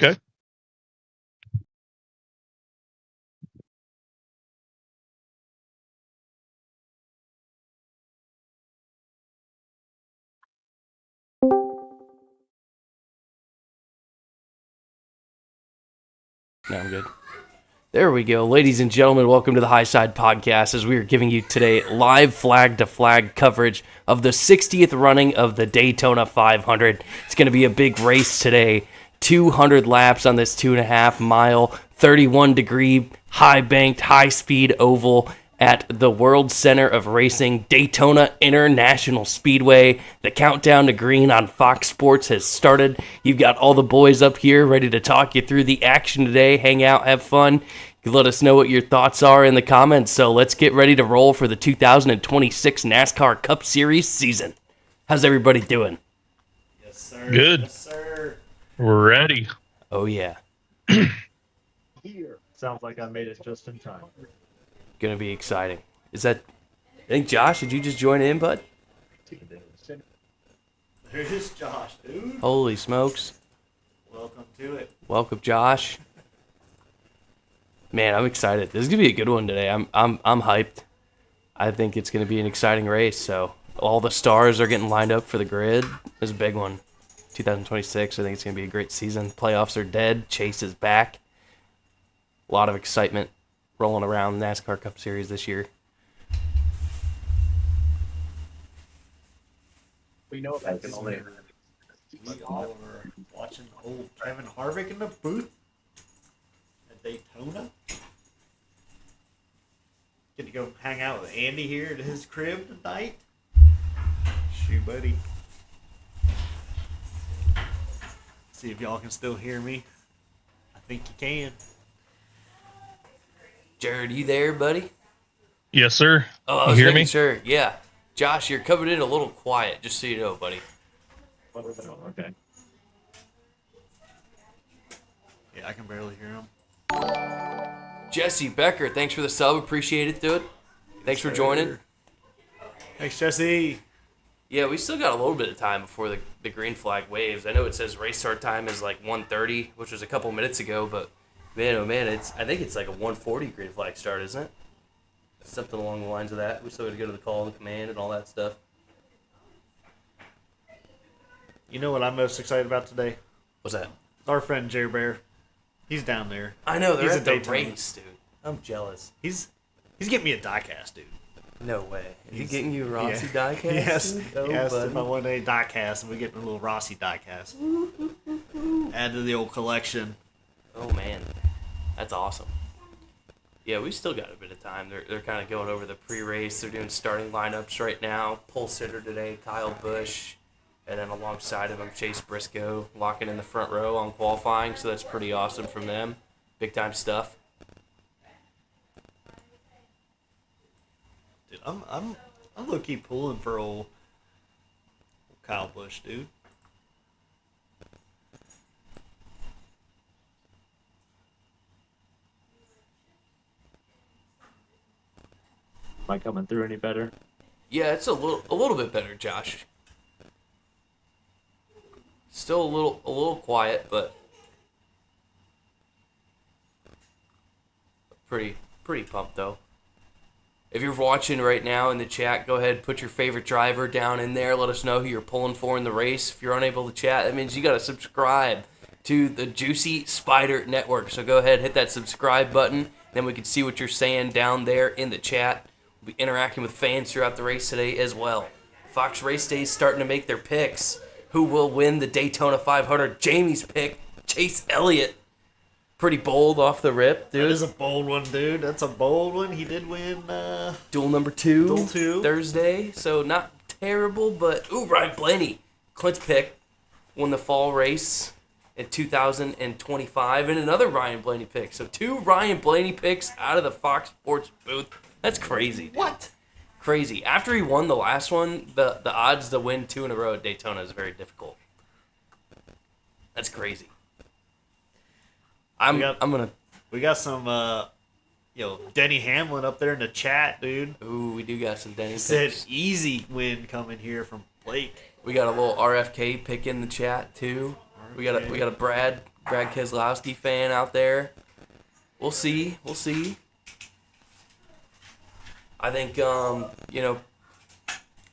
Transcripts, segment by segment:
Okay. No, I'm good. There we go. Ladies and gentlemen, welcome to the High Side Podcast as we are giving you today live flag-to-flag coverage of the 60th running of the Daytona 500. It's going to be a big race today. 200 laps on this 2.5-mile, 31-degree, high-banked, high-speed oval at the World Center of Racing, Daytona International Speedway. The countdown to green on Fox Sports has started. You've got all the boys up here ready to talk you through the action today. Hang out, have fun. You can let us know what your thoughts are in the comments. So let's get ready to roll for the 2026 NASCAR Cup Series season. How's everybody doing? Yes, sir. Good. Yes, sir. We're ready. Oh, yeah. Here. Sounds like I made it just in time. Gonna be exciting. Is that... I think, Josh, did you just join in, bud? There's Josh, dude. Holy smokes. Welcome to it. Welcome, Josh. Man, I'm excited. This is gonna be a good one today. I'm hyped. I think it's gonna be an exciting race. So all the stars are getting lined up for the grid. It's a big one. 2026. I think it's gonna be a great season. Playoffs are dead. Chase is back. A lot of excitement rolling around the NASCAR Cup Series this year. We know about this. We are watching old Kevin Harvick in the booth at Daytona. Get to go hang out with Andy here at his crib tonight. Shoot, buddy. See if y'all can still hear me. I think you can. Jared, you there, buddy? Yes, sir. Oh, I You was hear making me? sure. Yeah. Josh, you're coming in a little quiet, just so you know, buddy. Okay. Yeah, I can barely hear him. Jesse Becker, thanks for the sub. Appreciate it, dude. Thanks for joining. Thanks, Jesse. Yeah, we still got a little bit of time before the green flag waves. I know it says race start time is like 1:30, which was a couple minutes ago, but man, oh man, I think it's like a 1:40 green flag start, isn't it? Something along the lines of that. We still got to go to the call and command and all that stuff. You know what I'm most excited about today? What's that? Our friend Jerry Bear. He's down there. I know, they're He's at a the Daytona. race, dude. I'm jealous. He's getting me a diecast, dude. No way. Is he He's- getting you a Rossi yeah. diecast? Yes. dude? He Oh, asked buddy. if I wanted a diecast, and we get a little Rossi diecast. Add to the old collection. Oh man, that's awesome. Yeah, we still got a bit of time. They're kind of going over the pre-race. They're doing starting lineups right now. Pole sitter today, Kyle Busch, and then alongside of him, Chase Briscoe, locking in the front row on qualifying. So that's pretty awesome from them. Big time stuff. Dude, I'm low key pulling for old Kyle Busch, dude. Am I coming through any better? Yeah, it's a little bit better, Josh. Still a little quiet, but pretty pumped though. If you're watching right now in the chat, go ahead, put your favorite driver down in there. Let us know who you're pulling for in the race. If you're unable to chat, that means you got to subscribe to the JuicySpydr network. So go ahead, hit that subscribe button. Then we can see what you're saying down there in the chat. We'll be interacting with fans throughout the race today as well. Fox Race Day is starting to make their picks. Who will win the Daytona 500? Jamie's pick, Chase Elliott. Pretty bold off the rip, That dude. is a bold one, dude. That's a bold one. He did win. Duel number 2. Duel 2. Thursday, so not terrible, but ooh, Ryan Blaney, Clint's pick, won the fall race in 2025, and another Ryan Blaney pick. So 2 Ryan Blaney picks out of the Fox Sports booth. That's crazy. What? Crazy. After he won the last one, the odds to win 2 in a row at Daytona is very difficult. That's crazy. I'm gonna. We got some, Denny Hamlin up there in the chat, dude. Ooh, we do got some Denny He said picks. easy win coming here from Blake. We got a little RFK pick in the chat too. We got a Brad Brad Keselowski fan out there. We'll see. I think,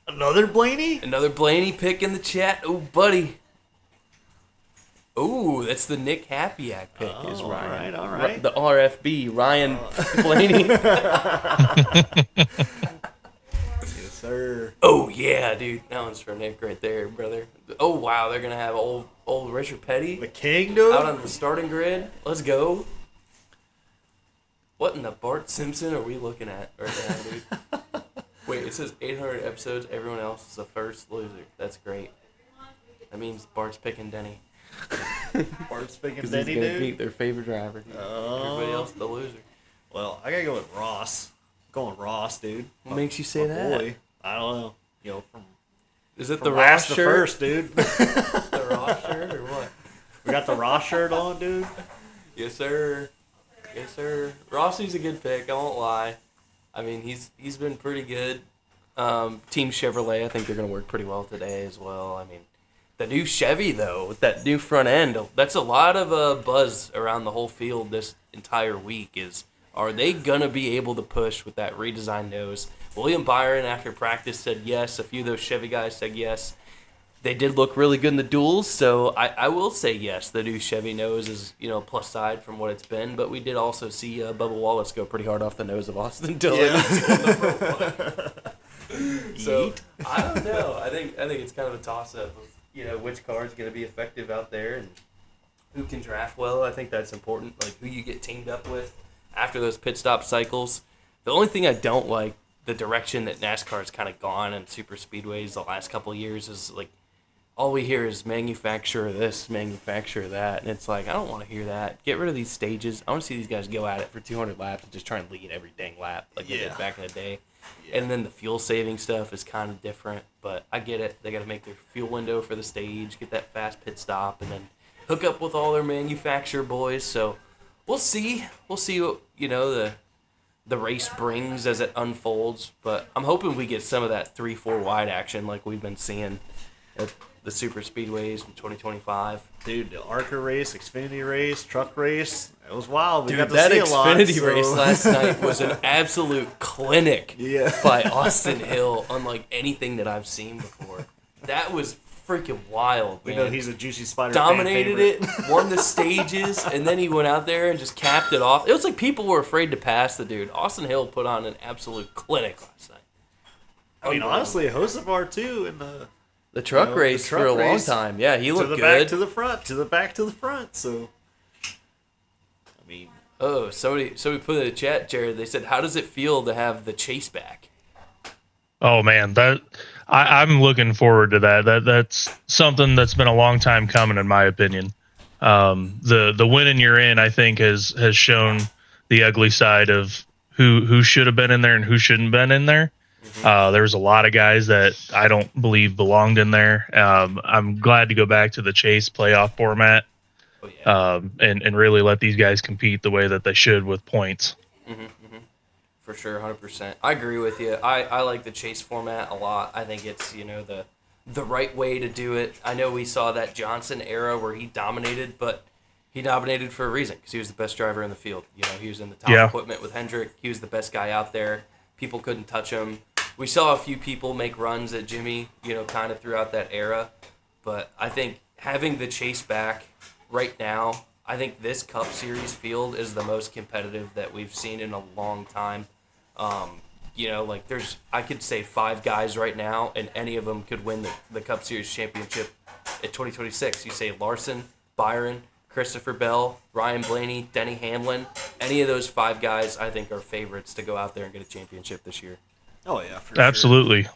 Another Blaney? another Blaney pick in the chat. Oh, buddy. Oh, that's the Nick Happyak pick. Is Oh, Ryan. all right. The RFB, Ryan Blaney. Yes, sir. Oh, yeah, dude. That one's for Nick right there, brother. Oh, wow. They're going to have old Richard Petty The king, dude? out on the starting grid. Let's go. What in the Bart Simpson are we looking at right now, dude? Wait, it says 800 episodes. Everyone else is the first loser. That's great. That means Bart's picking Denny. Bart's picking Because Denny, he's going to dude? beat their favorite driver. Everybody else is the loser. Well, I gotta go with Ross. Going Ross, dude. What makes you say My that? boy. I don't know. From Is it from the Ross last to shirt? first, dude. The Ross shirt or what? We got the Ross shirt on, dude. Yes, sir. Yes, sir. Rossi's a good pick. I won't lie. I mean, he's been pretty good. Team Chevrolet, I think they're going to work pretty well today as well. I mean, the new Chevy, though, with that new front end, that's a lot of buzz around the whole field this entire week are they going to be able to push with that redesigned nose? William Byron, after practice, said yes. A few of those Chevy guys said yes. They did look really good in the duels, so I will say yes. The new Chevy nose is, plus side from what it's been, but we did also see Bubba Wallace go pretty hard off the nose of Austin Dillon. So I don't know. I think it's kind of a toss-up of which car is going to be effective out there and who can draft well. I think that's important, like who you get teamed up with after those pit stop cycles. The only thing I don't like, the direction that NASCAR's kind of gone in super speedways the last couple of years is like all we hear is manufacturer this, manufacturer that, and it's like I don't want to hear that. Get rid of these stages. I want to see these guys go at it for 200 laps and just try and lead every dang lap like they did back in the day. Yeah. And then the fuel saving stuff is kind of different, but I get it. They got to make their fuel window for the stage, get that fast pit stop, and then hook up with all their manufacturer boys. So we'll see. We'll see what the race brings as it unfolds. But I'm hoping we get some of that 3-4 wide action like we've been seeing at the super speedways in 2025. Dude, the ARCA race, Xfinity race, truck race, it was wild. We Dude, got to that see a lot, Xfinity so- race last night was an absolute clinic by Austin Hill, unlike anything that I've seen before. That was freaking wild, man. He's a JuicySpydr Dominated fan it, won the stages, and then he went out there and just capped it off. It was like people were afraid to pass the dude. Austin Hill put on an absolute clinic last night. I mean, honestly, Joseph too in the truck race for a long time. Yeah, he looked to the good. back to the front, to the back to the front. So, I mean, oh, somebody put in the chat, Jared. They said, "How does it feel to have the chase back?" Oh man, I'm looking forward to that. That's something that's been a long time coming, in my opinion. The winning you're in, I think, has shown the ugly side of who should have been in there and who shouldn't been in there. There was a lot of guys that I don't believe belonged in there. I'm glad to go back to the chase playoff format, and really let these guys compete the way that they should with points. For sure, 100%. I agree with you. I like the chase format a lot. I think it's the right way to do it. I know we saw that Johnson era where he dominated, but he dominated for a reason because he was the best driver in the field. He was in the top equipment with Hendrick. He was the best guy out there. People couldn't touch him. We saw a few people make runs at Jimmy, kind of throughout that era. But I think having the chase back right now, I think this Cup Series field is the most competitive that we've seen in a long time. I could say 5 guys right now, and any of them could win the Cup Series championship at 2026. You say Larson, Byron, Christopher Bell, Ryan Blaney, Denny Hamlin. Any of those 5 guys, I think, are favorites to go out there and get a championship this year. oh yeah, for Absolutely.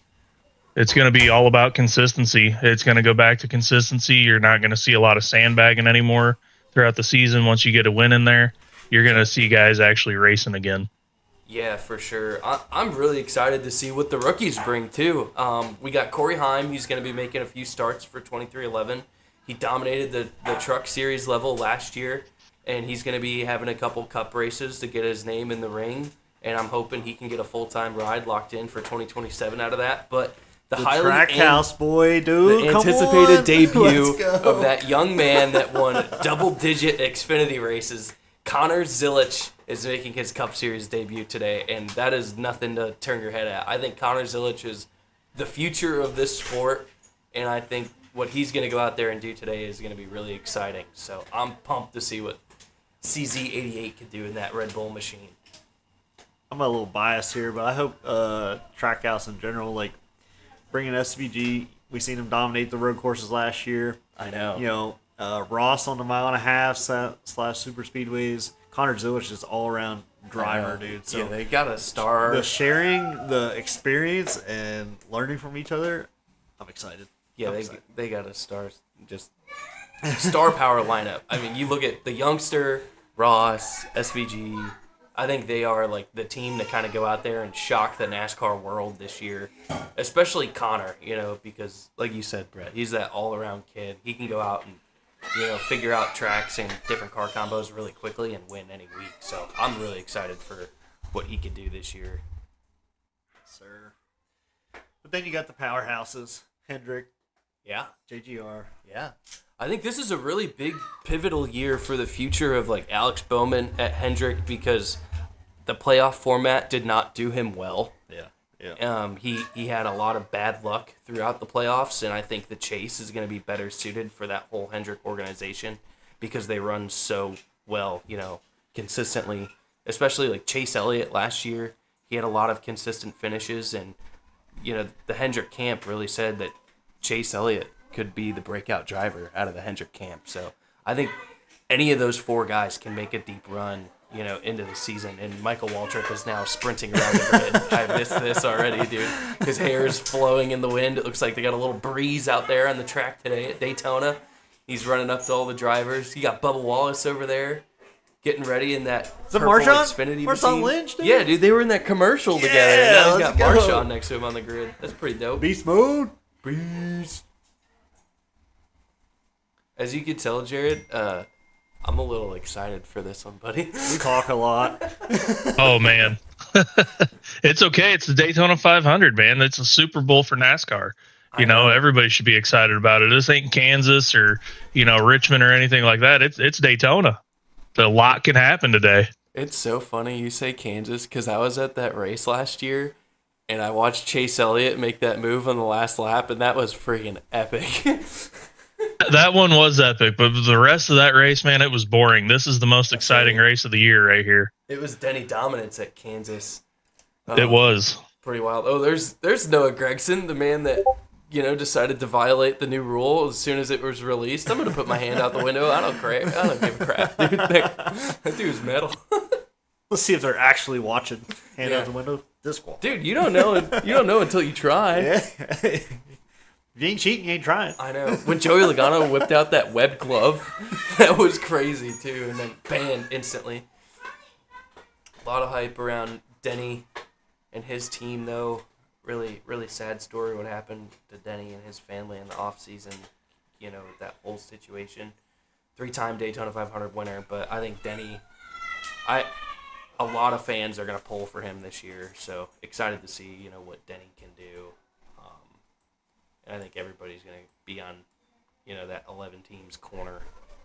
It's going to be all about consistency. It's going to go back to consistency. You're not going to see a lot of sandbagging anymore throughout the season. Once you get a win in there, you're going to see guys actually racing again. Yeah, for sure. I'm really excited to see what the rookies bring, too. We got Corey Heim. He's going to be making a few starts for 2311. He dominated the Truck Series level last year, and he's going to be having a couple Cup races to get his name in the ring, and I'm hoping he can get a full-time ride locked in for 2027 out of that. But The Trackhouse boy, dude. the Come anticipated on. debut Let's go. of that young man that won double-digit Xfinity races. Connor Zilisch is making his Cup Series debut today, and that is nothing to turn your head at. I think Connor Zilisch is the future of this sport, and I think what he's going to go out there and do today is going to be really exciting. So I'm pumped to see what CZ88 can do in that Red Bull machine. I'm a little biased here, but I hope Trackhouse in general, like bringing SVG, we seen him dominate the road courses last year. I know. You know, Ross on the mile and a half / super speedways. Connor Zilisch is all around driver, dude. So yeah, they got a star. the sharing, the experience, and learning from each other, I'm excited. Yeah, I'm they excited. they got a star power lineup. I mean, you look at the youngster, Ross, SVG. I think they are like the team to kind of go out there and shock the NASCAR world this year, especially Connor. You know, because like you said, Brett, he's that all-around kid. He can go out and figure out tracks and different car combos really quickly and win any week. So I'm really excited for what he could do this year. Sir. But then you got the powerhouses, Hendrick, Yeah. JGR. Yeah. I think this is a really big pivotal year for the future of like Alex Bowman at Hendrick because the playoff format did not do him well. Yeah. He had a lot of bad luck throughout the playoffs, and I think the Chase is going to be better suited for that whole Hendrick organization because they run so well, consistently. Especially like Chase Elliott last year, he had a lot of consistent finishes, and the Hendrick camp really said that Chase Elliott could be the breakout driver out of the Hendrick camp. So I think any of those four guys can make a deep run, into the season. And Michael Waltrip is now sprinting around the grid. I missed this already, dude. His hair is flowing in the wind. It looks like they got a little breeze out there on the track today at Daytona. He's running up to all the drivers. You got Bubba Wallace over there getting ready in that purple Xfinity machine. Lynch, dude? Yeah, dude, they were in that commercial together. And now he's got Marshawn next to him on the grid. That's pretty dope. Beast mode. Beast. As you can tell, Jared, I'm a little excited for this one, buddy. We talk a lot. Oh man, it's okay. It's the Daytona 500, man. It's a Super Bowl for NASCAR. You know, everybody should be excited about it. This ain't Kansas or Richmond or anything like that. It's Daytona. A lot can happen today. It's so funny you say Kansas because I was at that race last year and I watched Chase Elliott make that move on the last lap, and that was freaking epic. That one was epic, but the rest of that race, man, it was boring. This is the most exciting race of the year right here. It was Denny dominance at Kansas. It was. Pretty wild. Oh, there's Noah Gregson, the man that decided to violate the new rule as soon as it was released. I'm gonna put my hand out the window. I don't give a crap, dude. That dude's metal. Let's see if they're actually watching. Hand out the window. Disqual. Dude, you don't know until you try. Yeah. If you ain't cheating, you ain't trying. I know. When Joey Logano whipped out that webbed glove, that was crazy too, and then banned instantly. A lot of hype around Denny and his team, though. Really, really sad story what happened to Denny and his family in the offseason, that whole situation. 3-time Daytona 500 winner, but I think Denny, a lot of fans are going to pull for him this year, so excited to see, what Denny can do. And I think everybody's going to be on, that 11 teams corner.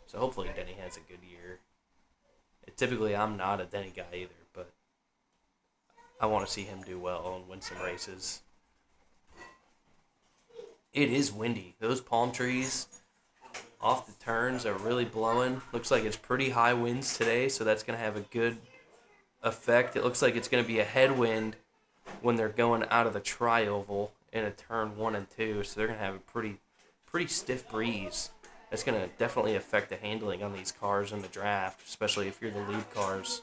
So hopefully Denny has a good year. Typically, I'm not a Denny guy either, but I want to see him do well and win some races. It is windy. Those palm trees off the turns are really blowing. Looks like it's pretty high winds today, so that's going to have a good effect. It looks like it's going to be a headwind when they're going out of the tri-oval in a turn 1 and 2, so they're going to have a pretty stiff breeze. That's going to definitely affect the handling on these cars in the draft, especially if you're the lead cars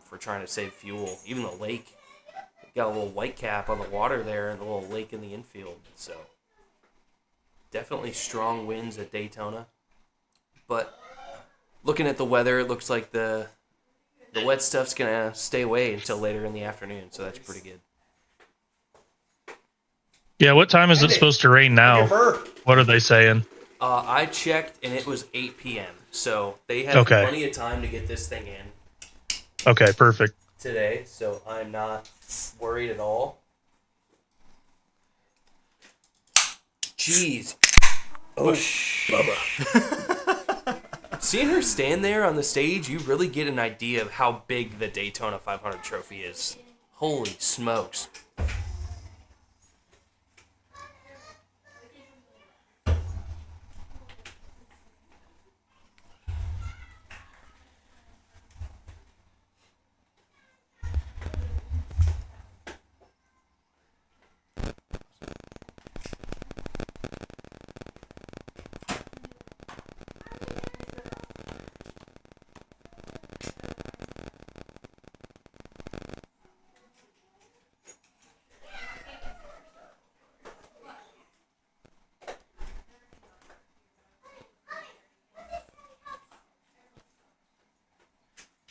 for trying to save fuel. Even the lake, got a little white cap on the water there and a little lake in the infield, so definitely strong winds at Daytona. But looking at the weather, it looks like the wet stuff's going to stay away until later in the afternoon, so that's pretty good. Yeah, what time is it supposed to rain now? What are they saying? I checked, and it was 8 p.m., so they have plenty of time to get this thing in. Okay, perfect. Today, so I'm not worried at all. Jeez. Oh, Seeing her stand there on the stage, you really get an idea of how big the Daytona 500 trophy is. Holy smokes.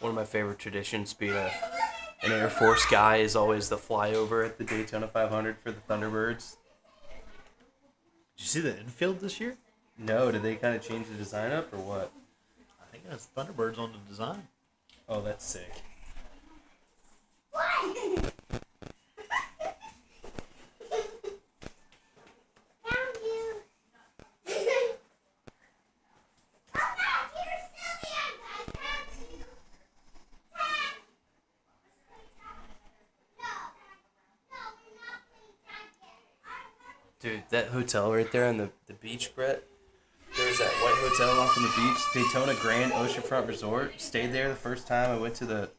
One of my favorite traditions being an Air Force guy is always the flyover at the Daytona 500 for the Thunderbirds. Did you see the infield this year? No, did they kind of change the design up or what? I think that's Thunderbirds on the design. Oh, that's sick. Dude, that hotel right there on the beach, Brett. There's that white hotel off on the beach, Daytona Grand Oceanfront Resort. Stayed there the first time I went to the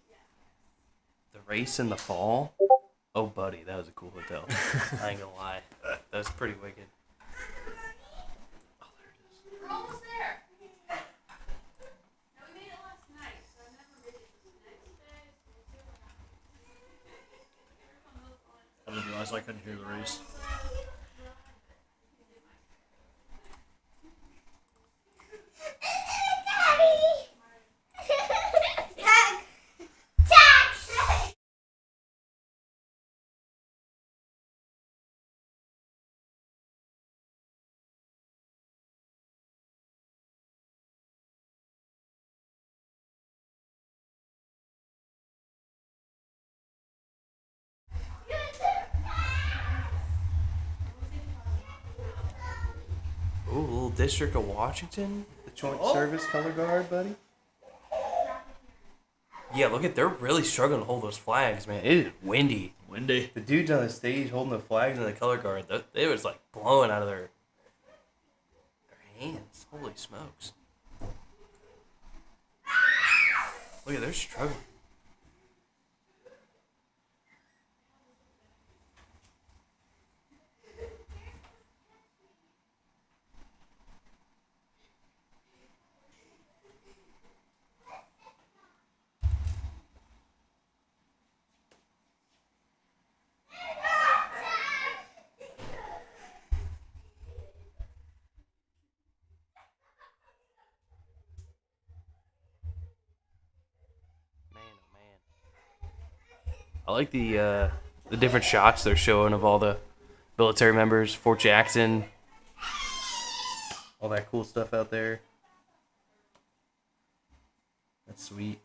race in the fall. Oh, buddy, that was a cool hotel. I ain't gonna lie. That was pretty wicked. Oh, there it is. We're almost there. No, we made it last night, so I've never made it the next day. I didn't realize I couldn't hear the race. Ooh, little District of Washington. The Joint Service Color Guard, buddy. Yeah, look at, they're really struggling to hold those flags, man. It is windy. Windy. The dudes on the stage holding the flags in the color guard, they was like blowing out of their hands. Holy smokes. Look at, they're struggling. I like the different shots they're showing of all the military members, Fort Jackson, all that cool stuff out there. That's sweet.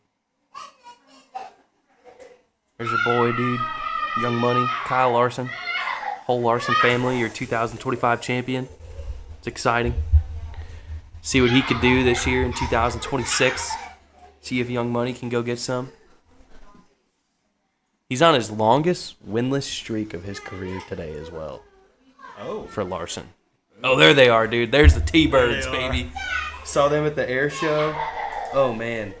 There's your boy, dude. Young Money, Kyle Larson. Whole Larson family, your 2025 champion. It's exciting. See what he could do this year in 2026. See if Young Money can go get some. He's on his longest winless streak of his career today as well. Oh. For Larson. Oh, there they are, dude. There's the T-Birds, There they baby. Saw them at the air show. Oh, man.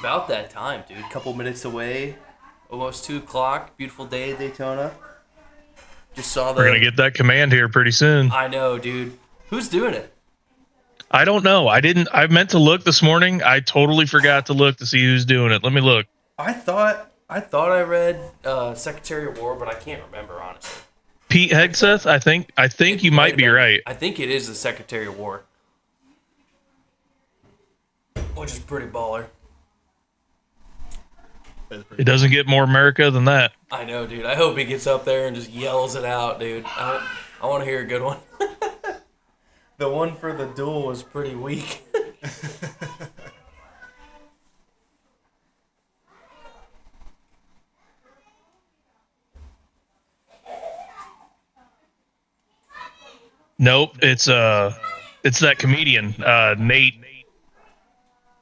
about that time, dude. A couple minutes away. Almost 2 o'clock. Beautiful day at Daytona. Just saw the... We're going to get that command here pretty soon. I know, dude. Who's doing it? I don't know. I meant to look this morning. I totally forgot to look to see who's doing it. Let me look. I thought I read Secretary of War, but I can't remember, honestly. Pete Hegseth, I think you might be right. I think it is the Secretary of War. Which is pretty baller. It doesn't get more America than that. I know, dude. I hope he gets up there and just yells it out, dude. I want to hear a good one. The one for the duel was pretty weak. Nope, it's that comedian, Nate.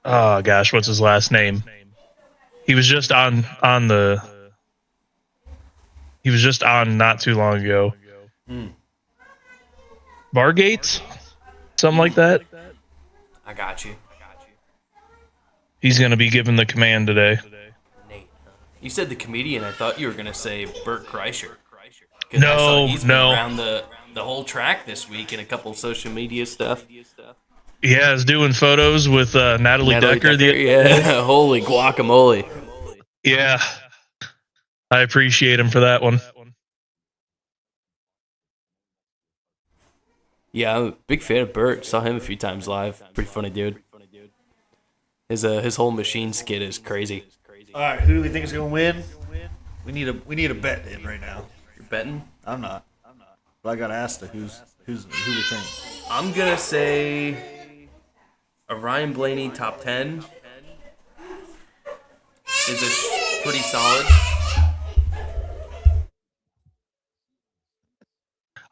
Oh gosh, what's his last name? He was just on not too long ago. Bargates? Something like that. I got you. He's going to be given the command today. Nate. You said the comedian. I thought you were going to say Bert Kreischer. No, he's been around the whole track this week in a couple of social media stuff. Yeah, he's doing photos with Natalie Decker. Yeah, holy guacamole. Yeah, I appreciate him for that one. Yeah, I'm a big fan of Bert. Saw him a few times live. Pretty funny dude. His whole machine skit is crazy. All right, who do we think is going to win? We need a bet in right now. You're betting? I'm not. But I got to ask who we think. I'm gonna say a Ryan Blaney top 10 is pretty solid.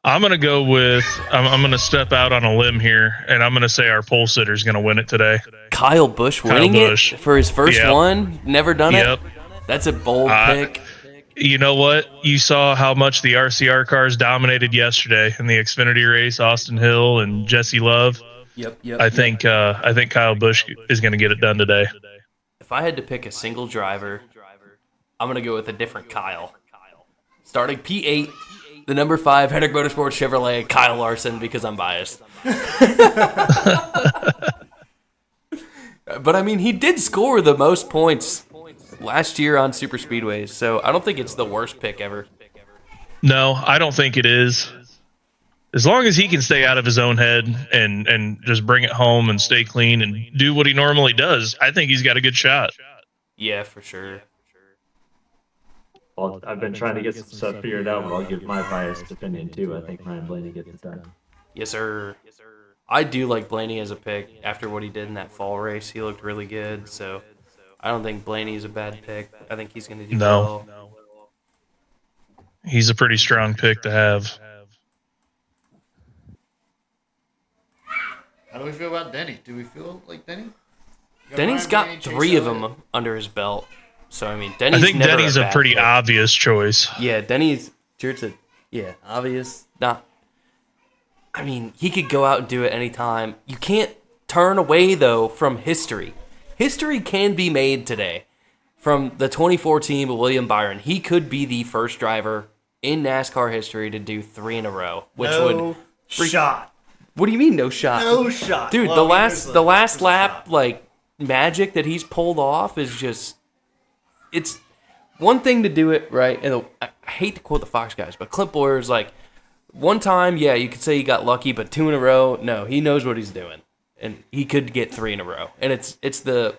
I'm going to go with, I'm going to step out on a limb here, and I'm going to say our pole sitter is going to win it today. Kyle Busch winning it for his first one? Never done it? That's a bold pick. You know what? You saw how much the RCR cars dominated yesterday in the Xfinity race, Austin Hill and Jesse Love. Yep. I think Kyle Busch is going to get it done today. If I had to pick a single driver, I'm going to go with a different Kyle. Starting P8, the number 5 Hendrick Motorsports Chevrolet, Kyle Larson, because I'm biased. But, I mean, he did score the most points last year on super speedways, so I don't think it's the worst pick ever. No, I don't think it is. As long as he can stay out of his own head and just bring it home and stay clean and do what he normally does, I think he's got a good shot. Yeah, for sure. Well, I've been trying to get some stuff figured out, but I'll give my biased opinion too. I think Ryan Blaney gets it done. Yes, sir. I do like Blaney as a pick after what he did in that fall race. He looked really good, so I don't think Blaney's a bad pick. I think he's going to do well. He's a pretty strong pick to have. How do we feel about Denny? Do we feel like Denny? Denny's got 3 of them under his belt. So, I mean, Denny's I think never Denny's a pretty pick. obvious choice. Yeah, Denny's, obvious. I mean, he could go out and do it anytime. You can't turn away, though, from history. History can be made today. From the 2014 William Byron, he could be the first driver in NASCAR history to do 3 in a row. Shot. What do you mean, no shot? No shot. Dude, well, the last lap, magic that he's pulled off is just... It's one thing to do it, right? And I hate to quote the Fox guys, but Clint Boyer's one time, yeah, you could say he got lucky, but 2 in a row, no, he knows what he's doing. And he could get 3 in a row. And it's the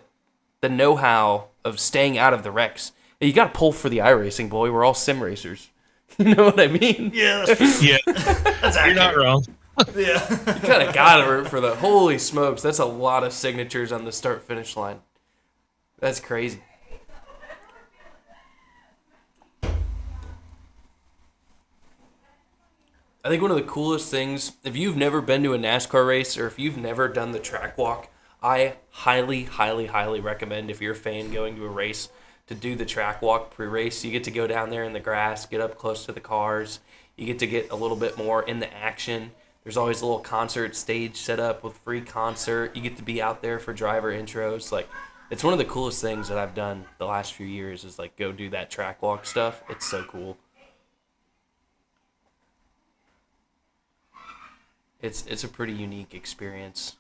know-how of staying out of the wrecks. You got to pull for the iRacing, boy. We're all sim racers. You know what I mean? Yeah, that's true. Yeah, That's you're not wrong. Yeah. You kind of got to root for the... Holy smokes, that's a lot of signatures on the start-finish line. That's crazy. I think one of the coolest things, if you've never been to a NASCAR race or if you've never done the track walk, I highly, highly, highly recommend if you're a fan going to a race to do the track walk pre-race. You get to go down there in the grass, get up close to the cars. You get to get a little bit more in the action. There's always a little concert stage set up with free concert. You get to be out there for driver intros. It's one of the coolest things that I've done the last few years is like go do that track walk stuff. It's so cool. It's a pretty unique experience.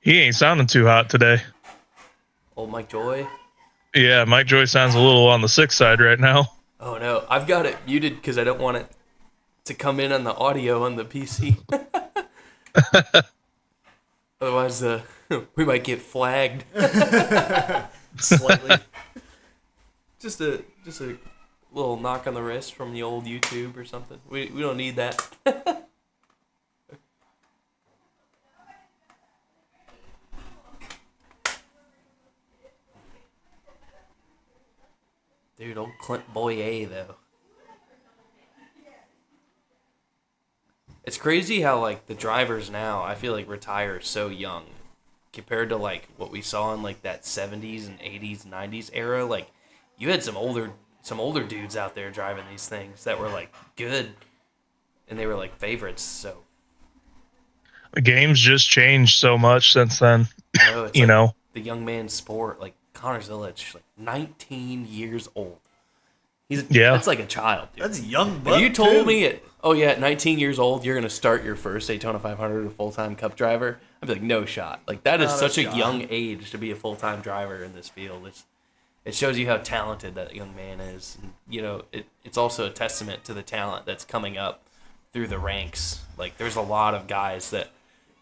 He ain't sounding too hot today. Old Mike Joy. Yeah, Mike Joy sounds a little on the sick side right now. Oh no, I've got it muted because I don't want it to come in on the audio on the PC. Otherwise, we might get flagged. Slightly. Just a little knock on the wrist from the old YouTube or something. We don't need that. Dude, old Clint Boyer though. It's crazy how like the drivers now, I feel like retire so young compared to like what we saw in like that 70s and 80s, 90s era. Like you had some older dudes out there driving these things that were like good and they were like favorites. So The game's just changed so much since then. I know it's You like know, the young man's sport, like Connor Zilic, like 19 years old. That's like a child, dude. That's young buck, If you told too. me at 19 years old, you're going to start your first Daytona 500 a full-time cup driver, I'd be like, no shot. Like, that is Not a such a shot. young age to be a full-time driver in this field. It shows you how talented that young man is. And, you know, it's also a testament to the talent that's coming up through the ranks. Like, there's a lot of guys that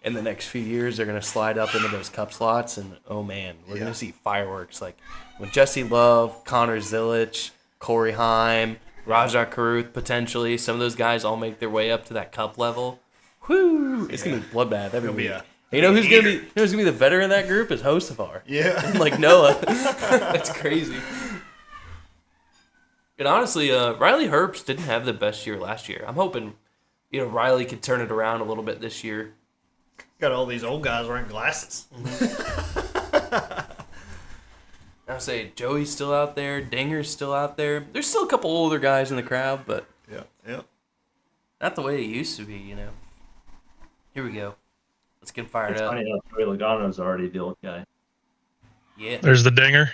in the next few years are going to slide up into those cup slots, and, oh, man, we're going to see fireworks. Like, when Jesse Love, Connor Zilic, Corey Heim, Rajah Caruth, potentially. Some of those guys all make their way up to that cup level. Whoo! It's gonna be bloodbath every week. You know who's gonna be the veteran in that group is Hosafar. Yeah. And like Noah. That's crazy. And honestly, Riley Herbst didn't have the best year last year. I'm hoping, Riley could turn it around a little bit this year. Got all these old guys wearing glasses. I say Joey's still out there, Dinger's still out there. There's still a couple older guys in the crowd, but Yeah. not the way it used to be, Here we go. Let's get fired It's up. funny how Troy Logano's already the old guy. Yeah. there's the dinger.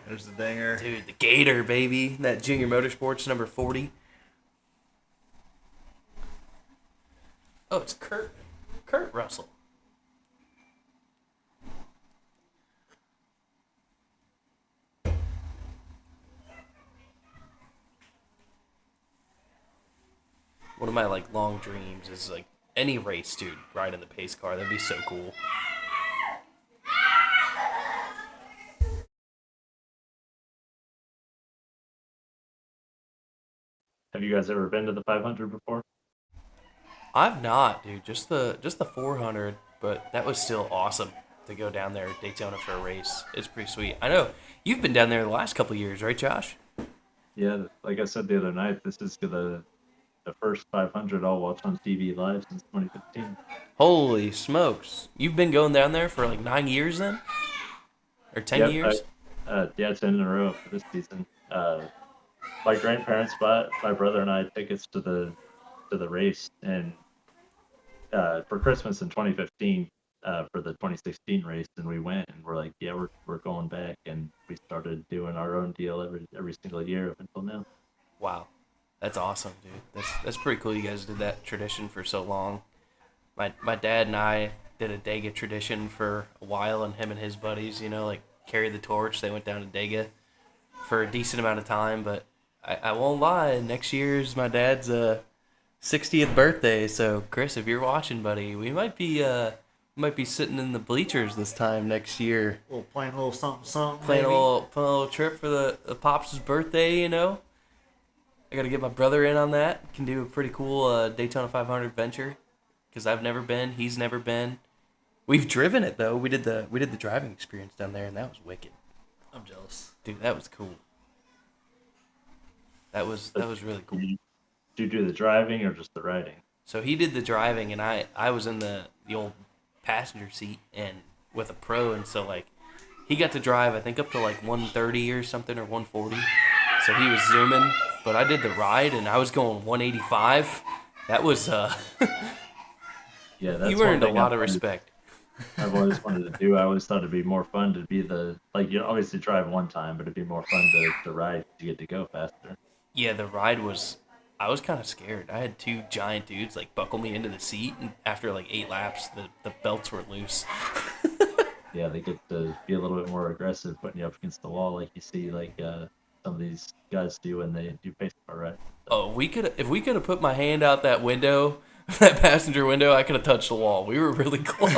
There's the dinger. Dude, the Gator, baby. That Junior Motorsports number 40. Oh, it's Kurt Russell. One of my long dreams is any race dude riding the pace car. That'd be so cool. Have you guys ever been to the 500 before? I've not, dude. Just the 400, but that was still awesome to go down there at Daytona for a race. It's pretty sweet. I know you've been down there the last couple of years, right, Josh? Yeah, like I said the other night, this is the first 500 I'll watch on TV live since 2015. Holy smokes! You've been going down there for 9 years then, or 10 years? Yeah, 10 in a row for this season. My grandparents bought my brother and I tickets to the race, and for Christmas in 2015 for the 2016 race, and we went, and we're like, yeah, we're going back, and we started doing our own deal every single year up until now. Wow, that's awesome, dude. That's pretty cool. You guys did that tradition for so long. My dad and I did a Dega tradition for a while, and him and his buddies, carried the torch. They went down to Dega for a decent amount of time, but I won't lie. Next year's my dad's 60th birthday, so Chris, if you're watching, buddy, we might be sitting in the bleachers this time next year. Playing a little something. Playing a maybe. little trip for the Pops' birthday, I got to get my brother in on that. Can do a pretty cool Daytona 500 venture because I've never been. He's never been. We've driven it though. We did the driving experience down there, and that was wicked. I'm jealous. Dude, that was cool. That was really cool. Did you do the driving or just the riding? So he did the driving, and I was in the old passenger seat and with a pro, and so he got to drive I think up to 130 or something or 140. So he was zooming, but I did the ride and I was going 185. That was Yeah, that's You one earned a thing lot of respect. I've always wanted to do. I always thought it'd be more fun to be you obviously drive one time, but it'd be more fun to ride to get to go faster. Yeah, the ride was. I was kind of scared. I had two giant dudes like buckle me into the seat, and after like 8 laps, the belts were loose. Yeah, they get to be a little bit more aggressive, putting you up against the wall, like you see some of these guys do when they do pace car ride. Oh, if we could have put my hand out that window, that passenger window, I could have touched the wall. We were really close.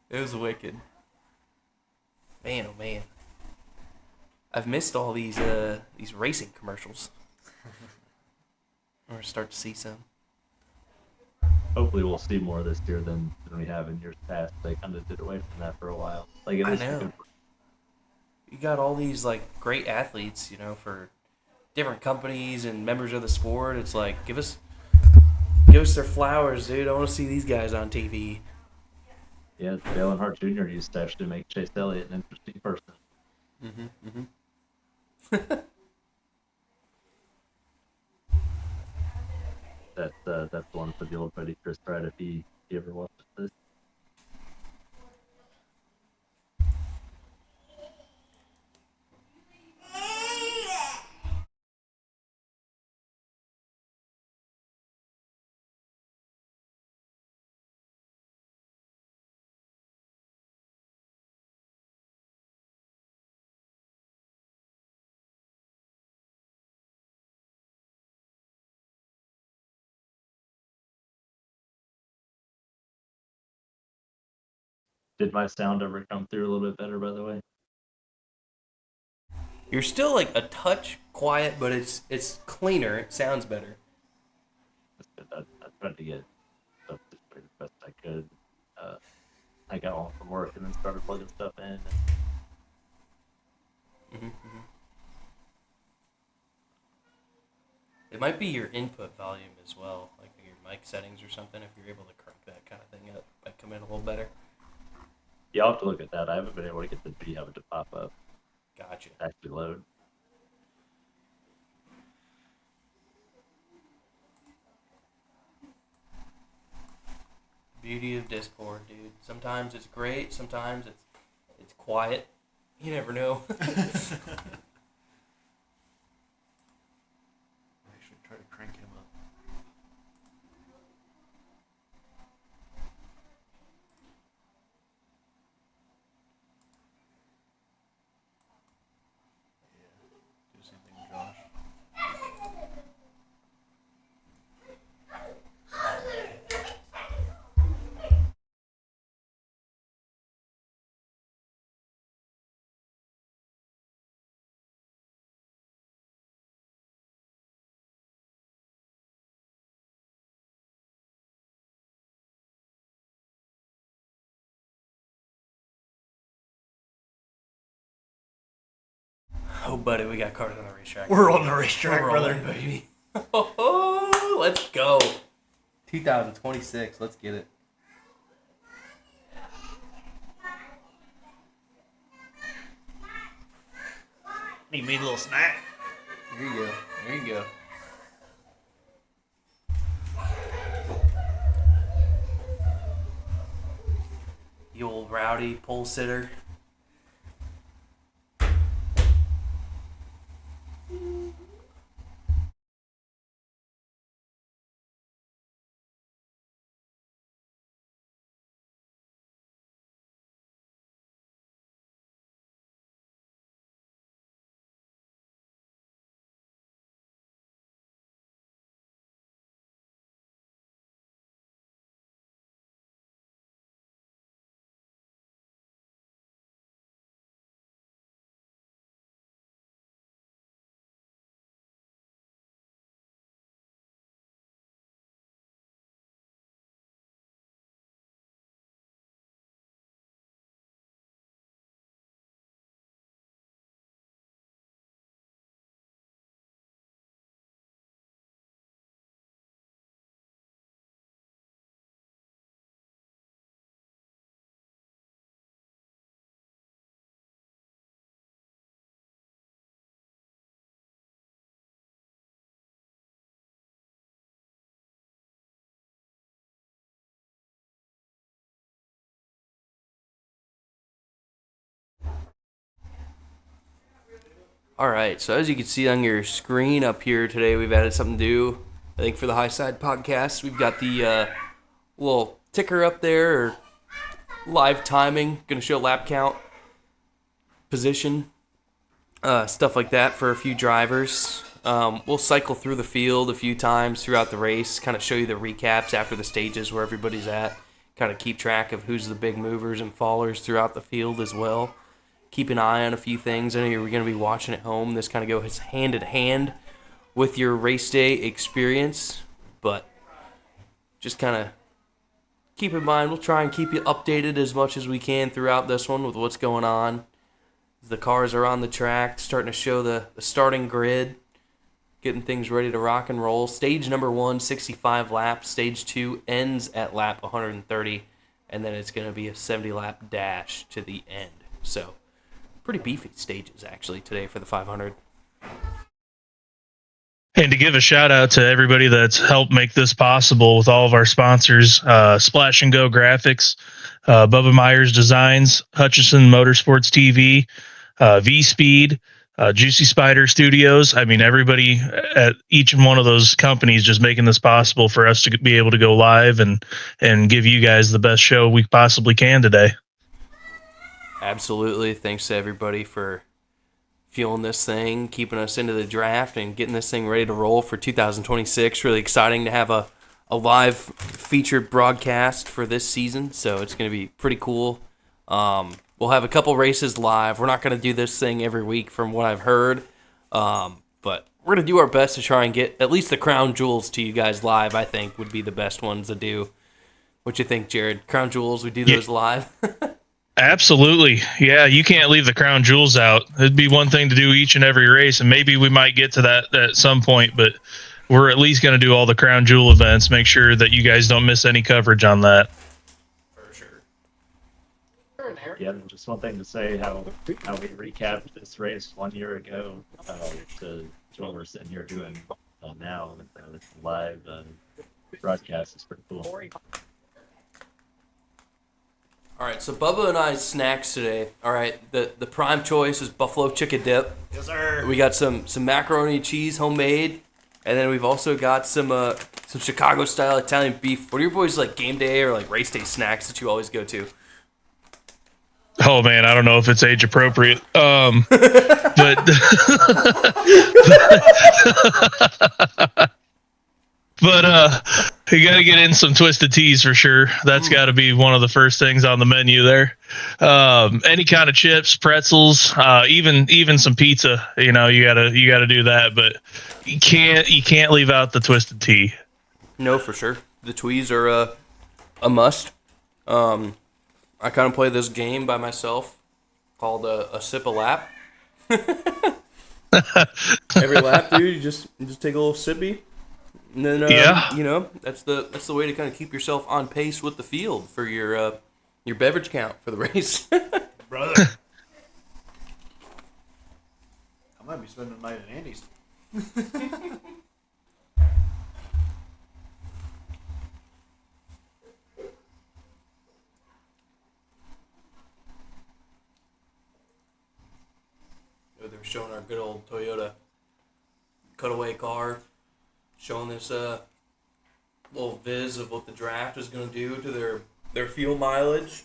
It was wicked. Man, oh man. I've missed all these racing commercials. I'm gonna start to see some. Hopefully, we'll see more this year than we have in years past. They kind of did away from that for a while. Like at I least know. the good. You got all these like great athletes, for different companies and members of the sport. It's like give us their flowers, dude. I want to see these guys on TV. Yeah, Dale Earnhardt Jr. used to actually make Chase Elliott an interesting person. That's one for the old buddy Chris Pratt if he ever watches this. Did my sound ever come through a little bit better, by the way? You're still like a touch quiet, but it's cleaner. It sounds better. That's good. I tried to get stuff situated the best I could. I got home from work and then started plugging stuff in. It might be your input volume as well, like your mic settings or something. If you're able to crank that kind of thing up, might come in a little better. Yeah, I'll have to look at that. I haven't been able to get the B of it to pop up, Gotcha. actually load. Beauty of Discord, dude. Sometimes it's great. Sometimes it's quiet. You never know. Actually, try to crank him up. Yeah. Do the same thing, Josh. Oh, buddy, we got cars on the racetrack. We're on the racetrack, We're brother. rolling, baby. Oh, let's go. 2026. Let's get it. Need me a little snack? There you go. There you go. You old rowdy pole sitter. All right, so as you can see on your screen up here today, we've added something new. I think for the High Side podcast, we've got the little ticker up there, or live timing, going to show lap count, position, stuff like that for a few drivers. We'll cycle through the field a few times throughout the race, kind of show you the recaps after the stages where everybody's at, kind of keep track of who's the big movers and fallers throughout the field as well. Keep an eye on a few things. I know you're going to be watching at home. This kind of goes hand in hand with your race day experience, but just kind of keep in mind, we'll try and keep you updated as much as we can throughout this one with what's going on. The cars are on the track, starting to show the starting grid, getting things ready to rock and roll. Stage number 1, 65 laps. Stage 2 ends at lap 130, and then it's going to be a 70-lap dash to the end. So, pretty beefy stages, actually, today for the 500. And to give a shout out to everybody that's helped make this possible with all of our sponsors, Splash and Go Graphics, Bubba Myers Designs, Hutchison Motorsports TV, V-Speed, JuicySpydr Studios. I mean, everybody at each one of those companies just making this possible for us to be able to go live and give you guys the best show we possibly can today. Absolutely. Thanks to everybody for fueling this thing, keeping us into the draft, and getting this thing ready to roll for 2026. Really exciting to have a live featured broadcast for this season, so it's going to be pretty cool. We'll have a couple races live. We're not going to do this thing every week from what I've heard, but we're going to do our best to try and get at least the crown jewels to you guys live. I think would be the best ones to do. What you think, Jared? Crown jewels, we do those live? Absolutely. Yeah, you can't leave the crown jewels out. It'd be one thing to do each and every race, and maybe we might get to that at some point, but we're at least going to do all the crown jewel events, make sure that you guys don't miss any coverage on that. For sure. Yeah, just one thing to say how we recapped this race 1 year ago to what we're sitting here doing now. The live broadcast is pretty cool. All right, so Bubba and I's snacks today. All right, the prime choice is buffalo chicken dip. Yes, sir. We got some macaroni and cheese homemade, and then we've also got some Chicago style Italian beef. What are your boys like game day or like race day snacks that you always go to? Oh man, I don't know if it's age appropriate. But you got to get in some twisted teas for sure. That's got to be one of the first things on the menu there. Any kind of chips, pretzels, even some pizza. You know, you gotta do that, but you can't leave out the twisted tea. No, for sure. The tweez are a must. I kind of play this game by myself called a sip a lap. Every lap, dude, you just take a little sippy. And then, you know, that's the way to kind of keep yourself on pace with the field for your beverage count for the race. Brother. I might be spending the night at Andy's. They're showing our good old Toyota cutaway car, showing this little viz of what the draft is going to do to their fuel mileage,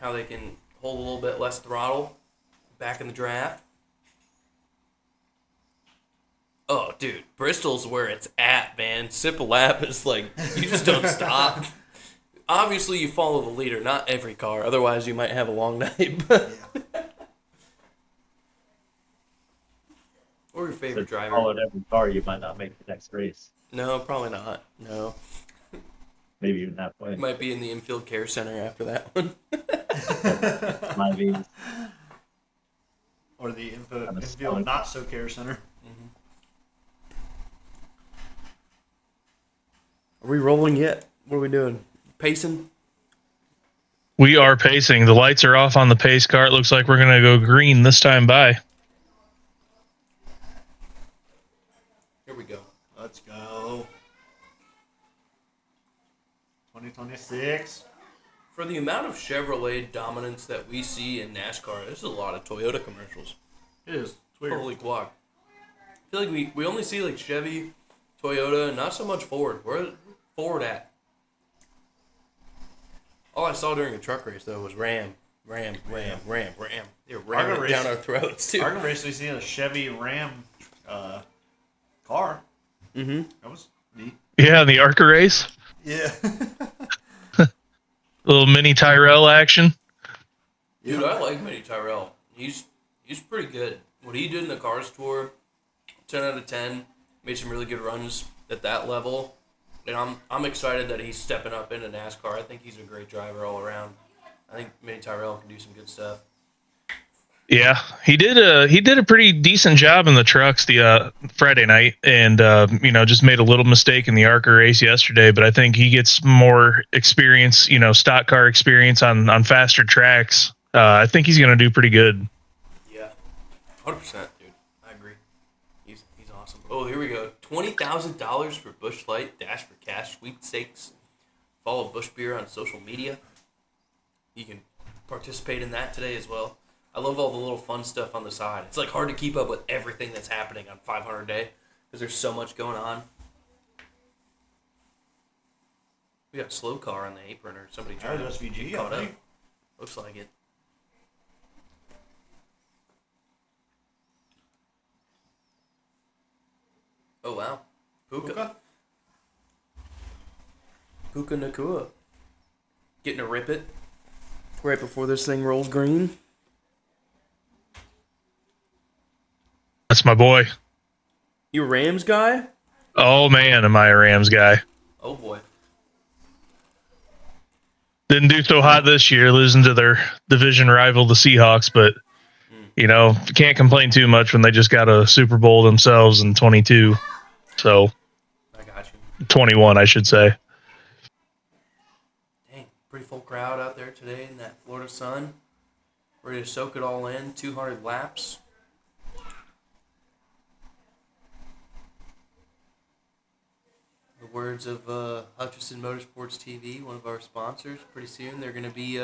how they can hold a little bit less throttle back in the draft. Oh, dude, Bristol's where it's at, man. Sip a lap is like, you just don't stop. Obviously, you follow the leader, not every car. Otherwise, you might have a long night. Or your favorite driver. Followed every car, you might not make the next race. No, probably not. No. Maybe even halfway. Might be in the infield care center after that one. Might be. Or the infield not so care center. Mm-hmm. Are we rolling yet? What are we doing? Pacing? We are pacing. The lights are off on the pace car. It looks like we're going to go green this time by. Here we go. Let's go. 2026. For the amount of Chevrolet dominance that we see in NASCAR, there's a lot of Toyota commercials. It is. It's weird. Holy guac. I feel like we only see like Chevy, Toyota, not so much Ford. Where's Ford at? All I saw during a truck race though was Ram. They're ramming it down our throats too. Argon race, we seen a Chevy Ram car. Mm-hmm. That was neat. Yeah, the ARCA race. Yeah. Little mini Tyrell action. Dude, I like Mini Tyrell. He's pretty good. What he did in the Cars Tour, 10 out of 10. Made some really good runs at that level. And I'm excited that he's stepping up into NASCAR. I think he's a great driver all around. I think Mini Tyrell can do some good stuff. Yeah, he did a pretty decent job in the trucks the Friday night, and just made a little mistake in the ARCA race yesterday. But I think he gets more experience, stock car experience on faster tracks. I think he's going to do pretty good. Yeah, 100%, dude. I agree. He's awesome. Oh, here we go. $20,000 for Busch Light Dash for Cash sweepstakes. Follow Busch Beer on social media. You can participate in that today as well. I love all the little fun stuff on the side. It's like hard to keep up with everything that's happening on 500 Day because there's so much going on. We got a slow car on the apron or somebody trying to SVG, get caught I up. think. Looks like it. Oh, wow. Puka Nakua. Getting to rip it right before this thing rolls green. That's my boy. You a Rams guy? Oh man, am I a Rams guy? Oh, boy. Didn't do so hot this year, losing to their division rival, the Seahawks, but can't complain too much when they just got a Super Bowl themselves in 22. So I got you. 21, I should say. Dang, pretty full crowd out there today in that Florida sun. Ready to soak it all in. 200 laps. The words of Hutchison Motorsports TV, one of our sponsors. Pretty soon they're going to be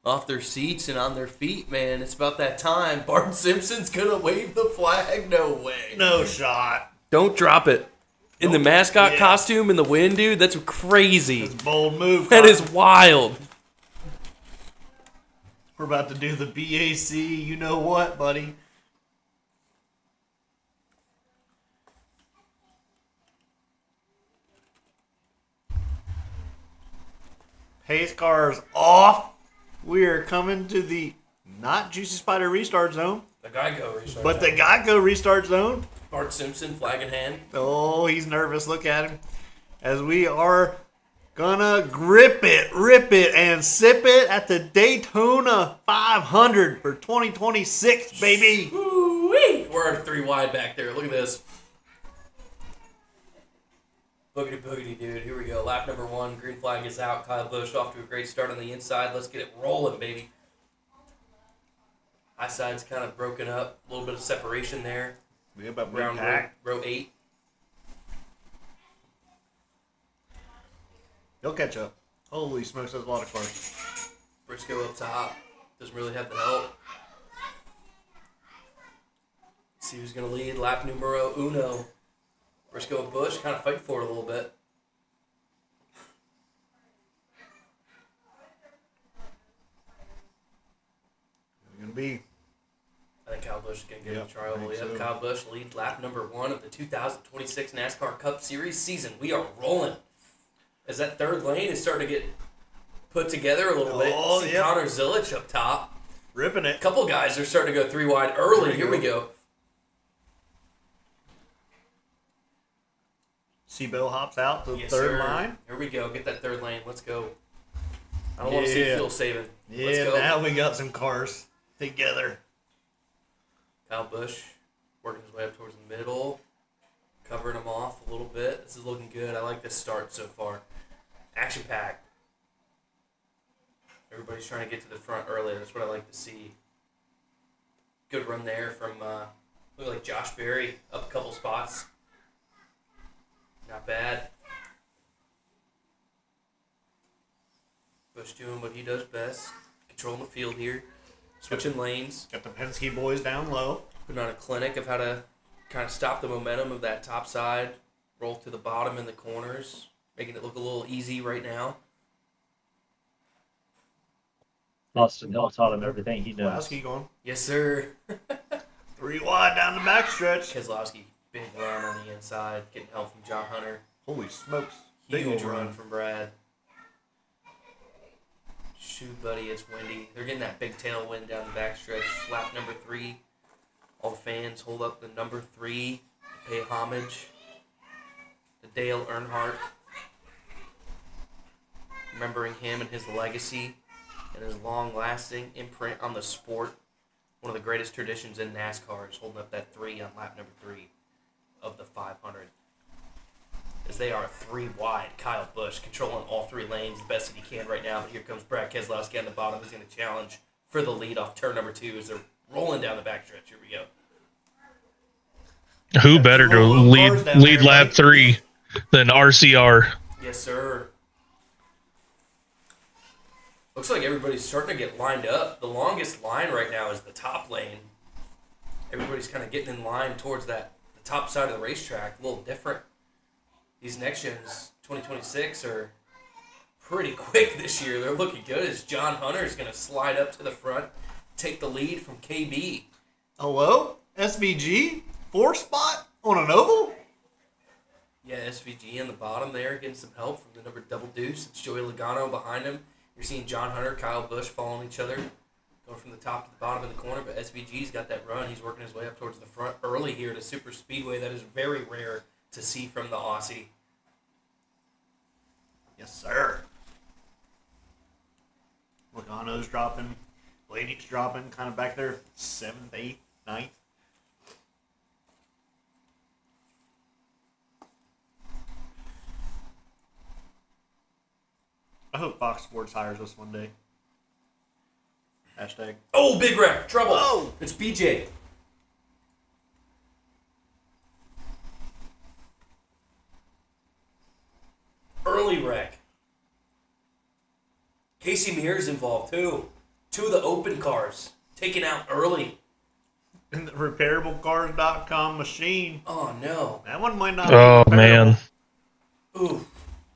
off their seats and on their feet, man. It's about that time. Bart Simpson's going to wave the flag. No way. No shot. Don't drop it. In the mascot costume in the wind, dude, that's crazy. That's a bold move. That is wild. We're about to do the BAC. You know what, buddy? Pace cars off. We are coming to the not JuicySpydr restart zone, The Geico restart. but the Geico restart zone. Bart Simpson, flag in hand. Oh, he's nervous. Look at him. As we are gonna grip it, rip it, and sip it at the Daytona 500 for 2026, baby. Woo-wee. We're 3 wide back there. Look at this. Boogity boogity, dude. Here we go. Lap number 1. Green flag is out. Kyle Busch off to a great start on the inside. Let's get it rolling, baby. High side's kind of broken up. A little bit of separation there. We about Round row 8. He'll catch up. Holy smokes, there's a lot of cars. Briscoe up top. Doesn't really have the help. Let's see who's going to lead. Lap numero uno. Briscoe and Busch kind of fight for it a little bit. It's going to be. I think Kyle Busch is going to get in I trouble. think so. Kyle Busch leads lap number 1 of the 2026 NASCAR Cup Series season. We are rolling. As that third lane is starting to get put together a little bit. See Connor Zilic up top. Ripping it. A couple guys are starting to go 3 wide early. Here we go. Seabill hops out to the Yes, third sir. line. Here we go. Get that third lane. Let's go. I don't want to see fuel saving. Let's Yeah, go. now we got some cars together. Kyle Busch working his way up towards the middle, covering him off a little bit. This is looking good. I like this start so far. Action packed. Everybody's trying to get to the front early. That's what I like to see. Good run there from look like Josh Berry up a couple spots. Not bad. Busch doing what he does best. Controlling the field here. Switching lanes. Got the Penske boys down low. putting on a clinic of how to kind of stop the momentum of that top side, roll to the bottom in the corners, making it look a little easy right now. Austin Hill taught him everything he knows. Keselowski going Yes, sir. 3 wide down the backstretch. Keselowski, big run on the inside, getting help from John Hunter. Holy smokes. Big Huge old run from Brad. Shoot, buddy, it's windy. They're getting that big tailwind down the backstretch. Lap number 3. All the fans hold up the number 3 to pay homage to Dale Earnhardt. Remembering him and his legacy and his long-lasting imprint on the sport. One of the greatest traditions in NASCAR is holding up that 3 on lap number 3 of the 500. As they are 3 wide. Kyle Busch controlling all 3 lanes the best that he can right now. But here comes Brad Keselowski on the bottom. He's going to challenge for the lead off turn number 2 as they're rolling down the backstretch. Here we go. Who better to lead lap 3 than RCR? Yes, sir. Looks like everybody's starting to get lined up. The longest line right now is the top lane. Everybody's kind of getting in line towards the top side of the racetrack. A little different. These next gens, 2026, are pretty quick this year. They're looking good as John Hunter is going to slide up to the front, take the lead from KB. Hello? SVG? 4 spot on an oval? Yeah, SVG on the bottom there, getting some help from the number Double Deuce. It's Joey Logano behind him. You're seeing John Hunter, Kyle Busch following each other, going from the top to the bottom of the corner. But SVG's got that run. He's working his way up towards the front early here to Super Speedway. That is very rare to see from the Aussie. Yes, sir. Logano's dropping. Blaney's dropping. Kind of back there. 7th, 8th, 9th. I hope Fox Sports hires us one day. Hashtag. Oh, big wreck. Trouble. Oh. It's BJ. Early wreck. Casey Mears involved too. 2 of the open cars taken out early. In the repairablecars.com machine. Oh, no. That one might not Oh, be repairable. man. Ooh.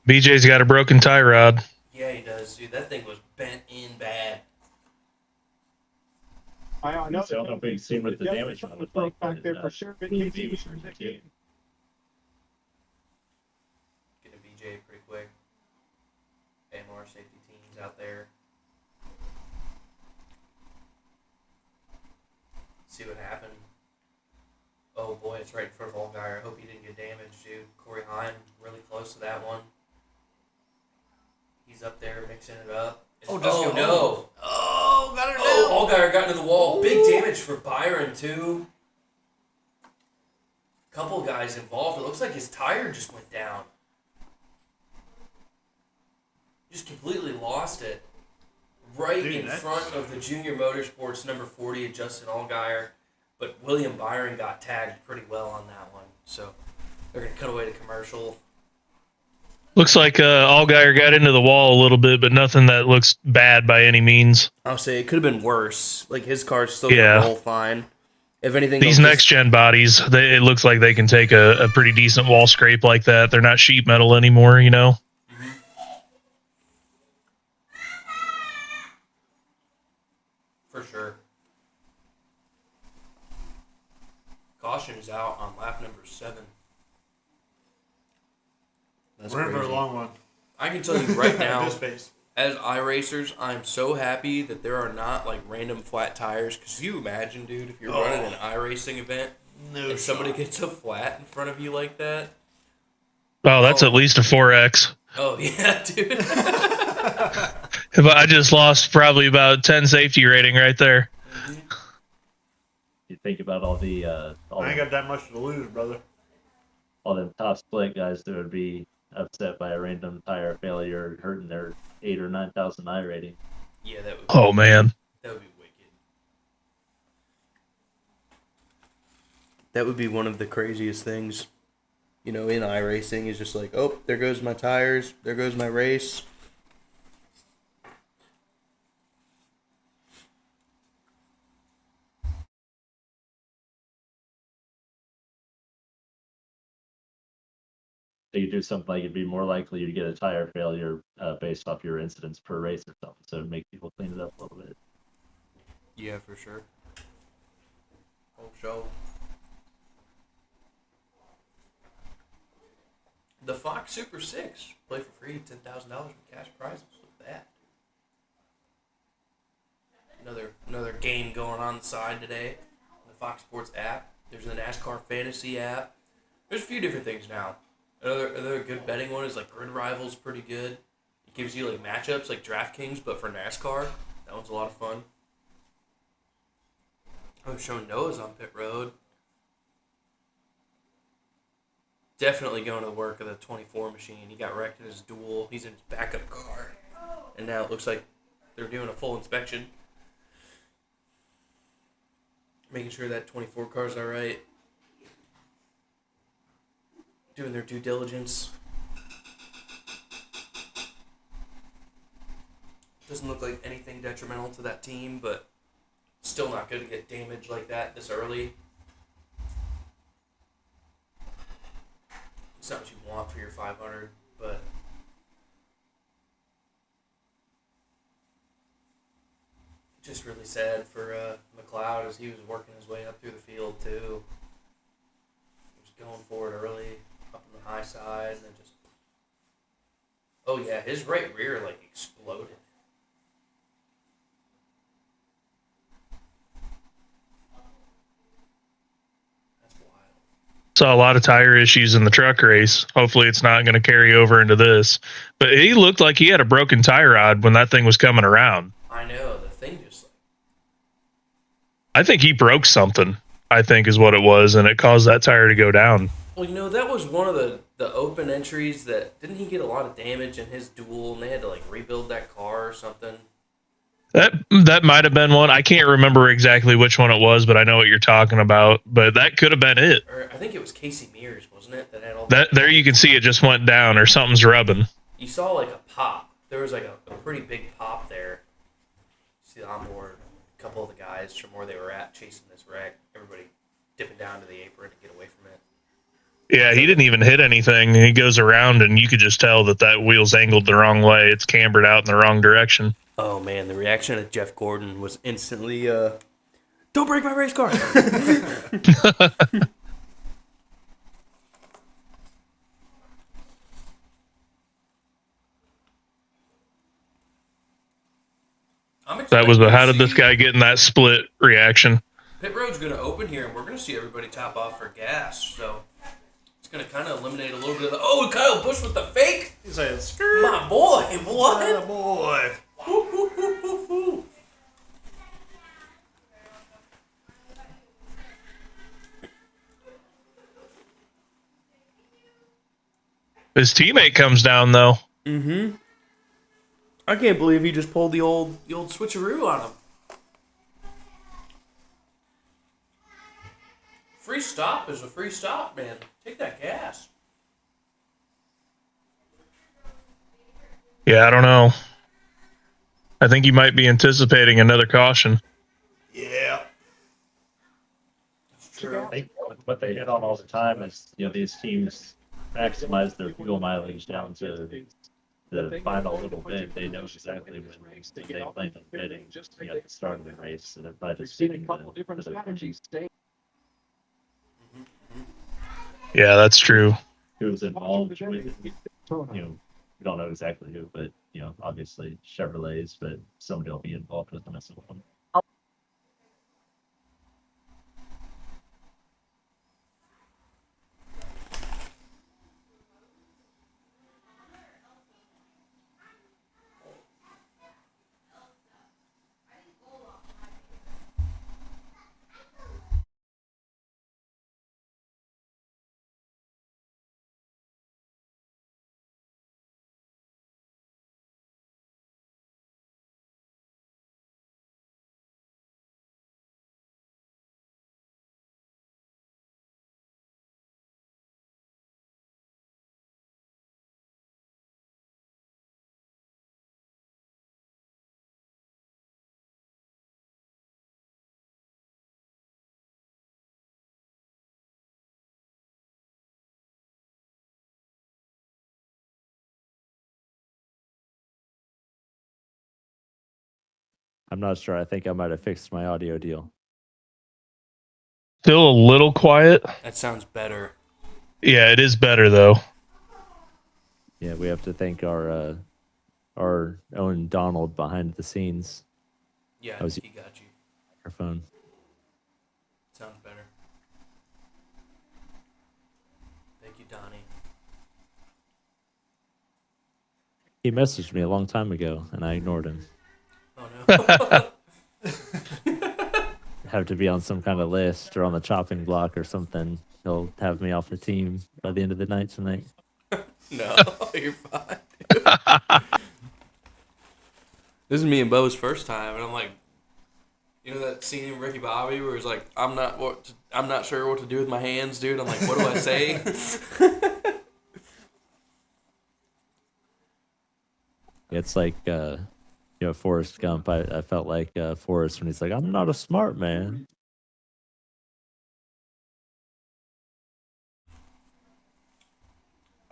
BJ's got a broken tie rod. Yeah, he does, dude. That thing was bent in bad. I know. So I don't know if we've seen what the damage on the bike back there for sure, but he was Getting Getting a BJ pretty quick. AMR safety teams out there. See what happened. Oh boy, it's right in front of Allgaier. I hope he didn't get damaged, dude. Corey Heim really close to that one. He's up there mixing it up. Oh, No. Oh, got her down. Oh, Allgaier got into the wall. Big damage for Byron, too. Couple guys involved. It looks like his tire just went down. Just completely lost it. Right Dude, in that's- front of the Junior Motorsports number 40, Justin Allgaier. But William Byron got tagged pretty well on that one. So they're going to cut away to commercial. Looks like Allgaier got into the wall a little bit, but nothing that looks bad by any means. I'll say it could have been worse. Like his car's still Yeah. going to roll fine. If anything, These next gen bodies, it looks like they can take a pretty decent wall scrape like that. They're not sheet metal anymore, you know? For sure. Caution is out on lap number 7. That's We're in for a crazy. long one. I can tell you right now, This pace. as iRacers, I'm so happy that there are not like random flat tires. Because you imagine, dude, if you're running an iRacing event No and somebody shot. gets a flat in front of you like that. Oh, that's at least a 4X. Oh, yeah, dude. But I just lost probably about 10 safety rating right there. You think about all the I ain't got that much to lose, brother. all them top split guys that would be upset by a random tire failure hurting their 8,000 or 9,000 I rating. Yeah, that would Oh, man. That would be wicked. That would be one of the craziest things, you know, in iRacing is just like, oh, there goes my tires, there goes my race. they do something like it'd be more likely you get a tire failure based off your incidents per race or something. So it'd make people clean it up a little bit. Yeah, for sure. Oh, show. The Fox Super 6. Play for free, $10,000 in cash prizes with that. Another game going on the side today. The Fox Sports app. There's the NASCAR Fantasy app. There's a few different things now. Another good betting one is like Grid Rivals, pretty good. It gives you like matchups like DraftKings, but for NASCAR. That one's a lot of fun. I was showing Noah's on pit road. Definitely going to the work of the 24 machine. He got wrecked in his duel. He's in his backup car. And now it looks like they're doing a full inspection. Making sure that 24 car's all right. Doing their due diligence. Doesn't look like anything detrimental to that team, but still not good to get damaged like that this early. It's not what you want for your 500, but just really sad for McLeod as he was working his way up through the field too. He was going for it early, up on the high side, and then just... Oh yeah, his right rear like exploded. That's wild. Saw a lot of tire issues in the truck race. Hopefully it's not going to carry over into this. But he looked like he had a broken tie rod when that thing was coming around. I know, the thing just like... I think he broke something, I think is what it was, and it caused that tire to go down. Well, you know, that was one of the open entries that... Didn't he get a lot of damage in his duel, and they had to like rebuild that car or something? That might have been one. I can't remember exactly which one it was, but I know what you're talking about. But that could have been it. Or I think it was Casey Mears, wasn't it? That had all That there you can see it just went down or something's rubbing. You saw like a pop. There was like a pretty big pop there. See the onboard, a couple of the guys from where they were at chasing this wreck. Everybody dipping down to the apron to get away from it. Yeah, he didn't even hit anything. He goes around, and you could just tell that wheel's angled the wrong way. It's cambered out in the wrong direction. Oh man, the reaction of Jeff Gordon was instantly, "Don't break my race car!" That was how did this guy get in that split reaction? Pit road's going to open here, and we're going to see everybody top off for gas. So it's going to kind of eliminate a little bit of the... Oh, Kyle Busch with the fake? He said, My boy, what? "Oh boy." His teammate comes down though. Mm-hmm. I can't believe he just pulled the old switcheroo on him. Free stop is a free stop, man. Take that gas. Yeah, I don't know. I think he might be anticipating another caution. Yeah. I think what they hit on all the time is, these teams maximize their fuel mileage down to the final little bit. They know exactly when they plan on bidding at the start of the race, and if I just Seen a couple different strategies. Yeah, that's true. who's involved with it, we don't know exactly who, but obviously Chevrolets, but somebody will be involved with them at some point. I'm not sure. I think I might have fixed my audio deal. Still a little quiet. That sounds better. Yeah, it is better though. Yeah, we have to thank our own Donald behind the scenes Yeah, How's he got you. microphone. Sounds better. Thank you, Donnie. He messaged me a long time ago, and I ignored him. Oh no. Have to be on some kind of list or on the chopping block or something. He'll have me off the team by the end of the night tonight. No, you're fine. This is me and Bo's first time, and I'm like, you know that scene in Ricky Bobby where he's like, I'm not sure what to do with my hands, dude. I'm like, what do I say? It's like, Forrest Gump. I felt like Forrest when he's like, I'm not a smart man.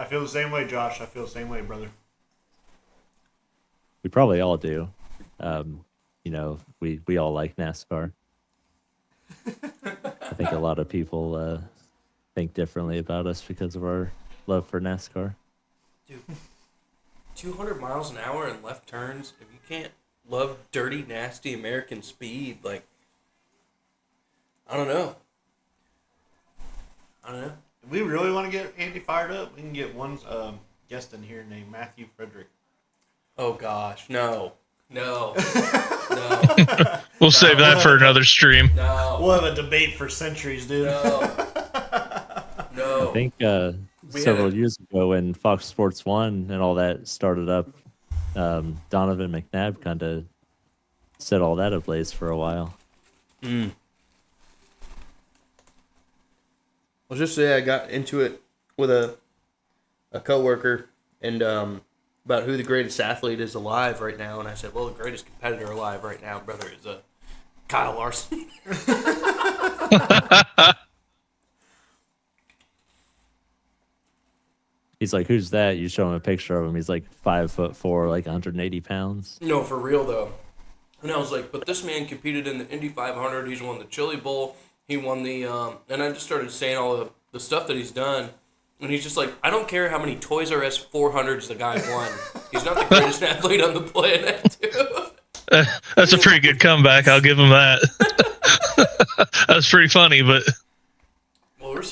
I feel the same way, Josh. I feel the same way, brother. We probably all do. We all like NASCAR. I think a lot of people think differently about us because of our love for NASCAR. Dude, 200 miles an hour in left turns, if you can't love dirty, nasty American speed, like, I don't know. If we really want to get Andy fired up, we can get one guest in here named Matthew Frederick. Oh gosh, no. No. We'll save that for another stream. No. We'll have a debate for centuries, dude. No. I think several years ago when Fox Sports 1 and all that started up, Donovan McNabb kind of set all that ablaze for a while. Well, just say I got into it with a coworker and about who the greatest athlete is alive right now, and I said, well, the greatest competitor alive right now, brother, is Kyle Larson. He's like, who's that? You show him a picture of him. He's like 5'4", like 180 pounds. No, for real though. And I was like, but this man competed in the Indy 500. He's won the Chili Bowl. He won the and I just started saying all the stuff that he's done. And he's just like, I don't care how many Toys R Us 400s the guy won. He's not the greatest athlete on the planet, dude. That's a pretty good comeback. I'll give him that. That's pretty funny, but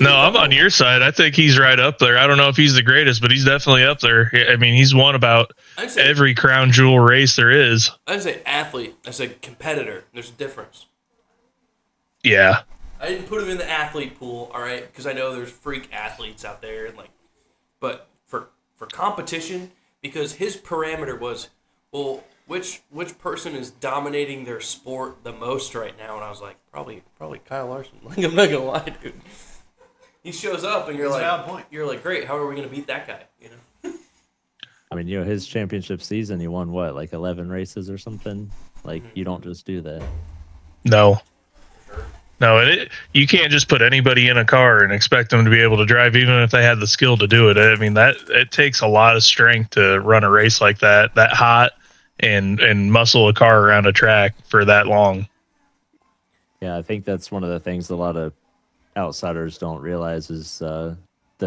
no, I'm on your side. I think he's right up there. I don't know if he's the greatest, but he's definitely up there. I mean, he's won about every crown jewel race there is. I didn't say athlete. I said competitor. There's a difference. Yeah. I didn't put him in the athlete pool, all right, because I know there's freak athletes out there, and but for competition, because his parameter was, well, which person is dominating their sport the most right now, and I was like, probably Kyle Larson. Like, I'm not gonna lie, dude. He shows up, and you're like, great. How are we gonna beat that guy? You know. I mean, his championship season, he won what, like 11 races or something? Like, you don't just do that. No. No, you can't just put anybody in a car and expect them to be able to drive, even if they had the skill to do it. I mean, it takes a lot of strength to run a race like that hot, and muscle a car around a track for that long. Yeah, I think that's one of the things a lot of outsiders don't realize is the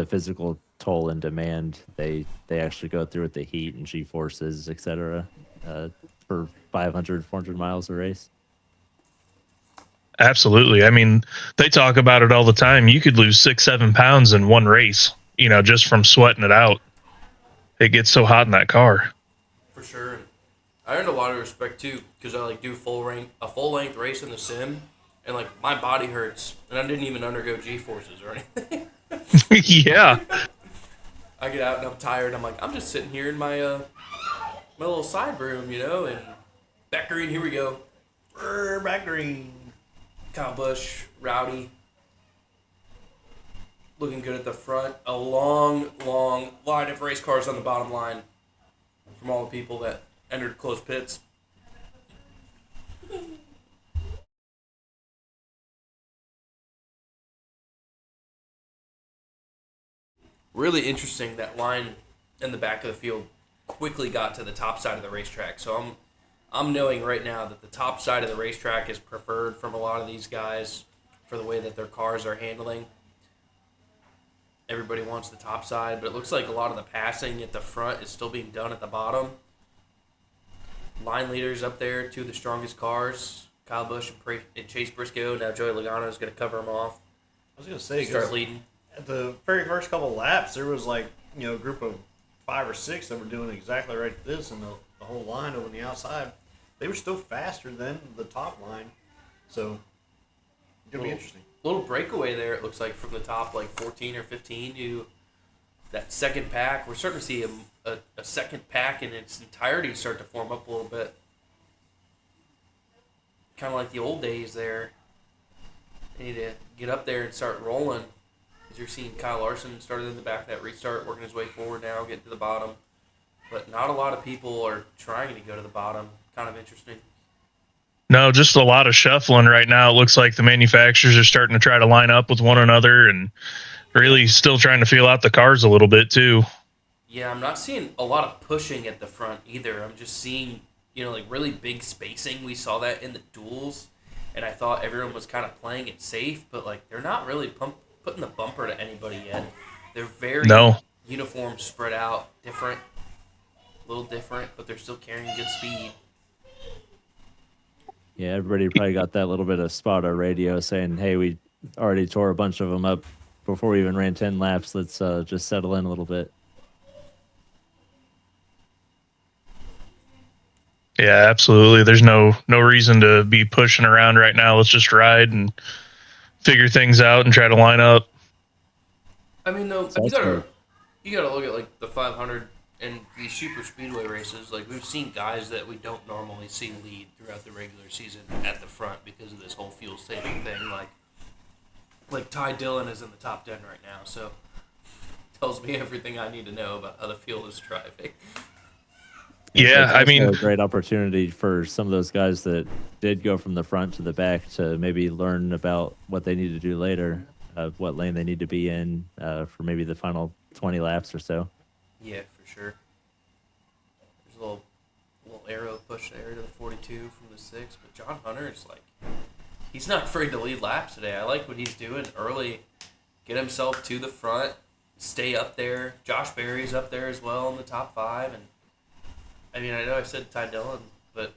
physical toll and demand they actually go through with the heat and G-forces, etc. For 500, 400 miles a race. Absolutely. I mean, they talk about it all the time. You could lose 6-7 pounds in one race, just from sweating it out. It gets so hot in that car. For sure. I earned a lot of respect too, because I do a full length race in the sim, and my body hurts, and I didn't even undergo G-forces or anything. Yeah. I get out and I'm tired. I'm like, I'm just sitting here in my my little side room, and back green. Here we go. Back green. Kyle Busch, Rowdy, looking good at the front. A long line of race cars on the bottom line from all the people that entered closed pits. Really interesting, that line in the back of the field quickly got to the top side of the racetrack. So I'm knowing right now that the top side of the racetrack is preferred from a lot of these guys for the way that their cars are handling. Everybody wants the top side, but it looks like a lot of the passing at the front is still being done at the bottom. Line leaders up there, two of the strongest cars, Kyle Busch and Chase Briscoe. Now Joey Logano is going to cover them off. I was gonna say, Start leading. at the very first couple laps, there was like a group of 5 or 6 that were doing exactly right this, and the whole line over on the outside, they were still faster than the top line. So it's gonna be interesting. Little breakaway there, it looks like, from the top, like 14 or 15 to that second pack. We're starting to see a second pack in its entirety start to form up a little bit. Kind of like the old days there. They need to get up there and start rolling. As you're seeing Kyle Larson started in the back of that restart, working his way forward now, getting to the bottom. But not a lot of people are trying to go to the bottom. Kind of interesting. No, just a lot of shuffling right now. It looks like the manufacturers are starting to try to line up with one another and really still trying to feel out the cars a little bit too. Yeah, I'm not seeing a lot of pushing at the front either. I'm just seeing, like really big spacing. We saw that in the duels, and I thought everyone was kind of playing it safe, but like they're not really putting the bumper to anybody yet. They're very uniform, spread out, different, a little different, but they're still carrying good speed. Yeah, everybody probably got that little bit of spot on radio saying, hey, we already tore a bunch of them up before we even ran 10 laps. Let's just settle in a little bit. Yeah, absolutely. There's no reason to be pushing around right now. Let's just ride and figure things out and try to line up. I mean, though, you gotta look at like the 500 and these super speedway races. Like we've seen guys that we don't normally see lead throughout the regular season at the front because of this whole fuel saving thing. Like Ty Dillon is in the top 10 right now, so tells me everything I need to know about how the field is driving. Yeah, I mean, a great opportunity for some of those guys that did go from the front to the back to maybe learn about what they need to do later, what lane they need to be in for maybe the final 20 laps or so. Yeah, for sure. There's a little arrow push there to the 42 from the 6, but John Hunter is like, he's not afraid to lead laps today. I like what he's doing early, get himself to the front, stay up there. Josh Berry's up there as well in the top 5, and I mean, I know I said Ty Dillon, but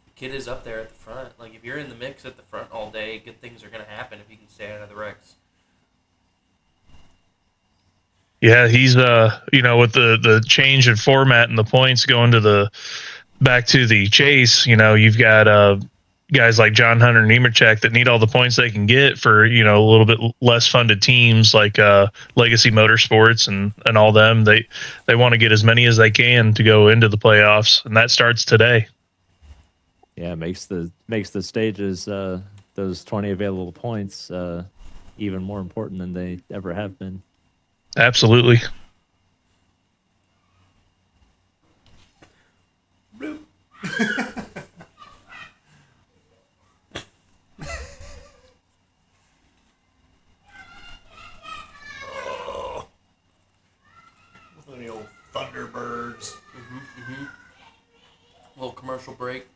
the kid is up there at the front. Like, if you're in the mix at the front all day, good things are going to happen if you can stay out of the wrecks. Yeah, he's with the change in format and the points going to back to the chase, you've got guys like John Hunter and Nemechek that need all the points they can get for, a little bit less funded teams like Legacy Motorsports and all them. They want to get as many as they can to go into the playoffs, and that starts today. Yeah, it makes the stages, those 20 available points, even more important than they ever have been. Absolutely. The old Thunderbirds. Little commercial break.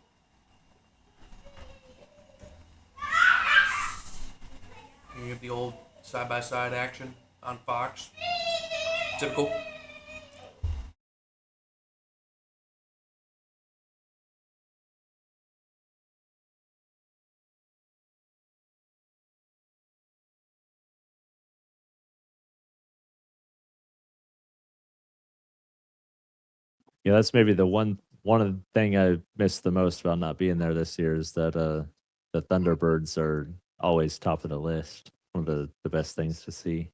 You have the old side-by-side action on Fox. Typical. Yeah, that's maybe the one of the thing I missed the most about not being there this year is that the Thunderbirds are always top of the list. One of the best things to see.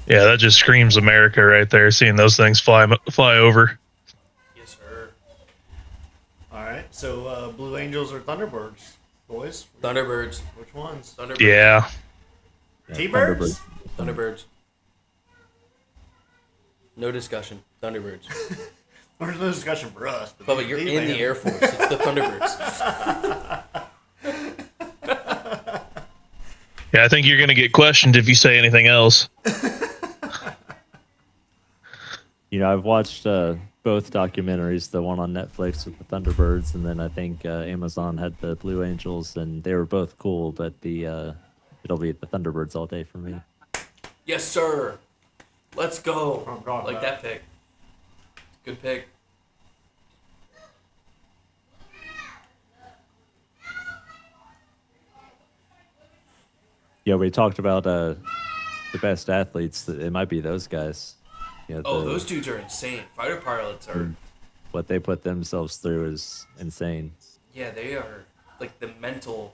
Yeah, that just screams America right there, seeing those things fly over. Yes, sir. All right, so Blue Angels or Thunderbirds, boys? Thunderbirds. Which ones? Thunderbirds. Yeah. T-Birds? Thunderbirds. No discussion. Thunderbirds. There's no discussion for us. But you're in the Air Force. It's the Thunderbirds. Yeah, I think you're going to get questioned if you say anything else. I've watched both documentaries. The one on Netflix with the Thunderbirds, and then I think Amazon had the Blue Angels, and they were both cool. But the it'll be the Thunderbirds all day for me. Yes, sir. Let's go. I'm going Like back. that pick. Good pick. Yeah, we talked about the best athletes. It might be those guys. Yeah, Oh, those dudes are insane. Fighter pilots are. what they put themselves through is insane. Yeah, they are. Like the mental,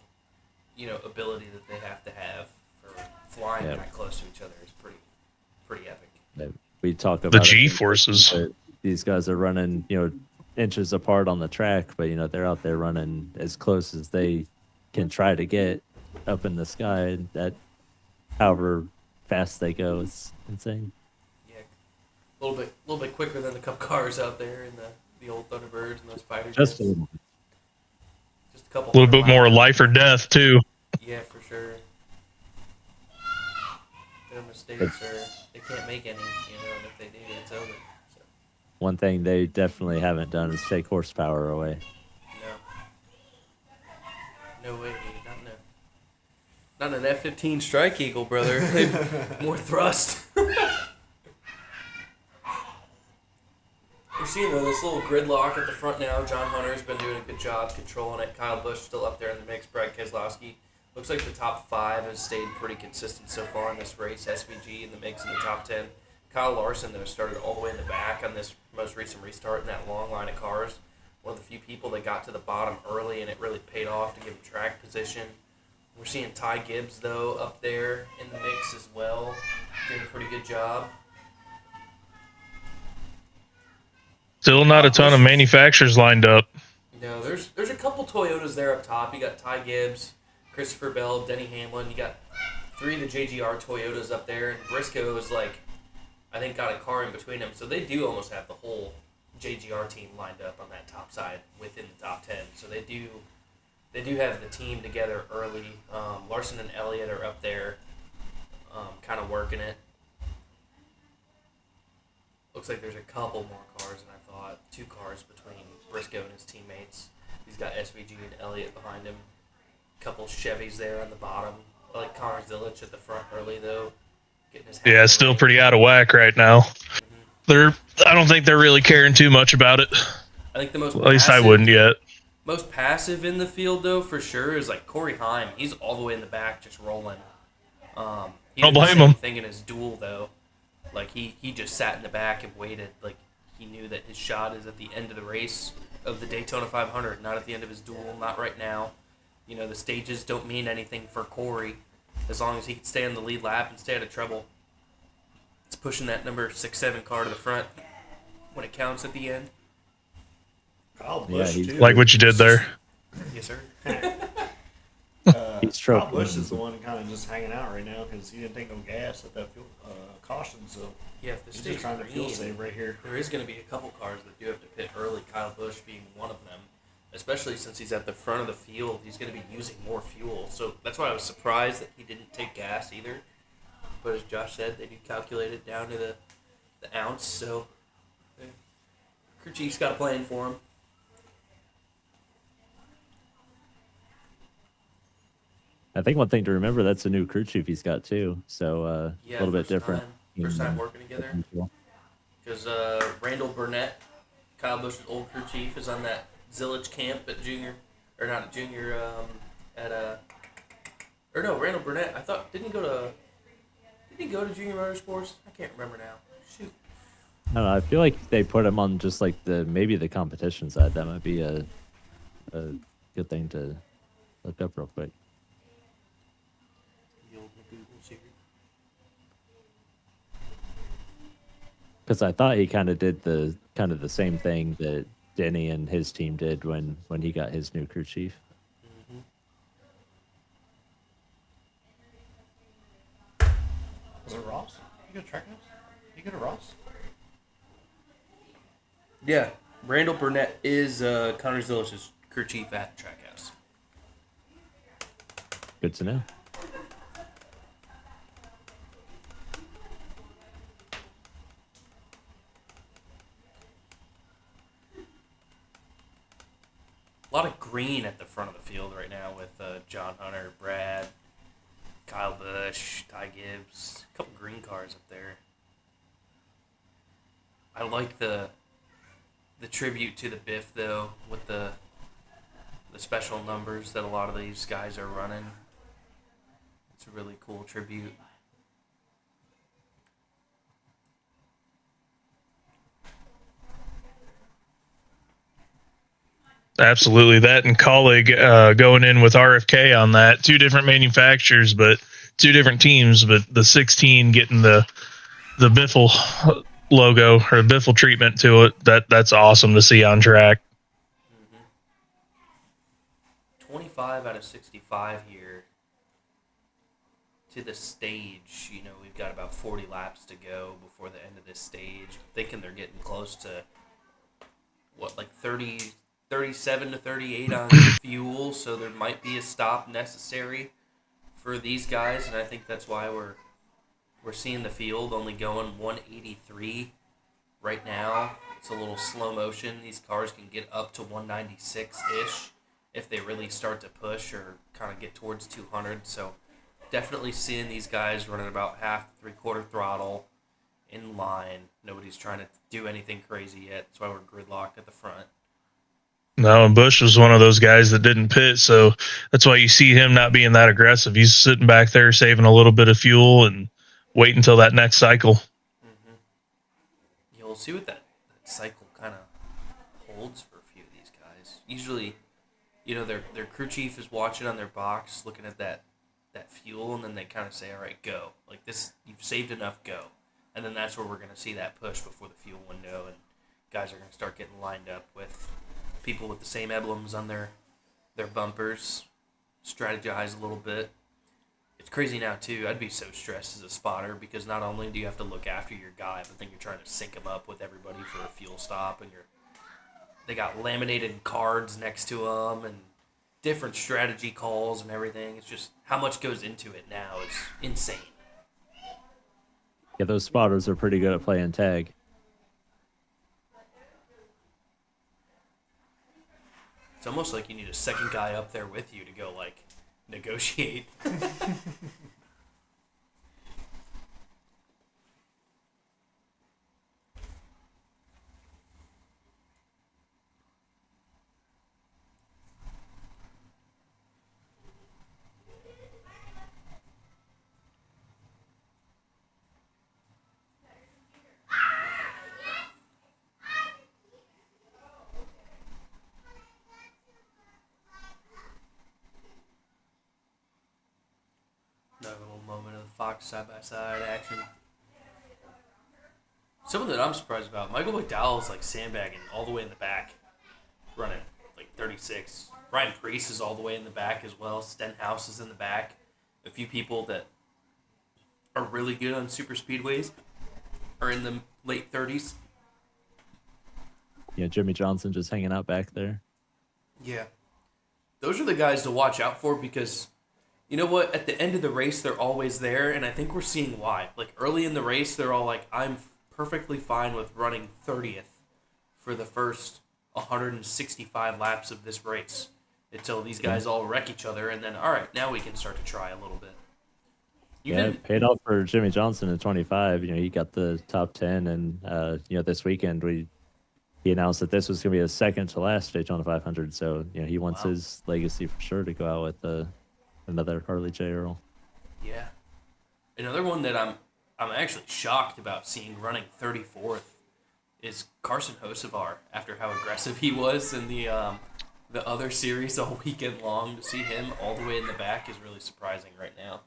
ability that they have to have for flying Yeah. that close to each other is pretty epic. We talk about The it, G forces. but these guys are running, inches apart on the track, but they're out there running as close as they can try to get up in the sky. That, however fast they go, is insane. Yeah, a little bit quicker than the Cup cars out there and the old Thunderbirds and those fighter Just jets. a little. Just a couple. A little bit 100 more miles. life or death too. Yeah, for sure. Their mistakes they can't make any, and if they do, it's over. So, One thing they definitely haven't done is take horsepower away. no way, dude. Not an F-15 Strike Eagle, brother. More thrust. We're seeing this little gridlock at the front now. John Hunter's been doing a good job controlling it. Kyle Busch still up there in the mix. Brad Keselowski. Looks like the top 5 has stayed pretty consistent so far in this race. SVG in the mix in the top 10. Kyle Larson, though, started all the way in the back on this most recent restart in that long line of cars. One of the few people that got to the bottom early, and it really paid off to give him track position. We're seeing Ty Gibbs, though, up there in the mix as well. Doing a pretty good job. Still not a ton of manufacturers lined up. No, there's a couple Toyotas there up top. You got Ty Gibbs, Christopher Bell, Denny Hamlin. You got 3 of the JGR Toyotas up there, and Briscoe is I think got a car in between them. So they do almost have the whole JGR team lined up on that top side within the top 10. So they do have the team together early. Larson and Elliott are up there, kind of working it. Looks like there's a couple more cars than I thought. 2 cars between Briscoe and his teammates. He's got SVG and Elliott behind him. Couple Chevys there on the bottom. I like Connor Zilic at the front early, though. Getting his hat Yeah, still ready. pretty out of whack right now. I don't think they're really caring too much about it. I think the most At least I passive- wouldn't yet. Most passive in the field, though, for sure, is Corey Heim. He's all the way in the back, just rolling. He Don't did the blame same him. thing in his duel, though. He just sat in the back and waited. He knew that his shot is at the end of the race of the Daytona 500, not at the end of his duel, not right now. The stages don't mean anything for Corey as long as he can stay on the lead lap and stay out of trouble. It's pushing that number 6-7 car to the front when it counts at the end. Kyle Yeah, Busch, he's- too. Like what you did there. Yes, sir. He's Kyle trophy. Busch is the one kind of just hanging out right now because he didn't take no gas at that fuel caution, so Yeah, if the he's stage just trying to fuel green, save right here. there is going to be a couple cars that do have to pit early, Kyle Busch being one of them, especially since he's at the front of the field. He's going to be using more fuel. So that's why I was surprised that he didn't take gas either. But as Josh said, they do calculate it down to the ounce. So crew chief's got a plan for him. I think one thing to remember, that's a new crew chief he's got too. So Yeah, a little bit first different. First time working together. Cool. Because Randall Burnett, Kyle Busch's old crew chief, is on that Zillage camp at junior, or not at junior, or no, Randall Burnett. I thought did he go to Junior Motorsports? I can't remember now. Shoot. I don't know. I feel like they put him on just maybe the competition side. That might be a good thing to look up real quick. The old Google secret. Because I thought he kind of did the same thing that Denny and his team did when he got his new crew chief. Was it Ross? You go to Trackhouse? You go to Ross? Yeah, Randall Burnett is Connor Zillich's crew chief at Trackhouse. Good to know. lot of green at the front of the field right now with John Hunter, Brad, Kyle Busch, Ty Gibbs, a couple green cars up there. I like the tribute to the Biff though, with the special numbers that a lot of these guys are running. It's a really cool tribute. Absolutely, that and colleague going in with RFK on that. Two different manufacturers, but two different teams. But the 16 getting the Biffle logo or Biffle treatment to it. That's awesome to see on track. 25 out of 65 here to the stage. You know, we've got about 40 laps to go before the end of this stage. I'm thinking they're getting close to what, like 37 to 38 on fuel, so there might be a stop necessary for these guys, and I think that's why we're seeing the field only going 183 right now. It's a little slow motion. These cars can get up to 196-ish if they really start to push or kind of get towards 200. So definitely seeing these guys running about half, three-quarter throttle in line. Nobody's trying to do anything crazy yet. That's why we're gridlocked at the front. No, and Bush was one of those guys that didn't pit, so that's why you see him not being that aggressive. He's sitting back there saving a little bit of fuel and wait until that next cycle. Mm-hmm. You'll see what that cycle kind of holds for a few of these guys. Usually, you know, their crew chief is watching on their box, looking at that fuel, and then they kind of say, all right, go. Like this, you've saved enough, go. And then that's where we're going to see that push before the fuel window, and guys are going to start getting lined up with people with the same emblems on their bumpers, strategize a little bit. It's crazy now, too. I'd be so stressed as a spotter because not only do you have to look after your guy, but then you're trying to sync him up with everybody for a fuel stop, and they got laminated cards next to them and different strategy calls and everything. It's just how much goes into it now is insane. Yeah, those spotters are pretty good at playing tag. It's almost like you need a second guy up there with you to go, like, negotiate. Another little moment of the Fox side-by-side action. Something that I'm surprised about, Michael McDowell's like sandbagging all the way in the back, running like 36. Ryan Preece is all the way in the back as well. Stenhouse is in the back. A few people that are really good on super speedways are in the late 30s. Yeah, Jimmy Johnson just hanging out back there. Yeah. Those are the guys to watch out for because, you know what, at the end of the race, they're always there, and I think we're seeing why. Like, early in the race, they're all like, I'm perfectly fine with running 30th for the first 165 laps of this race until these guys all wreck each other, and then, all right, now we can start to try a little bit. It paid off for Jimmy Johnson in 25. You know, he got the top 10, and, you know, this weekend he announced that this was going to be his second to last Daytona 500, so, you know, he wants his legacy for sure to go out with another Harley J. Earl. Yeah. Another one that I'm actually shocked about seeing running 34th is Carson Hocevar after how aggressive he was in the other series all weekend long. To see him all the way in the back is really surprising right now.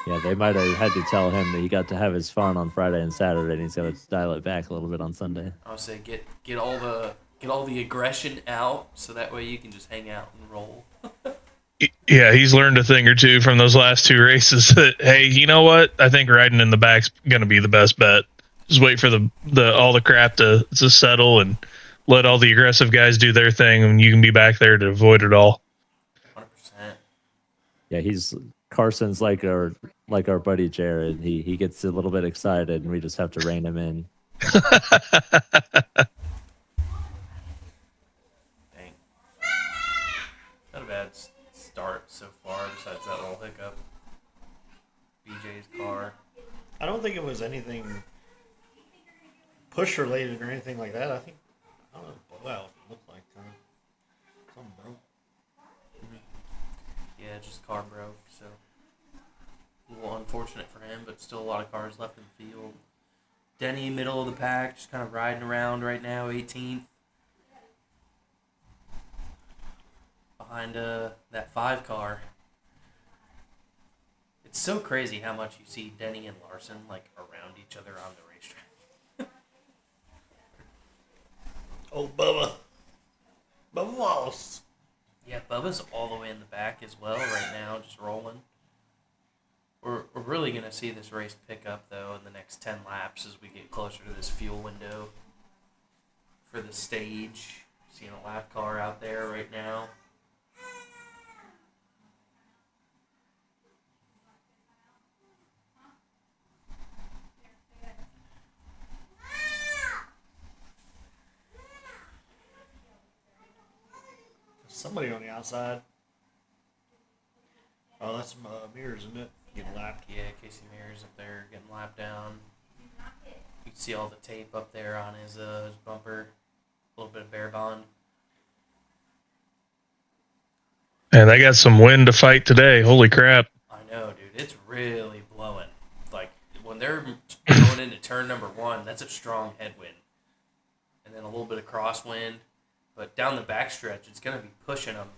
Yeah, they might have had to tell him that he got to have his fun on Friday and Saturday, and he's got to dial it back a little bit on Sunday. I would say get all the aggression out so that way you can just hang out and roll. Yeah, he's learned a thing or two from those last two races. That, hey, you know what? I think riding in the back's going to be the best bet. Just wait for all the crap to settle and let all the aggressive guys do their thing, and you can be back there to avoid it all. 100%. Yeah, Carson's like our buddy Jared. He gets a little bit excited, and we just have to rein him in. Dang. bad start so far besides that little hiccup. BJ's car. I don't think it was anything push related or anything like that. I don't know, blowout looked like something broke. Yeah, just car broke, so a little unfortunate for him, but still a lot of cars left in the field. Denny, middle of the pack, just kind of riding around right now, 18th. Behind that 5 car. It's so crazy how much you see Denny and Larson like around each other on the racetrack. Oh, Bubba. Bubba Wallace. Yeah, Bubba's all the way in the back as well right now, just rolling. We're really going to see this race pick up, though, in the next 10 laps as we get closer to this fuel window for the stage. Seeing a lap car out there right now. Somebody on the outside. Oh, that's some mirrors, isn't it? Getting lapped. Yeah, Casey Mears up there getting lapped down. You can see all the tape up there on his bumper. A little bit of bare bond. And they got some wind to fight today. Holy crap. I know, dude. It's really blowing. Like, when they're going into turn number 1, that's a strong headwind. And then a little bit of crosswind. But down the backstretch, it's going to be pushing them.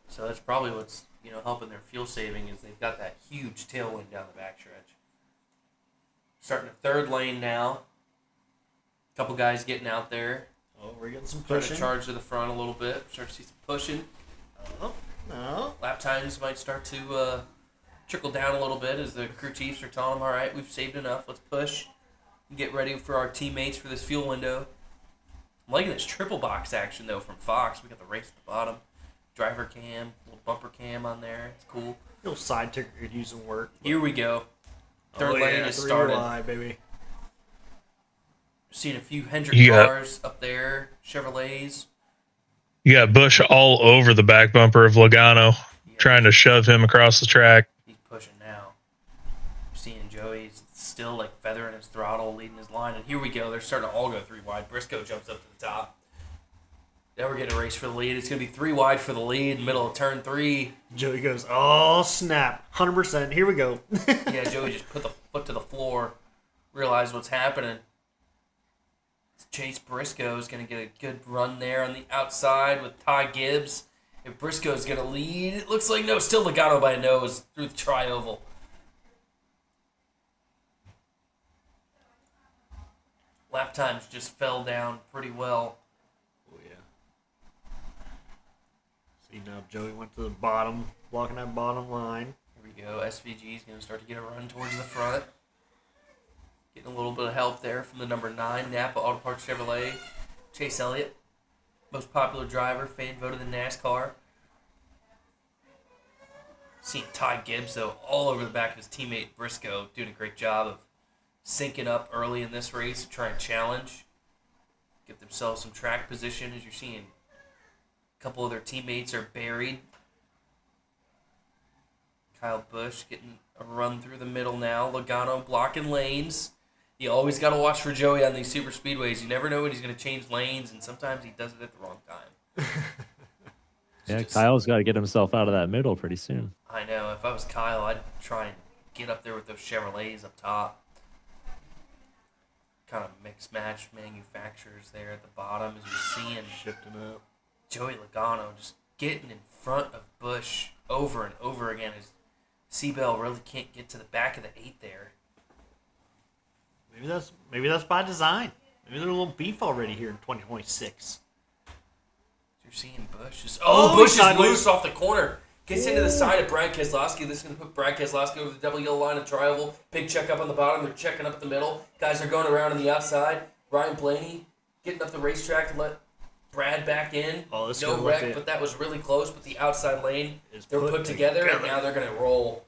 So that's probably what's helping their fuel saving is they've got that huge tailwind down the backstretch. Starting a 3rd lane now. Couple guys getting out there. Oh, we're getting some Trying pushing. to charge to the front a little bit. Start to see some pushing. Oh, no. Lap times might start to trickle down a little bit as the crew chiefs are telling them, all right, we've saved enough. Let's push and get ready for our teammates for this fuel window. I'm liking this triple box action, though, from Fox. We got the race at the bottom. Driver cam, little bumper cam on there. It's cool. Little side ticker could use some work. Here we go. Third lane is 3 started. wide, baby. Seeing a few Hendrick Yeah. cars up there. Chevrolets. You got Bush all over the back bumper of Logano, Yeah, trying to shove him across the track. he's pushing now. Seeing Joey's still like feathering his throttle, leading his line. And here we go. They're starting to all go 3 wide. Briscoe jumps up to the top. Now we're getting a race for the lead. It's going to be 3 wide for the lead, middle of turn 3. Joey goes, oh, snap. 100%. Here we go. Yeah, Joey just put the foot to the floor, realized what's happening. Chase Briscoe is going to get a good run there on the outside with Ty Gibbs. If Briscoe's going to lead, it looks like no, still Logano by a nose through the tri-oval. Lap times just fell down pretty well. Oh, yeah. See, now Joey went to the bottom, blocking that bottom line. Here we go. SVG is going to start to get a run towards the front. Getting a little bit of help there from the number 9 Napa Auto Parts Chevrolet. Chase Elliott, most popular driver, fan voted in NASCAR. Seeing Ty Gibbs, though, all over the back of his teammate Briscoe, doing a great job of syncing up early in this race to try and challenge. Get themselves some track position, as you're seeing a couple of their teammates are buried. Kyle Busch getting a run through the middle now. Logano blocking lanes. You always got to watch for Joey on these super speedways. You never know when he's going to change lanes, and sometimes he does it at the wrong time. Yeah, Kyle's got to get himself out of that middle pretty soon. I know. If I was Kyle, I'd try and get up there with those Chevrolets up top. Kind of mix-match manufacturers there at the bottom, as you're seeing Shifting up. Joey Logano just getting in front of Busch over and over again. As Seabell really can't get to the back of the 8 there. Maybe that's by design. Maybe there's a little beef already here in 2026. You're seeing Busch just... Oh, Busch is sideways. loose off the corner. Gets into the side of Brad Keselowski. This is going to put Brad Keselowski over the double yellow line of tri-oval. Big check up on the bottom. They're checking up at the middle. Guys are going around on the outside. Ryan Blaney getting up the racetrack to let Brad back in. Oh, this no is wreck, but that was really close. But the outside lane, Is they're put put together, and together. now they're going to roll.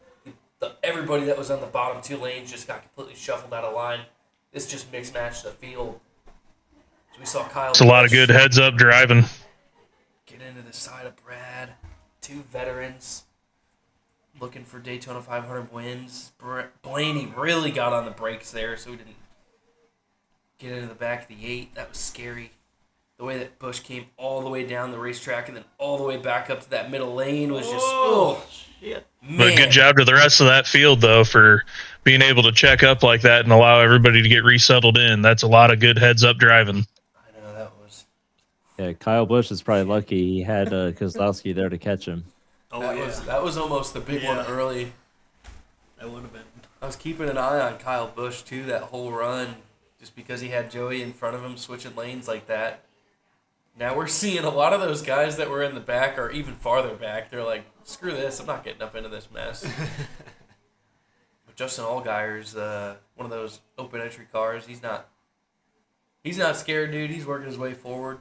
Everybody that was on the bottom 2 lanes just got completely shuffled out of line. This just mix-matched the field. So we saw Kyle It's a lot of Busch good heads-up driving. get into the side of Brad. two veterans looking for Daytona 500 wins. Blaney really got on the brakes there, so he didn't get into the back of the 8. That was scary. The way that Busch came all the way down the racetrack and then all the way back up to that middle lane was just, shit. man. But good job to the rest of that field, though, for being able to check up like that and allow everybody to get resettled in. That's a lot of good heads-up driving. I know, that was... Yeah, Kyle Busch is probably lucky he had Kozlowski there to catch him. Oh, that was almost the big one early. That would have been. I was keeping an eye on Kyle Busch, too, that whole run, just because he had Joey in front of him switching lanes like that. Now we're seeing a lot of those guys that were in the back or even farther back. They're like, screw this, I'm not getting up into this mess. But Justin Allgaier's one of those open entry cars. He's not scared, dude. He's working his way forward.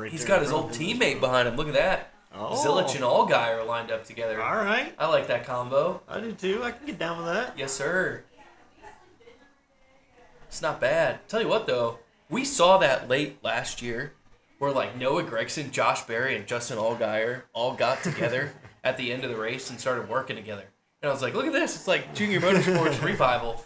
He's got his old teammate behind him. Look at that. Oh. Zilich and Allgaier lined up together. All right. I like that combo. I do too. I can get down with that. Yes, sir. It's not bad. Tell you what, though. We saw that late last year where, like, Noah Gragson, Josh Berry, and Justin Allgaier all got together at the end of the race and started working together. And I was like, look at this. It's like Junior Motorsports revival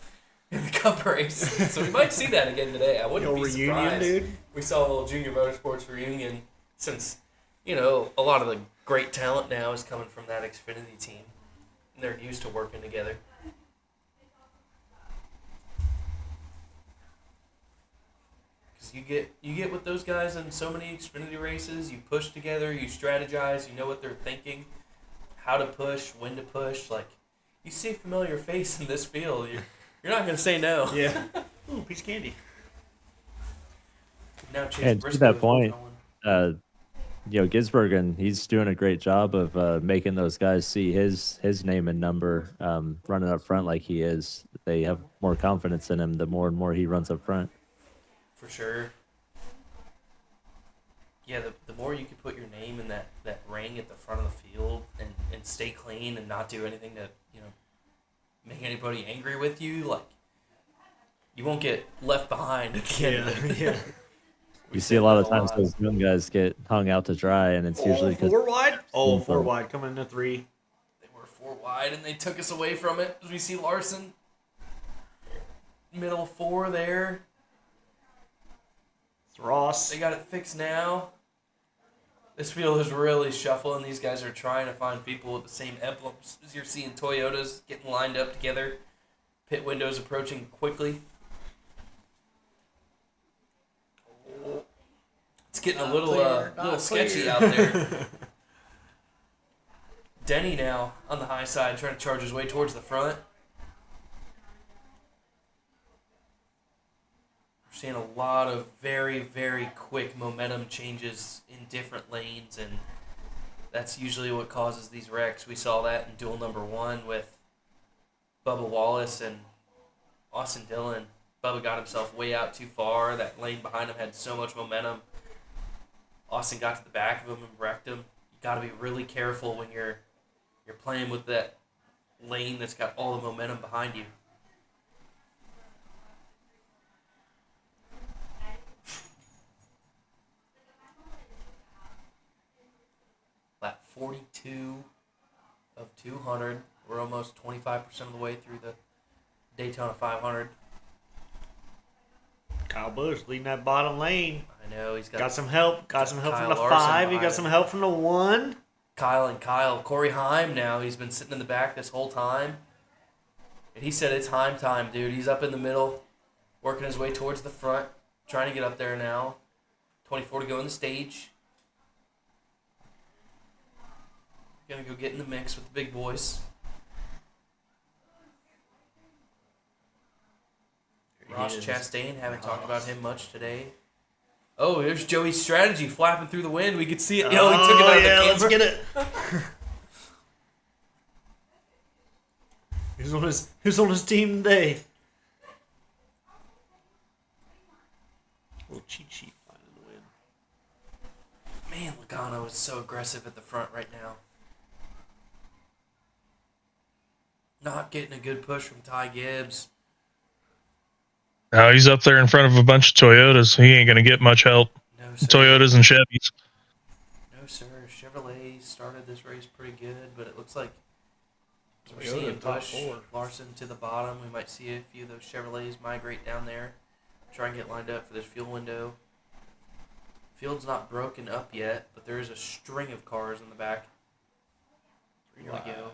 in the Cup race. So we might see that again today. I wouldn't be surprised. Dude. We saw a little Junior Motorsports reunion since, you know, a lot of the great talent now is coming from that Xfinity team. And they're used to working together. You get with those guys in so many Xfinity races. You push together, you strategize, you know what they're thinking, how to push, when to push. Like, you see a familiar face in this field, you're not going to say no. Yeah. Ooh, piece of candy. Now Chase And to Briscoe that is point, going. Gisbergen, he's doing a great job of making those guys see his name and number running up front like he is. They have more confidence in him the more and more he runs up front. For sure. Yeah, the more you can put your name in that ring at the front of the field and stay clean and not do anything to, you know, make anybody angry with you, like, you won't get left behind at the end of it. Yeah. You see a lot of times those young guys get hung out to dry, and it's usually because 4 wide? Oh, 4 wide. Coming into 3. They were 4 wide, and they took us away from it. As we see Larson, middle 4 there. It's Ross. They got it fixed now. This field is really shuffling. These guys are trying to find people with the same emblems. As you're seeing Toyotas getting lined up together. Pit windows approaching quickly. It's getting a little sketchy out there. Denny now on the high side trying to charge his way towards the front. We're seeing a lot of very, very quick momentum changes in different lanes, and that's usually what causes these wrecks. We saw that in duel number 1 with Bubba Wallace and Austin Dillon. Bubba got himself way out too far. That lane behind him had so much momentum. Austin got to the back of him and wrecked him. You got to be really careful when you're playing with that lane that's got all the momentum behind you. Lap 42 of 200. We're almost 25% of the way through the Daytona 500. Kyle Busch leading that bottom lane. I know he's Got some help. Got some help Kyle from the Larson 5. He got behind some him. help from the 1. Kyle. Corey Heim now. He's been sitting in the back this whole time. And he said it's Heim time, dude. He's up in the middle, working his way towards the front, trying to get up there now. 24 to go in the stage. Gonna go get in the mix with the big boys. Ross Chastain, haven't talked about him much today. Oh, there's Joey's strategy flapping through the wind. We could see it. He took it out of the camera. Let's get it. Who's on his team today? Little cheat sheet flying in the wind. Man, Logano is so aggressive at the front right now. Not getting a good push from Ty Gibbs. Now he's up there in front of a bunch of Toyotas. He ain't going to get much help. No, sir. Toyotas and Chevys. No, sir. Chevrolet started this race pretty good, but it looks like we're Toyota seeing top Busch, 4. Larson to the bottom. We might see a few of those Chevrolets migrate down there, try and get lined up for this fuel window. Field's not broken up yet, but there is a string of cars in the back. Here we go.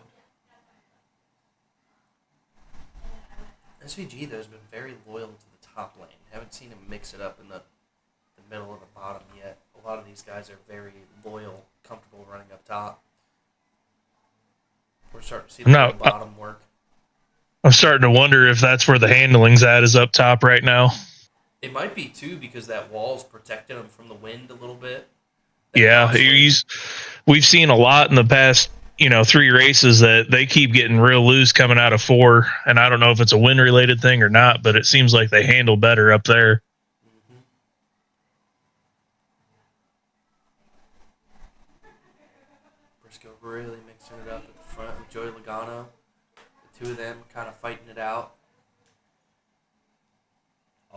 SVG, though, has been very loyal to the top lane. Haven't seen him mix it up in the middle of the bottom yet. A lot of these guys are very loyal, comfortable running up top. We're starting to see the No, bottom work. I'm starting to wonder if that's where the handling's at, is up top right now. It might be, too, because that wall's protecting them from the wind a little bit. Yeah, we've seen a lot in the past, 3 races that they keep getting real loose coming out of 4, and I don't know if it's a wind-related thing or not, but it seems like they handle better up there. Mm-hmm. Briscoe really mixing it up at the front with Joey Logano. The two of them kind of fighting it out.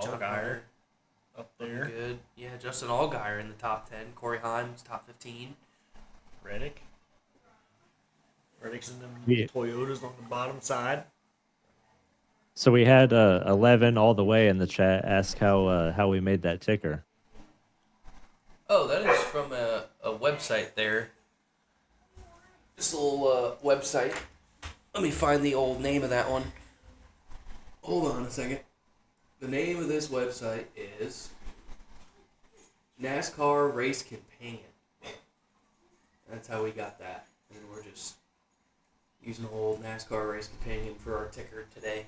John Allgaier Hunter up looking there. good. Yeah, Justin Allgaier in the top 10. Corey Himes, top 15. Reddick's in them Yeah. Toyotas on the bottom side. So we had 11 all the way in the chat ask how we made that ticker. Oh, that is from a website there. This little website. Let me find the old name of that one. Hold on a second. The name of this website is NASCAR Race Companion. That's how we got that. And we're just using the old NASCAR Race Companion for our ticker today.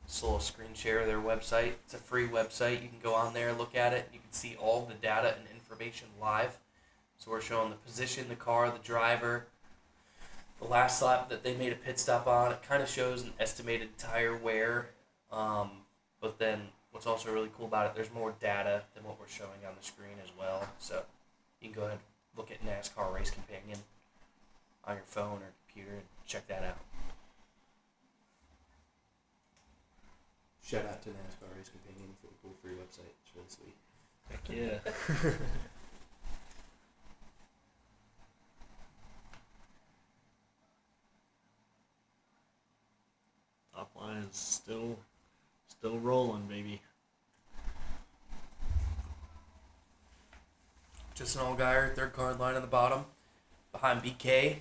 Just a little screen share of their website. It's a free website. You can go on there, look at it. You can see all the data and information live. So we're showing the position, the car, the driver, the last lap that they made a pit stop on. It kind of shows an estimated tire wear. But then what's also really cool about it, there's more data than what we're showing on the screen as well. So you can go ahead and look at NASCAR Race Companion on your phone or computer and check that out. Shout out to NASCAR Race Companion for the cool free website. It's really sweet. Heck yeah. Top line is still rolling, baby. Justin Allgaier, third car in line on the bottom, behind BK.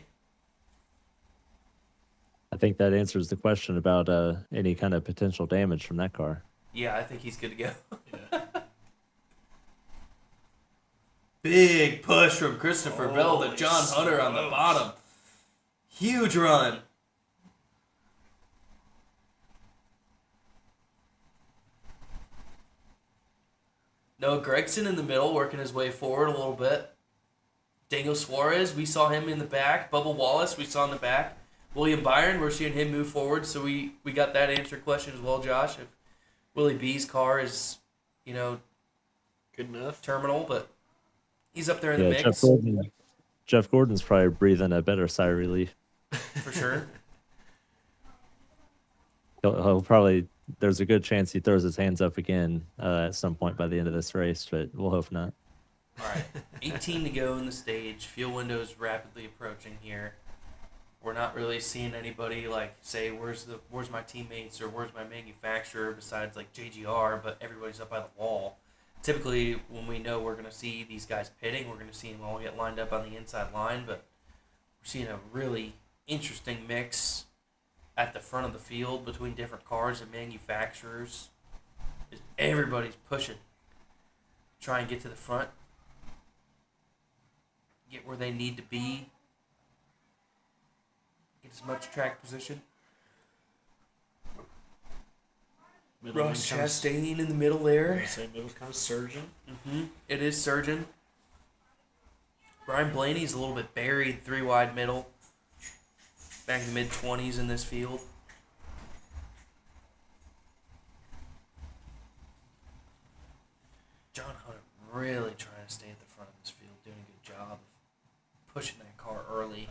I think that answers the question about any kind of potential damage from that car. Yeah, I think he's good to go. Yeah. Big push from Christopher Bell to Holy John Hunter on the smokes. bottom. Huge run. Noah Gregson in the middle, working his way forward a little bit. Daniel Suarez, we saw him in the back. Bubba Wallace, we saw in the back. William Byron, we're seeing him move forward. So we got that answered question as well, Josh. If Willie B's car is, Good enough. terminal, but he's up there in the Yeah, mix Jeff Gordon's probably breathing a better sigh of relief. for sure. He'll probably. There's a good chance he throws his hands up again at some point by the end of this race, but we'll hope not. All right, 18 to go in the stage. Fuel window is rapidly approaching here. We're not really seeing anybody say where's my teammates or where's my manufacturer besides JGR, but everybody's up by the wall. Typically, when we know we're going to see these guys pitting, we're going to see them all get lined up on the inside line, but we're seeing a really interesting mix at the front of the field between different cars and manufacturers. Everybody's pushing. Try and get to the front. Get where they need to be. Get as much track position. Middle Ross lane kinda- Chastain in the middle there. I'd say middle's kind of surging. It is surging. Brian Blaney's a little bit buried, 3 wide middle. Back in the mid-20s in this field. John Hunter really trying to stay at the front of this field, doing a good job of pushing that car early.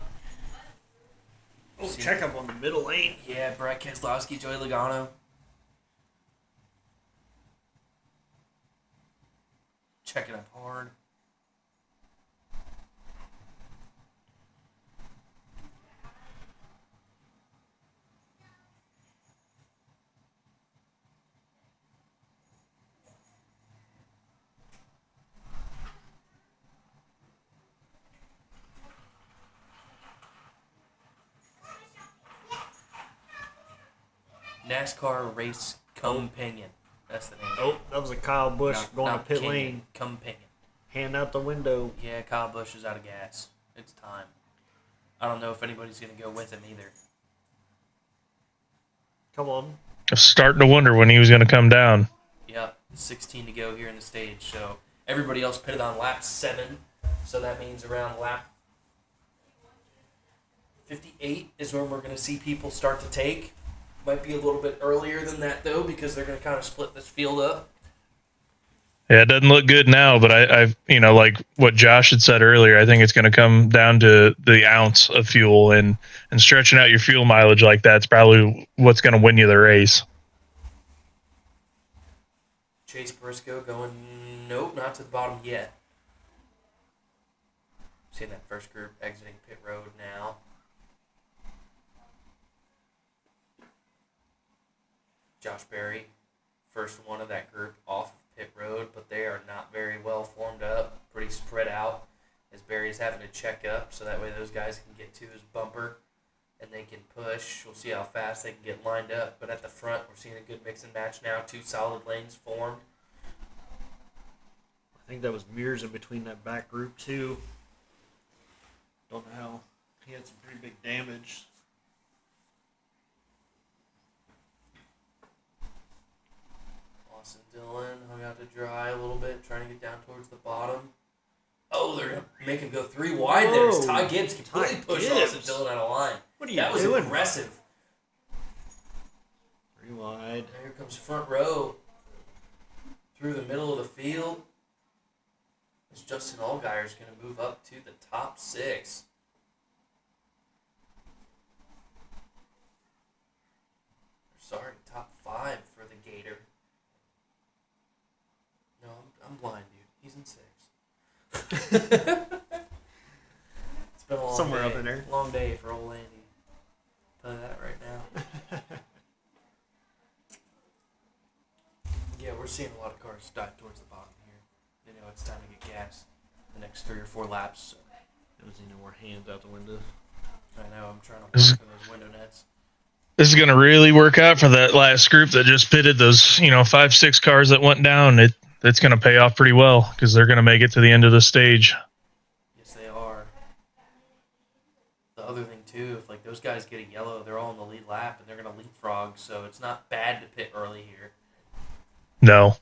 Oh, check up on the middle lane. Yeah, Brad Keselowski, Joey Logano. Checking up hard. NASCAR race companion. That's the name. Oh, that was a Kyle Busch going to pit Canyon, lane. Companion. Hand out the window. Yeah, Kyle Busch is out of gas. It's time. I don't know if anybody's going to go with him either. Come on. I was starting to wonder when he was going to come down. Yep, 16 to go here in the stage. So everybody else pitted on lap 7. So that means around lap 58 is when we're going to see people start to take. Might be a little bit earlier than that, though, because they're going to kind of split this field up. Yeah, it doesn't look good now, but I've like what Josh had said earlier, I think it's going to come down to the ounce of fuel, and stretching out your fuel mileage like that's probably what's going to win you the race. Chase Briscoe going, nope, not to the bottom yet. Seeing that first group exiting pit road now. Josh Berry, first one of that group off of pit road, but they are not very well formed up, pretty spread out, as Berry's having to check up, so that way those guys can get to his bumper and they can push. We'll see how fast they can get lined up, but at the front, we're seeing a good mix and match now, 2 solid lanes formed. I think that was Mears in between that back group, too. Don't know how. He had some pretty big damage. Austin Dillon hung out to dry a little bit, trying to get down towards the bottom. Oh, they're going to make him go 3 wide there. As Ty Gibbs completely pushed Austin Dillon out of line. What are you That was doing? aggressive. 3 wide. Here comes front row through the middle of the field. As Justin Allgaier is going to move up to the top 6. Sorry, top 5 for the Gator. No, I'm blind, dude. He's in 6. It's been a long Somewhere day. up in there. Long day for old Andy. Tell you that right now. Yeah, we're seeing a lot of cars dive towards the bottom here. They know it's time to get gas the next 3 or 4 laps. So. There was any more hands out the window. I know, I'm trying to block those window nets. This is going to really work out for that last group that just pitted those, 5-6 cars that went down. It's going to pay off pretty well because they're going to make it to the end of the stage. Yes, they are. The other thing, too, if those guys get a yellow, they're all in the lead lap, and they're going to leapfrog, so it's not bad to pit early here. No.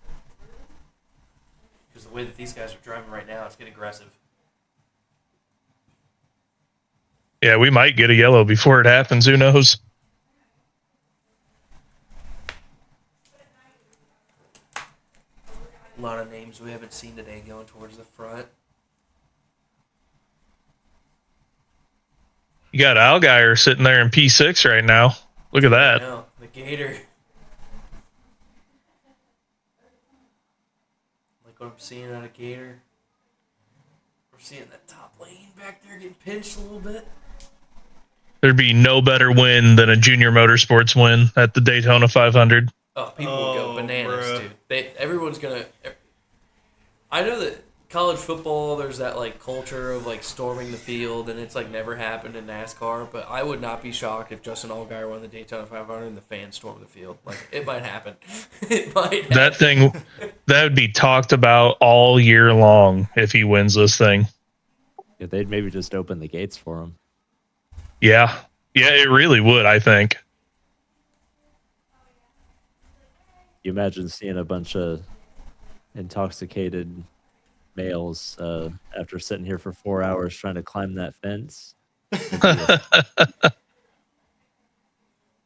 Because the way that these guys are driving right now, it's getting aggressive. Yeah, we might get a yellow before it happens. Who knows? A lot of names we haven't seen today going towards the front. You got Allgaier sitting there in P6 right now. Look at that. No, the Gator. Like what I'm seeing out of Gator. We're seeing that top lane back there getting pinched a little bit. There'd be no better win than a junior motorsports win at the Daytona 500. Oh, people will go bananas, dude. Everyone's gonna. I know that college football, there's that culture of storming the field, and it's never happened in NASCAR. But I would not be shocked if Justin Allgaier won the Daytona 500 and the fans stormed the field. It might happen. It might. Happen. That thing, that would be talked about all year long if he wins this thing. Yeah, they'd maybe just open the gates for him. Yeah, it really would. I think. You imagine seeing a bunch of intoxicated males after sitting here for 4 hours trying to climb that fence.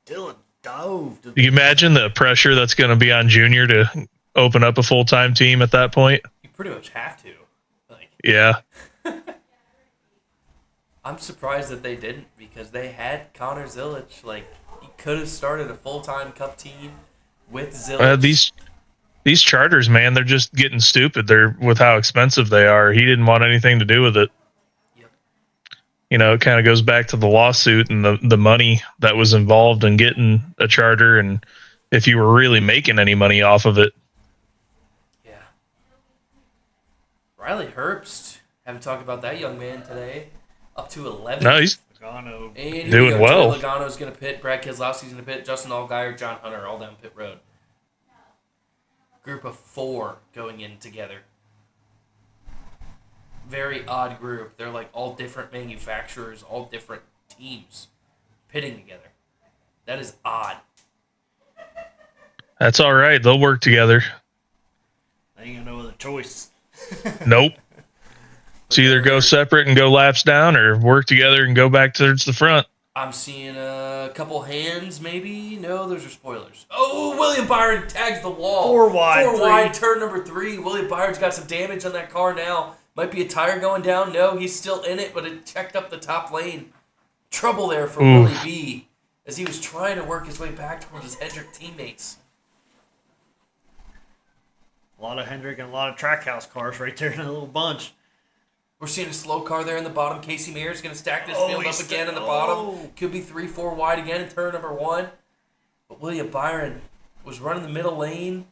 Dylan dove. You imagine the pressure that's going to be on Junior to open up a full-time team at that point? You pretty much have to. Yeah. I'm surprised that they didn't because they had Connor Zillich. He could have started a full-time Cup team with Zillich. These charters, man, they're just getting stupid. They're with how expensive they are. He didn't want anything to do with it. Yep. It kind of goes back to the lawsuit and the money that was involved in getting a charter, and if you were really making any money off of it. Yeah. Riley Herbst, haven't talked about that young man today. Up to 11. No, Logano. And here Doing we go. well. Joey Logano's going to pit. Brad Keselowski's going to pit. Justin Allgaier, John Hunter, all down pit road. Group of 4 going in together. Very odd group. They're like all different manufacturers, all different teams pitting together. That is odd. That's all right. They'll work together. I ain't got no other choice. Nope. It's either go separate and go laps down, or work together and go back towards the front. I'm seeing a couple hands, maybe. No, those are spoilers. Oh, William Byron tags the wall. 4 wide. 4 wide, turn number 3. William Byron's got some damage on that car now. Might be a tire going down. No, he's still in it, but it checked up the top lane. Trouble there for Oof. Willie B as he was trying to work his way back towards his Hendrick teammates. A lot of Hendrick and a lot of Trackhouse cars right there in a little bunch. We're seeing a slow car there in the bottom. Casey Mears going to stack this Oh, field up he's again in the oh. bottom. Could be 3-4 wide again in turn number 1. But William Byron was running the middle lane.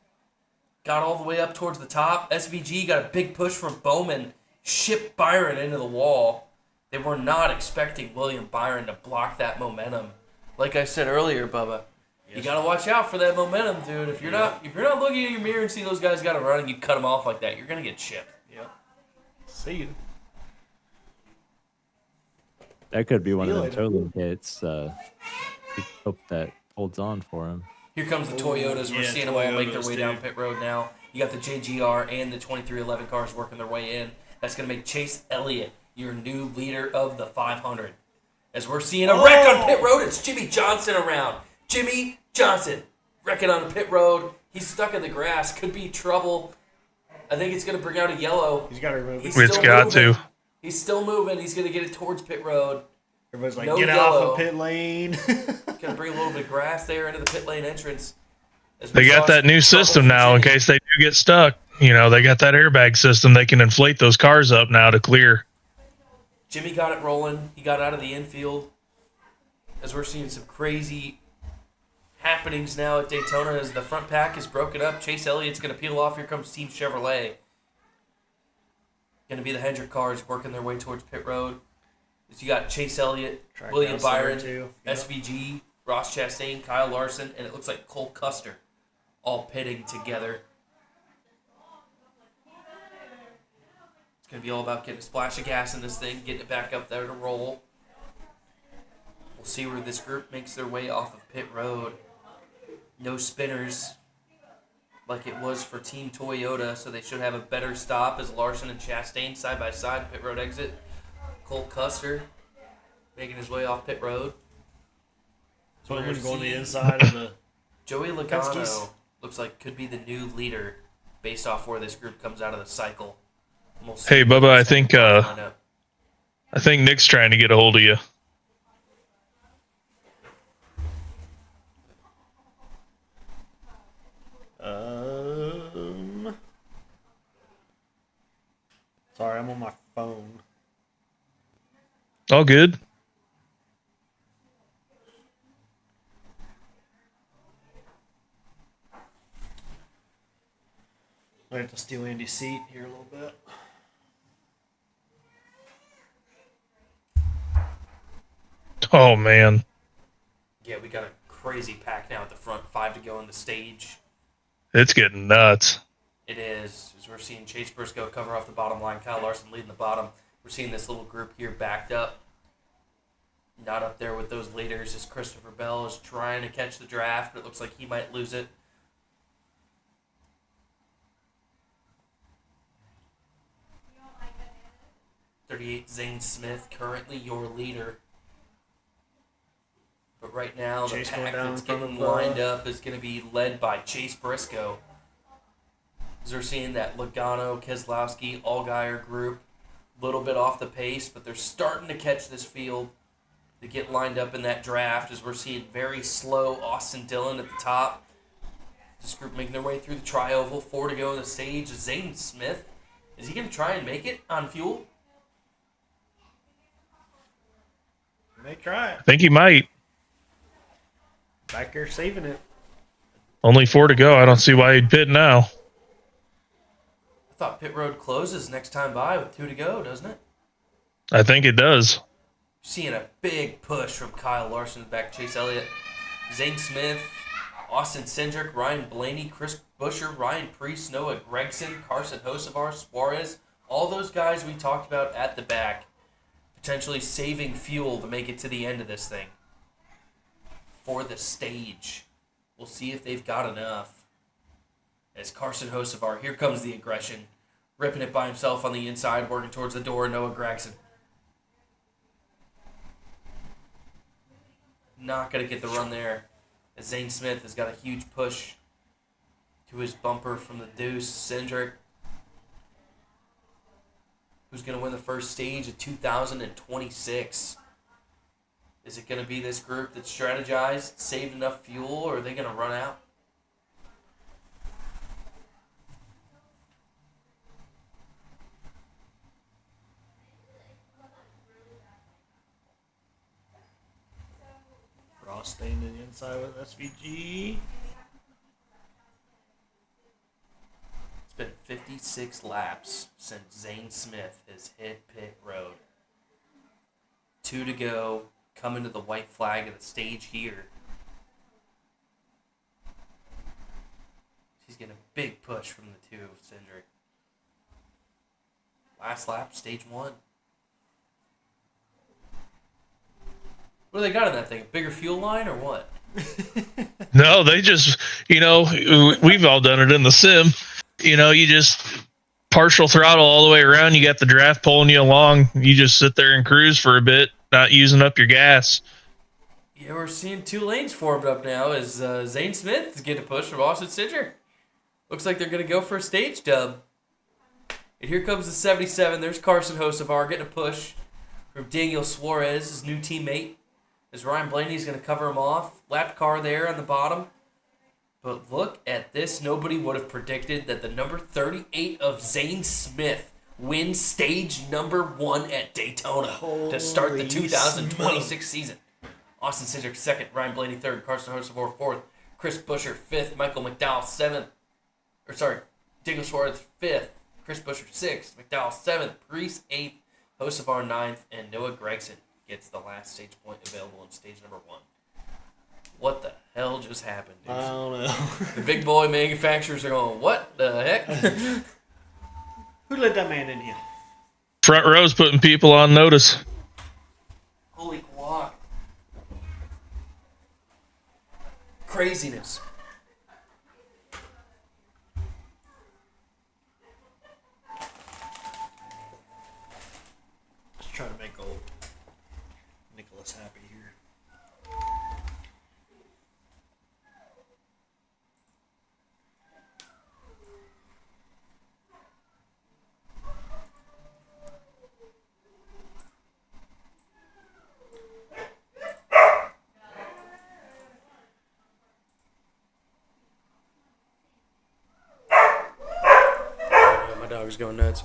Got all the way up towards the top. SVG got a big push from Bowman. Shipped Byron into the wall. They were not expecting William Byron to block that momentum. Like I said earlier, Bubba, you got to watch out for that momentum, dude. If you're not looking in your mirror and see those guys got it running, you cut them off like that, you're going to get shipped. Yep. See you. That could be one See of you them later. towing hits. We hope that holds on for him. Here comes the Toyotas. We're yeah, seeing them all make their Toyotas, way down dude. pit road now. You got the JGR and the 2311 cars working their way in. That's going to make Chase Elliott your new leader of the 500. As we're seeing a wreck on pit road, it's Jimmy Johnson around. Jimmy Johnson wrecking on the pit road. He's stuck in the grass. Could be trouble. I think it's going to bring out a yellow. He's got to remove He's it. It's still got moving. to. He's still moving. He's going to get it towards pit road. Everybody's like, no get yellow. off of pit lane. Going to bring a little bit of grass there into the pit lane entrance. As They we got saw that new trouble system from now in Jimmy. case they do get stuck. You know, they got that airbag system. They can inflate those cars up now to clear. Jimmy got it rolling. He got out of the infield. As we're seeing some crazy happenings now at Daytona as the front pack is broken up. Chase Elliott's going to peel off. Here comes Team Chevrolet. Going to be the Hendrick cars working their way towards pit road. As you got Chase Elliott, Track William house there Byron, too. Yep. SVG, Ross Chastain, Kyle Larson, and it looks like Cole Custer all pitting together. It's going to be all about getting a splash of gas in this thing, getting it back up there to roll. We'll see where this group makes their way off of pit road. No spinners like it was for Team Toyota, so they should have a better stop as Larson and Chastain side by side, pit road exit. Cole Custer making his way off pit road. So We're I'm going to the seeing inside of the... Joey Logano Penskes. looks like could be the new leader based off where this group comes out of the cycle. And we'll see Hey, where Bubba, the I think second line up. I think Nick's trying to get a hold of you. Sorry, I'm on my phone. All good. I have to steal Andy's seat here a little bit. Oh man. Yeah, we got a crazy pack now at the front. 5 to go on the stage. It's getting nuts. It is. As we're seeing Chase Briscoe cover off the bottom line. Kyle Larson leading the bottom. We're seeing this little group here backed up. Not up there with those leaders as Christopher Bell is trying to catch the draft, but it looks like he might lose it. You don't like it? 38 Zane Smith, currently your leader. But right now, the Chase pack going down that's in front getting of, lined up is going to be led by Chase Briscoe. As we're seeing that Logano, Keselowski, Allgaier group, a little bit off the pace, but they're starting to catch this field. They get lined up in that draft as we're seeing very slow Austin Dillon at the top. This group making their way through the tri-oval. 4 to go on the stage. Zane Smith, is he going to try and make it on fuel? May try it. I think he might. Back there saving it. Only 4 to go. I don't see why he'd pit now. I thought pit road closes next time by with 2 to go, doesn't it? I think it does. Seeing a big push from Kyle Larson back Chase Elliott, Zane Smith, Austin Cindric, Ryan Blaney, Chris Buescher, Ryan Preece, Noah Gregson, Carson Hocevar, Suarez, all those guys we talked about at the back, potentially saving fuel to make it to the end of this thing. For the stage. We'll see if they've got enough. As Carson Hocevar, here comes the aggression. Ripping it by himself on the inside, working towards the door, Noah Gregson. Not going to get the run there. As Zane Smith has got a huge push to his bumper from the deuce. Cindric, who's going to win the first stage of 2026. Is it going to be this group that strategized, saved enough fuel, or are they going to run out? Ross staying to the inside with SVG. It's been 56 laps since Zane Smith has hit pit road. 2 to go, coming to the white flag of the stage here. He's getting a big push from the 2 of Cindric. Last lap, stage 1. What do they got in that thing? A bigger fuel line or what? No, they just, we've all done it in the sim. You just partial throttle all the way around. You got the draft pulling you along. You just sit there and cruise for a bit, not using up your gas. Yeah, we're seeing 2 lanes formed up now as Zane Smith is getting a push from Austin Cindric. Looks like they're going to go for a stage dub. And here comes the 77. There's Carson Hocevar getting a push from Daniel Suarez, his new teammate. As Ryan Blaney's going to cover him off. Lap car there on the bottom. But look at this. Nobody would have predicted that the number 38 of Zane Smith wins stage number 1 at Daytona to start the 2026 season. Austin Cindric 2nd, Ryan Blaney 3rd, Carson Hocevar 4th, Chris Buescher 5th, Michael McDowell 7th. Daniel Suarez 5th, Chris Buescher 6th, McDowell 7th, Preece 8th, Hocevar 9th, and Noah Gregson gets the last stage point available in stage number 1. What the hell just happened, dude? I don't know. The big boy manufacturers are going, what the heck? Who let that man in here? Front row's putting people on notice. Holy guac. Craziness. Let's try to make old Nicholas happy here. Oh, my dog's going nuts.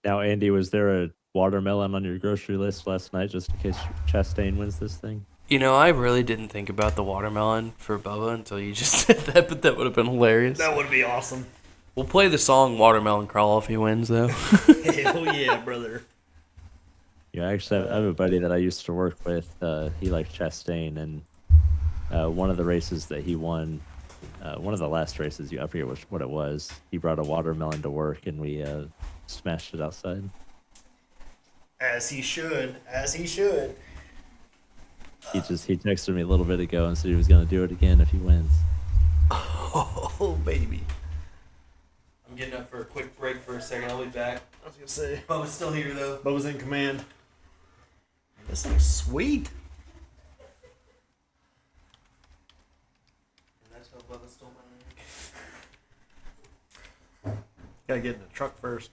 Now, Andy, was there a watermelon on your grocery list last night just in case Chastain wins this thing? I really didn't think about the watermelon for Bubba until you just said that, but that would have been hilarious. That would be awesome. We'll play the song Watermelon Crawl if he wins, though. Hell yeah, brother. Yeah, actually, I have a buddy that I used to work with. He likes Chastain, and one of the races that he won, one of the last races, I forget what it was, he brought a watermelon to work, and we smashed it outside. As he should. As he should. He texted me a little bit ago and said he was going to do it again if he wins. Oh, baby. I'm getting up for a quick break for a second. I'll be back. I was going to say. Bubba's still here, though. Bubba's in command. This thing's sweet. Gotta get in the truck first.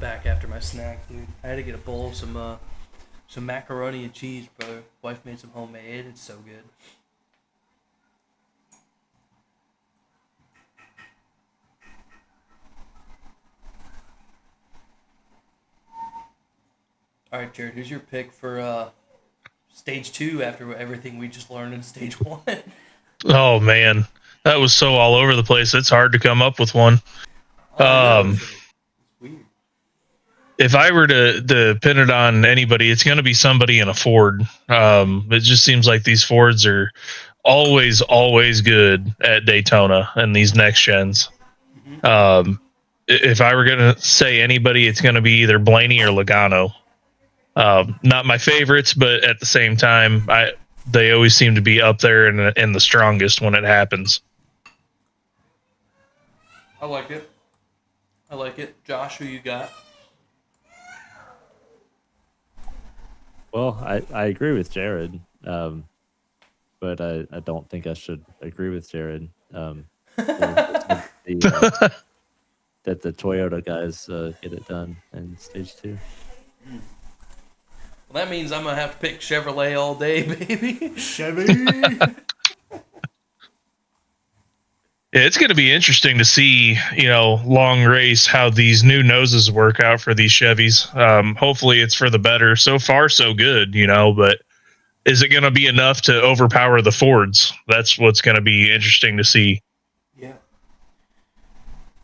back after my snack, dude. I had to get a bowl of some macaroni and cheese, brother. Wife made some homemade. It's so good. All right, Jared, who's your pick for stage 2 after everything we just learned in stage 1? Oh man, that was so all over the place. It's hard to come up with one. It's weird. If I were to pin it on anybody, it's going to be somebody in a Ford. It just seems like these Fords are always good at Daytona and these next gens. If I were going to say anybody, it's going to be either Blaney or Logano. Not my favorites, but at the same time, they always seem to be up there and the strongest when it happens. I like it. Josh, who you got? Well, I agree with Jared, but I don't think I should agree with Jared. That the Toyota guys get it done in stage 2. Well, that means I'm going to have to pick Chevrolet all day, baby. Chevy. Yeah, it's going to be interesting to see, long race, how these new noses work out for these Chevys. Hopefully it's for the better. So far, so good, but is it going to be enough to overpower the Fords? That's what's going to be interesting to see.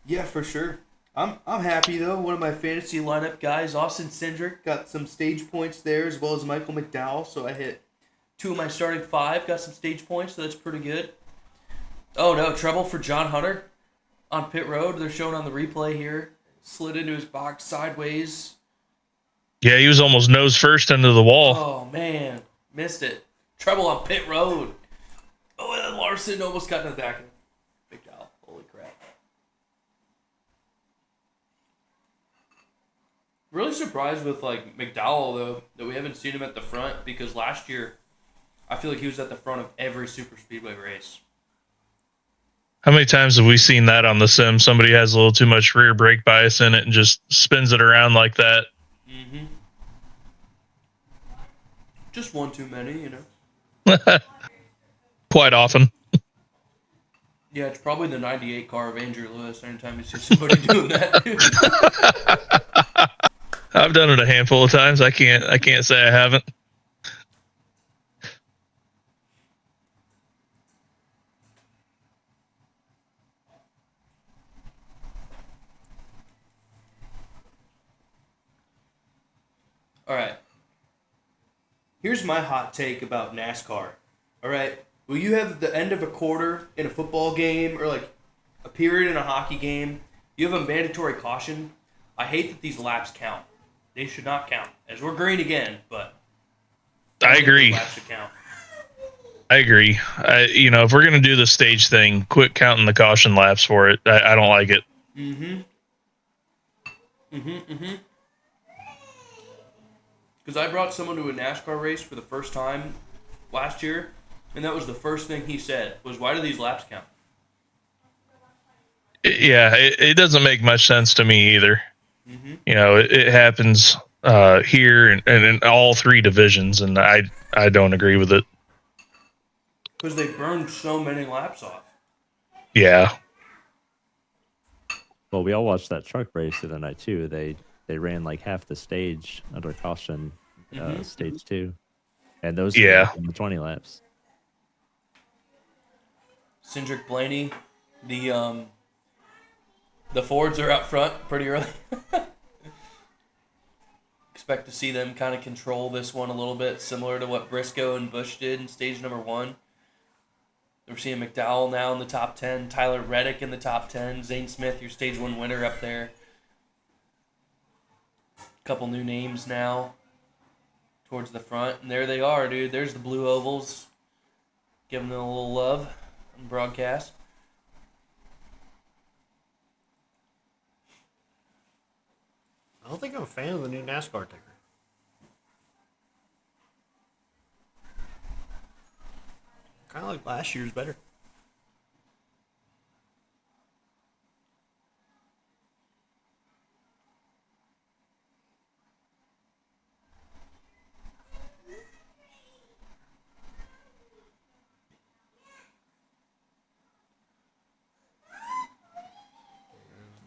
Yeah, for sure. I'm happy, though. One of my fantasy lineup guys, Austin Cindric, got some stage points there, as well as Michael McDowell. So I hit 2 of my starting 5, got some stage points, so that's pretty good. Oh, no, trouble for John Hunter on pit road. They're showing on the replay here. Slid into his box sideways. Yeah, he was almost nose first into the wall. Oh, man. Missed it. Trouble on pit road. Oh, and then Larson almost got in the back. McDowell. Holy crap. Really surprised with, McDowell, though, that we haven't seen him at the front, because last year, I feel like he was at the front of every super speedway race. How many times have we seen that on the sim? Somebody has a little too much rear brake bias in it and just spins it around like that. Mm-hmm. Just one too many, Quite often. Yeah, it's probably the 98 car of Andrew Lewis anytime you see somebody doing that, dude. I've done it a handful of times. I can't say I haven't. All right. Here's my hot take about NASCAR. All right. Will you have the end of a quarter in a football game or a period in a hockey game? You have a mandatory caution. I hate that these laps count. They should not count. As we're green again, but I agree. Laps should count. I agree. If we're gonna do the stage thing, quit counting the caution laps for it. I don't like it. Because I brought someone to a NASCAR race for the first time last year, and that was the first thing he said, was, why do these laps count? Yeah, it doesn't make much sense to me either. It happens here and in all 3 divisions, and I don't agree with it. Because they burned so many laps off. Yeah. Well, we all watched that truck race the other night too. They ran half the stage under caution, stage 2, and those Yeah. 20 laps. Cindric, Blaney, the Fords are out front pretty early. Expect to see them kind of control this one a little bit, similar to what Briscoe and Busch did in stage number 1. We're seeing McDowell now in the top 10, Tyler Reddick in the top 10, Zane Smith, your stage 1 winner up there. Couple new names now towards the front, and there they are, dude. There's the blue ovals, giving them a little love on the broadcast. I don't think I'm a fan of the new NASCAR ticker. Kind of like last year's better.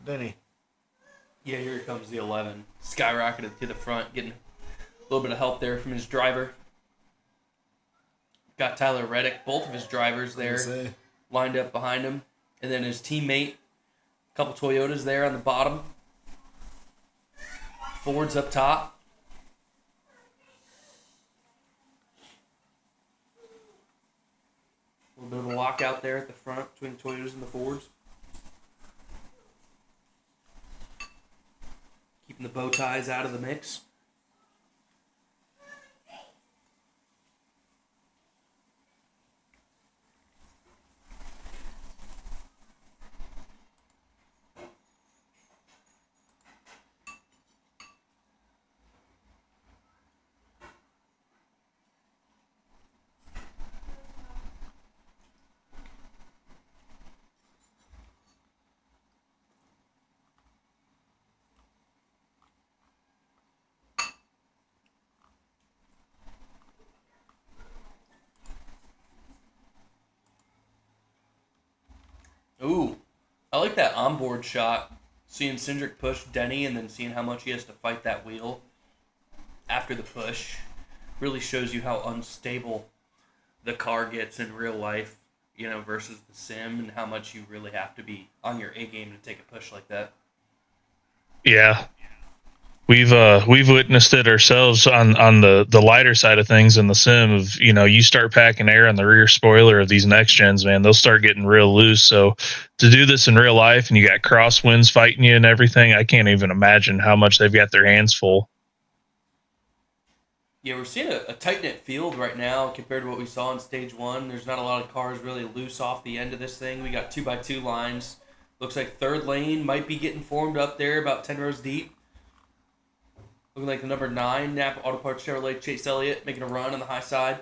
didn't he? Yeah, here comes the 11. Skyrocketed to the front, getting a little bit of help there from his driver. Got Tyler Reddick, both of his drivers there, lined up behind him. And then his teammate, a couple Toyotas there on the bottom. Fords up top. A little bit of a walkout there at the front between the Toyotas and the Fords. Keeping the bow ties out of the mix. Ooh, I like that onboard shot. Seeing Cindric push Denny and then seeing how much he has to fight that wheel after the push really shows you how unstable the car gets in real life, versus the sim, and how much you really have to be on your A game to take a push like that. Yeah. We've witnessed it ourselves on the lighter side of things in the sim of, you start packing air on the rear spoiler of these next gens, man, they'll start getting real loose. So to do this in real life and you got crosswinds fighting you and everything, I can't even imagine how much they've got their hands full. Yeah, we're seeing a tight-knit field right now compared to what we saw in Stage 1. There's not a lot of cars really loose off the end of this thing. We got 2x2 lines. Looks like third lane might be getting formed up there about 10 rows deep. Looking like the number 9, Napa Auto Parts Chevrolet, Chase Elliott, making a run on the high side.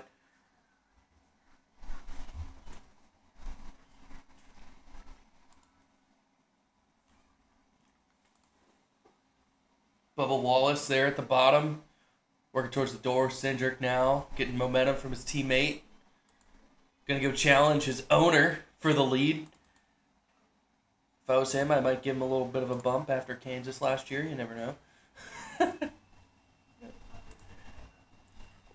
Bubba Wallace there at the bottom. Working towards the door. Cindric now getting momentum from his teammate. Going to go challenge his owner for the lead. If I was him, I might give him a little bit of a bump after Kansas last year. You never know.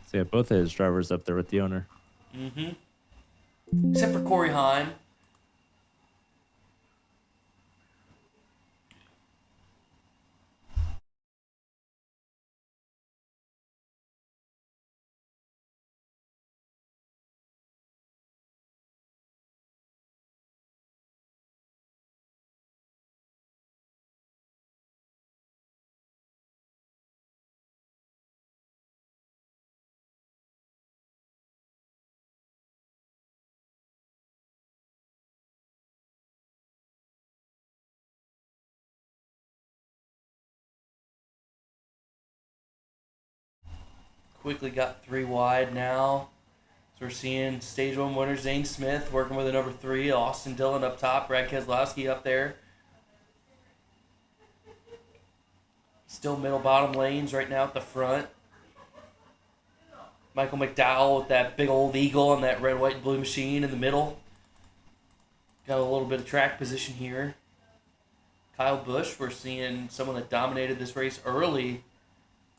So yeah, both of his drivers up there with the owner. Mm-hmm. Except for Corey Heim. Quickly got 3 wide now. So we're seeing Stage 1 winner Zane Smith working with the number 3, Austin Dillon up top, Brad Keselowski up there. Still middle-bottom lanes right now at the front. Michael McDowell with that big old eagle on that red, white, and blue machine in the middle. Got a little bit of track position here. Kyle Busch, we're seeing someone that dominated this race early,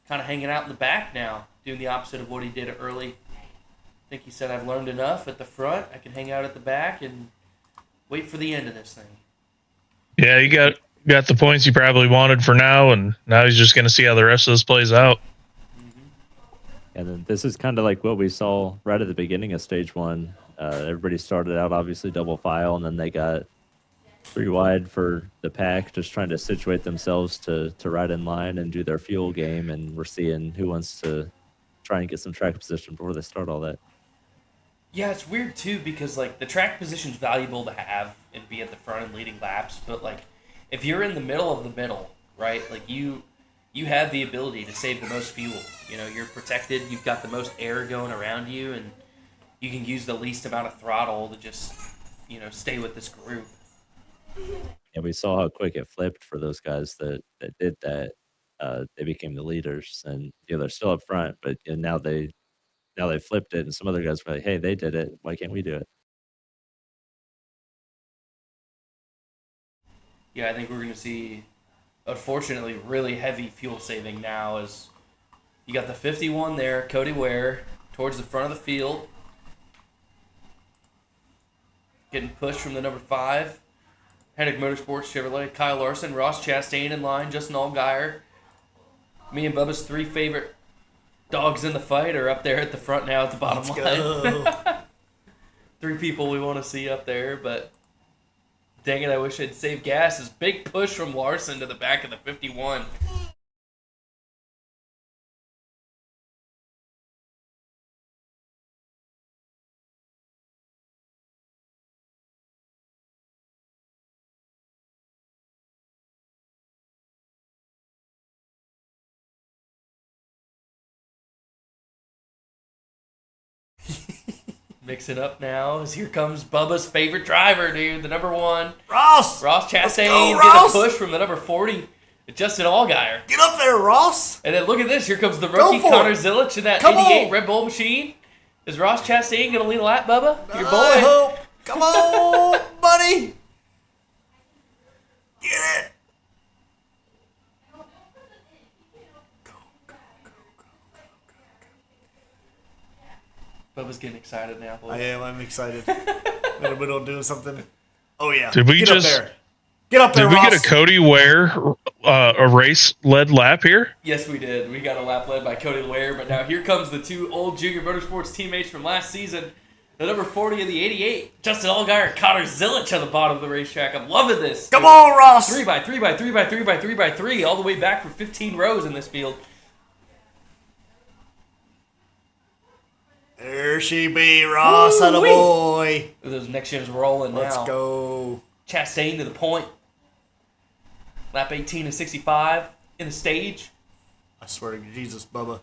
kind of hanging out in the back now, doing the opposite of what he did early. I think he said, I've learned enough at the front. I can hang out at the back and wait for the end of this thing. Yeah, you got the points you probably wanted for now, and now he's just going to see how the rest of this plays out. And then this is kind of like what we saw right at the beginning of Stage 1. Everybody started out obviously double file, and then they got 3 wide for the pack, just trying to situate themselves to ride in line and do their fuel game. And we're seeing who wants to try and get some track position before they start all that. Yeah, it's weird too because like the track position's valuable to have and be at the front and leading laps, but like if you're in the middle of the middle, right? Like you have the ability to save the most fuel. You're protected. You've got the most air going around you, and you can use the least amount of throttle to just stay with this group. And we saw how quick it flipped for those guys that did that. They became the leaders, and they're still up front, but now they flipped it, and some other guys were like, "Hey, they did it. Why can't we do it?" Yeah, I think we're going to see, unfortunately, really heavy fuel saving now as you got the 51 there, Cody Ware, towards the front of the field. Getting pushed from the number 5. Hennig Motorsports Chevrolet, Kyle Larson, Ross Chastain in line, Justin Allgaier. Me and Bubba's 3 favorite dogs in the fight are up there at the front now at the bottom line. 3 people we want to see up there, but dang it, I wish I'd saved gas. This big push from Larson to the back of the 51. Mix it up now as here comes Bubba's favorite driver, dude, the number 1. Ross! Ross Chastain go, get a Ross! push from the number 40, Justin Allgaier. Get up there, Ross! And then look at this. Here comes the rookie, for Connor it. Zilic, in that Come 88 on. Red Bull machine. Is Ross Chastain going to lead a lap, Bubba? Your I boy. hope. Come on, buddy! Get it! Bubba's getting excited now. I am. I'm excited. In the middle of doing something. Oh, yeah. Did we Get just- up there. Get up there, Did we Ross. get a Cody Ware a race led lap here? Yes, we did. We got a lap led by Cody Ware, but now here comes the 2 old Junior Motorsports teammates from last season. The number 40 and the 88, Justin Allgaier, Connor Zilic on the bottom of the racetrack. I'm loving this. Come on, Ross! 3 by 3 by 3 by 3 by 3 by 3, all the way back for 15 rows in this field. There she be, Ross, atta Woo-wee. boy. Those next gens rolling now. Let's go. Chastain to the point. Lap 18 and 65 in the stage. I swear to Jesus, Bubba.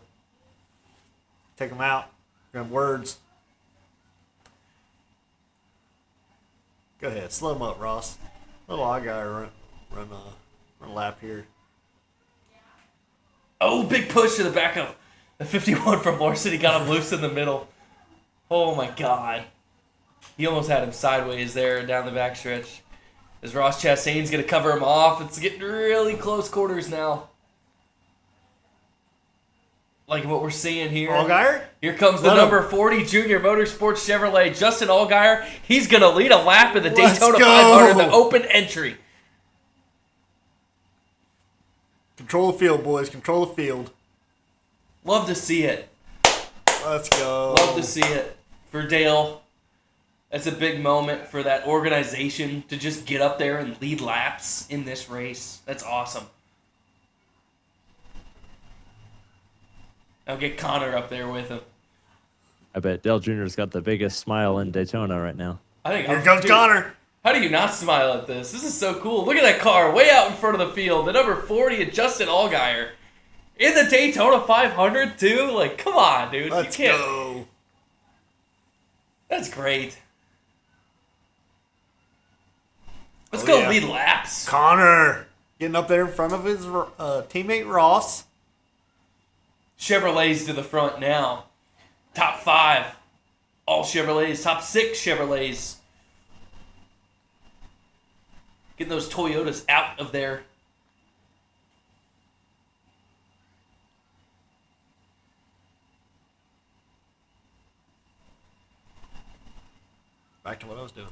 Take him out. You have words. Go ahead. Slow him up, Ross. Little odd guy run a lap here. Oh, big push to the back of the 51 from Larson. He got him loose in the middle. Oh, my God. He almost had him sideways there down the backstretch. As Ross Chastain's going to cover him off. It's getting really close quarters now. Like what we're seeing here. Allgaier? Here comes the Let number him. 40 Junior Motorsports Chevrolet, Justin Allgaier. He's going to lead a lap in the Let's Daytona go. 500, the open entry. Control the field, boys. Control the field. Love to see it. Let's go. Love to see it. For Dale, that's a big moment for that organization to just get up there and lead laps in this race. That's awesome. Now get Connor up there with him. I bet Dale Jr.'s got the biggest smile in Daytona right now. I think Here comes Connor. How do you not smile at this? This is so cool. Look at that car way out in front of the field. The number 40 and Justin Allgaier. In the Daytona 500 too? Like, come on, dude. Let's you can't. go. That's great. Let's Oh, go yeah. lead laps. Connor getting up there in front of his teammate Ross. Chevrolets to the front now. Top 5. All Chevrolets. Top 6 Chevrolets. Getting those Toyotas out of there. Back to what I was doing.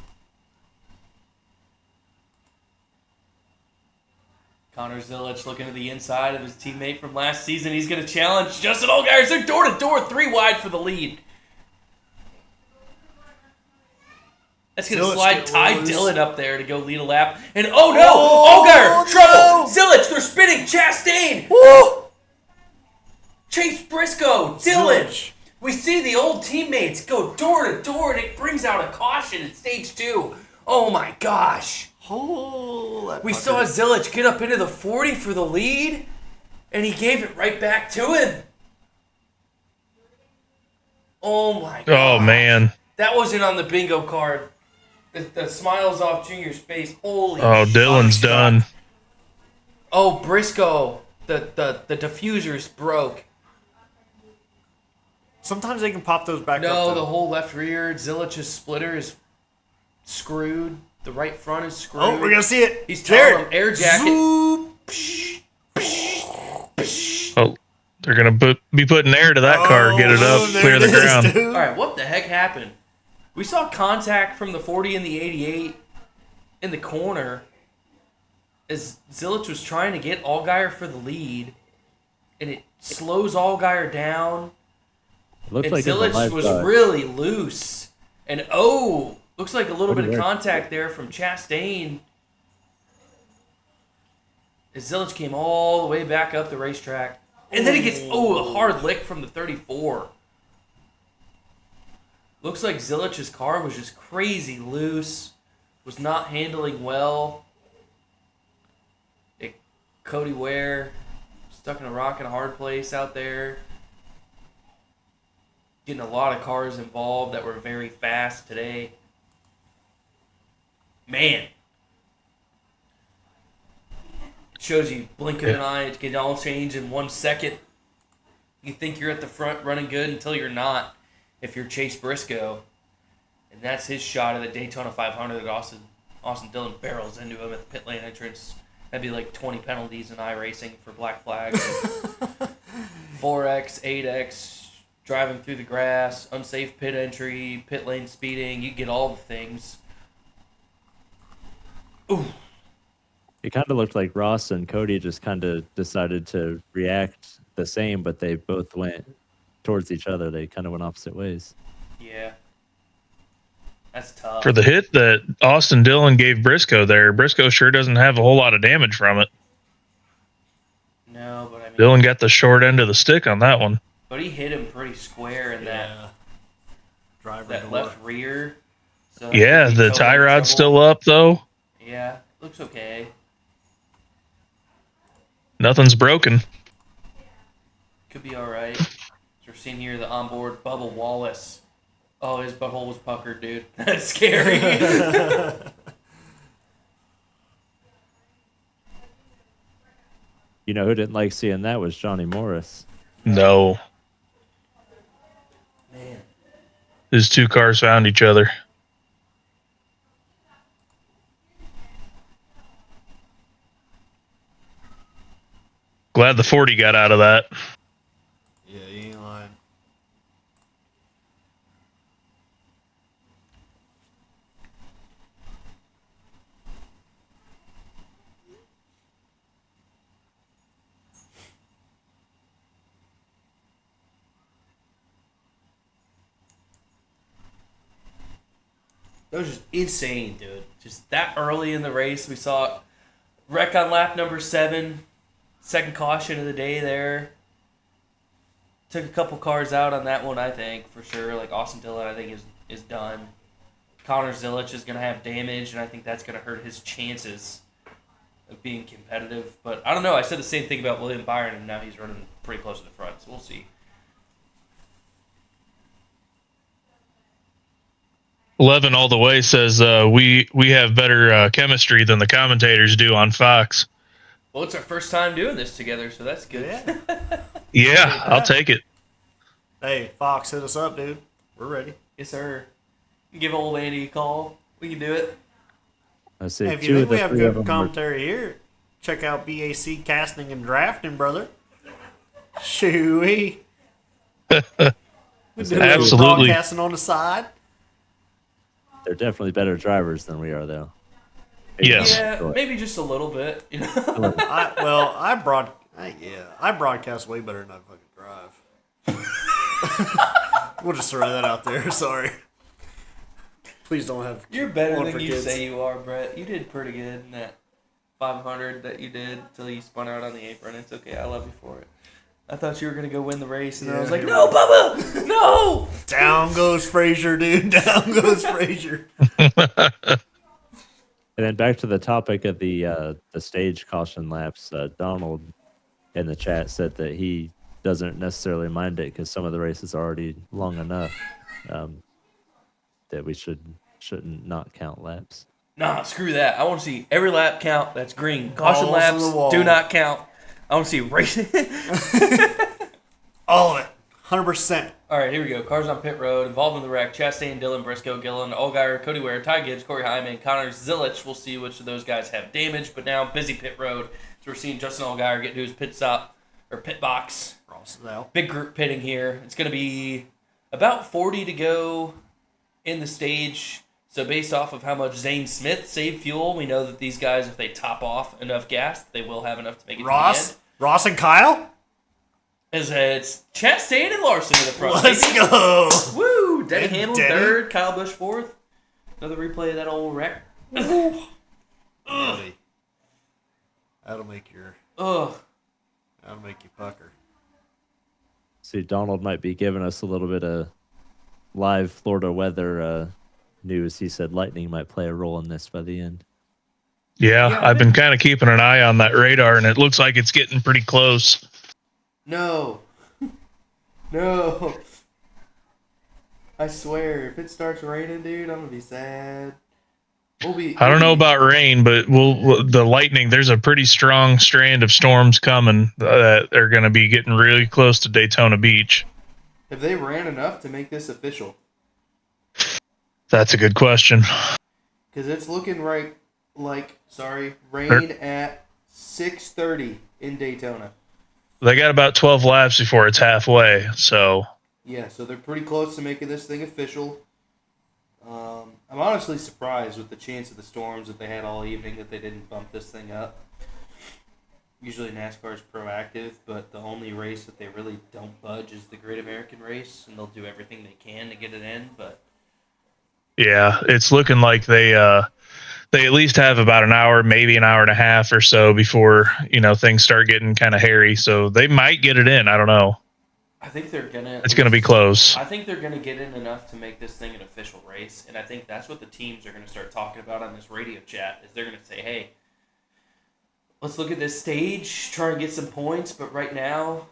Connor Zilic looking to the inside of his teammate from last season. He's going to challenge Justin Allgaier. They're door to door, 3 wide for the lead. That's going to Zilic slide get Ty loose. Dillon up there to go lead a lap. And oh no! Oh, Allgaier! Trouble! no! Zilic, they're spinning! Chastain! Woo! Chase Briscoe! Dillon! Zilic. We see the old teammates go door to door, and it brings out a caution in stage 2. Oh my gosh! Oh, that We fucker. saw Zilic get up into the 40 for the lead, and he gave it right back to him. Oh my god. Oh man. That wasn't on the bingo card. The smiles off Junior's face. Holy Oh, shit. Dylan's done. Oh, Briscoe. The diffusers broke. Sometimes they can pop those back up. No, though. the whole left rear, Zilic's splitter is screwed. The right front is screwed. Oh, we're gonna see it. He's telling him air jacket. Zoop. Oh, they're gonna be putting air to that car, get it up, there clear it the is, ground. dude. All right, what the heck happened? We saw contact from the 40 and the 88 in the corner as Zilich was trying to get Allgaier for the lead, and it slows Allgaier down. It looked And like in the Zilich live was shot, really loose. And looks like a little bit of contact there from Chastain. As Zilich came all the way back up the racetrack. And then he gets, a hard lick from the 34. Looks like Zilich's car was just crazy loose. Was not handling well. Cody Ware stuck in a rock and a hard place out there. Getting a lot of cars involved that were very fast today. Man. Shows you blink of an eye, it can all change in 1 second. You think you're at the front running good until you're not if you're Chase Briscoe. And that's his shot at the Daytona 500 that Austin Dillon barrels into him at the pit lane entrance. That'd be like 20 penalties in iRacing for black flags. 4X, 8X, driving through the grass, unsafe pit entry, pit lane speeding. You get all the things. Ooh. it kind of looked like Ross and Cody just kind of decided to react the same, but they both went towards each other. They kind of went opposite ways. Yeah. That's tough. For the hit that Austin Dillon gave Briscoe there, Briscoe sure doesn't have a whole lot of damage from it. No, but I mean... Dillon got the short end of the stick on that one. But he hit him pretty square in that left rear. So Yeah, the totally tie rod's trouble. still up, though. Yeah, looks okay. Nothing's broken. Could be all right. So we're seeing here the onboard Bubba Wallace. Oh, his butthole was puckered, dude. That's scary. You know who didn't like seeing that was Johnny Morris. No. Man. His two cars found each other. Glad the 40 got out of that. Yeah, you ain't lying. That was just insane, dude. Just that early in the race, we saw wreck on lap number 7. Second caution of the day there. Took a couple cars out on that one, I think, for sure. Like Austin Dillon, I think, is done. Connor Zilich is going to have damage, and I think that's going to hurt his chances of being competitive. But I don't know. I said the same thing about William Byron, and now he's running pretty close to the front, so we'll see. 11 all the way says we have better chemistry than the commentators do on Fox. Well, it's our first time doing this together, so that's good. Yeah. Yeah, I'll take it. Hey, Fox, hit us up, dude. We're ready. Yes, sir. Give old Andy a call. We can do it. Let's see. Hey, if two you of think we the have three of good them were- commentary here, check out BAC Casting and Drafting, brother. Shooey. Absolutely. Broadcasting on the side. They're definitely better drivers than we are, though. Yes. Yeah, maybe just a little bit. You know? I broadcast way better than I fucking drive. We'll just throw that out there. Sorry. Please don't have. You're better one than for you kids. say you are, Brett. You did pretty good in that 500 that you did until you spun out on the apron. It's okay. I love you for it. I thought you were going to go win the race, and then I was like, no, Bubba! No! Down goes Frazier, dude. Down goes Frazier. And then back to the topic of the stage caution laps. Donald in the chat said that he doesn't necessarily mind it because some of the races are already long enough that we shouldn't not count laps. Nah, screw that. I want to see every lap count. That's green. Caution Balls laps to the wall. do not count. I want to see racing. All of it. 100%. All right, here we go. Cars on pit road. Involved in the wreck: Chastain, Dillon, Briscoe, Gillen, Allgaier, Cody Ware, Ty Gibbs, Corey Hyman, Connor Zilich. We'll see which of those guys have damage. But now, busy pit road. So we're seeing Justin Allgaier get to his pit stop, or pit box. Big group pitting here. It's going to be about 40 to go in the stage. So based off of how much Zane Smith saved fuel, we know that these guys, if they top off enough gas, they will have enough to make it to the end. Ross and Kyle? It's Chastain and Larson in the front. Let's baby. go. Woo! Denny And Hamlin Denny. third, Kyle Busch fourth. Another replay of that old wreck. Buddy. That'll make you pucker. See, Donald might be giving us a little bit of live Florida weather news. He said lightning might play a role in this by the end. Yeah, I've been kind of keeping an eye on that radar, and it looks like it's getting pretty close. No. No. I swear, if it starts raining, dude, I'm going to be sad. I don't know about rain, but the lightning, there's a pretty strong strand of storms coming that are going to be getting really close to Daytona Beach. Have they ran enough to make this official? That's a good question. Because it's looking rain at 6:30 in Daytona. They got about 12 laps before it's halfway, so... Yeah, so they're pretty close to making this thing official. I'm honestly surprised with the chance of the storms that they had all evening that they didn't bump this thing up. Usually NASCAR is proactive, but the only race that they really don't budge is the Great American race, and they'll do everything they can to get it in, but... Yeah, it's looking like they at least have about an hour, maybe an hour and a half or so before, things start getting kind of hairy, so they might get it in, I don't know. I think they're gonna. It's gonna be close. I think they're gonna get in enough to make this thing an official race, and I think that's what the teams are gonna start talking about on this radio chat. Is they're gonna say, "Hey, let's look at this stage, try and get some points." But right now,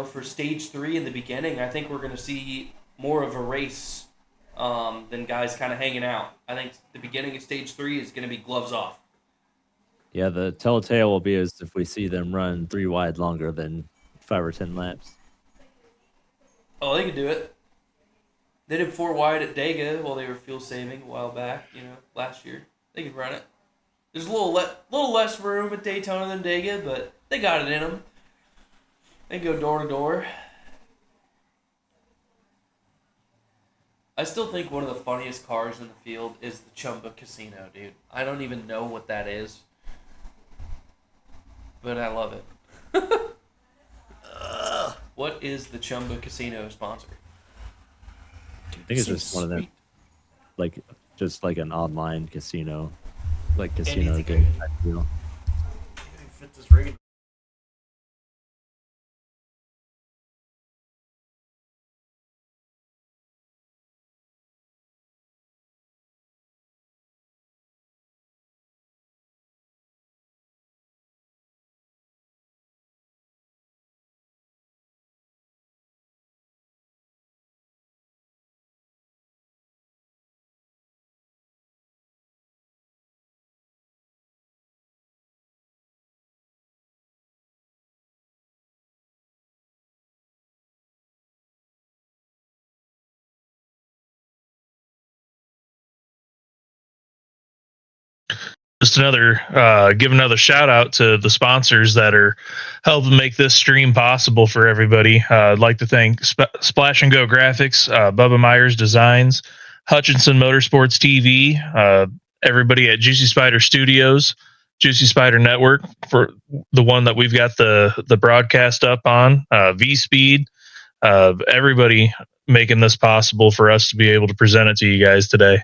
for stage 3 in the beginning, I think we're gonna see more of a race than guys kind of hanging out. I think the beginning of stage 3 is gonna be gloves off. Yeah, the telltale will be as if we see them run 3 wide longer than 5 or 10 laps. Oh, they could do it. They did 4 wide at Dega while they were fuel saving a while back, last year. They could run it. There's a little less room at Daytona than Dega, but they got it in them. They go door to door. I still think one of the funniest cars in the field is the Chumba Casino, dude. I don't even know what that is, but I love it. What is the Chumba Casino sponsor? I think it's just one of them, just like an online casino, like casino game type deal. Fit this rig. Just give another shout out to the sponsors that are helping make this stream possible for everybody. I'd like to thank Splash and Go Graphics, Bubba Myers Designs, Hutchinson Motorsports TV, everybody at JuicySpydr Studios, JuicySpydr Network for the one that we've got the broadcast up on, V-Speed, everybody making this possible for us to be able to present it to you guys today.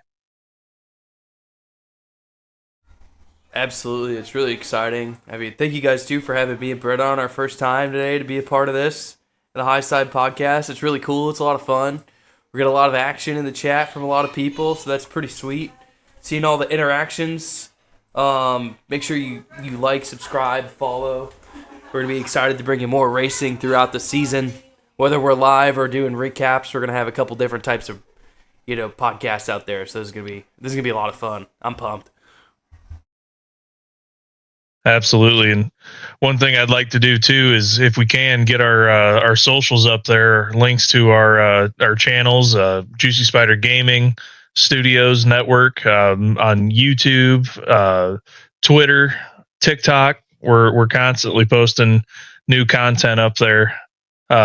Absolutely. It's really exciting. I mean, thank you guys, too, for having me and Brett on our first time today to be a part of this, the High Side Podcast. It's really cool. It's a lot of fun. We got a lot of action in the chat from a lot of people, so that's pretty sweet. Seeing all the interactions. Make sure you like, subscribe, follow. We're going to be excited to bring you more racing throughout the season. Whether we're live or doing recaps, we're going to have a couple different types of, podcasts out there. So this is going to be a lot of fun. I'm pumped. Absolutely. And one thing I'd like to do too is, if we can, get our socials up there, links to our channels, JuicySpydr Gaming Studios Network, on YouTube, Twitter, TikTok. We're constantly posting new content up there.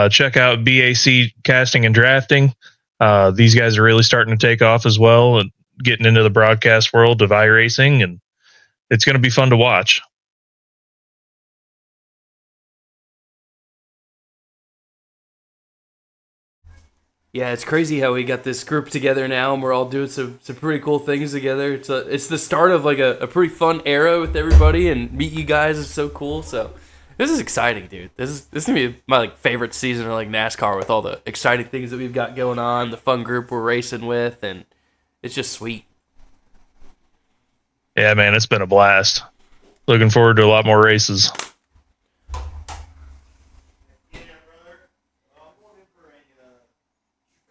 Check out BAC Casting and Drafting. These guys are really starting to take off as well, and getting into the broadcast world of iRacing, and it's going to be fun to watch. Yeah, it's crazy how we got this group together now, and we're all doing some pretty cool things together. It's the start of like a pretty fun era with everybody, and meet you guys is so cool. So this is exciting, dude. This is gonna be my like favorite season of like NASCAR, with all the exciting things that we've got going on, the fun group we're racing with, and it's just sweet. Yeah, man, it's been a blast. Looking forward to a lot more races. Yeah, brother. I'm looking for a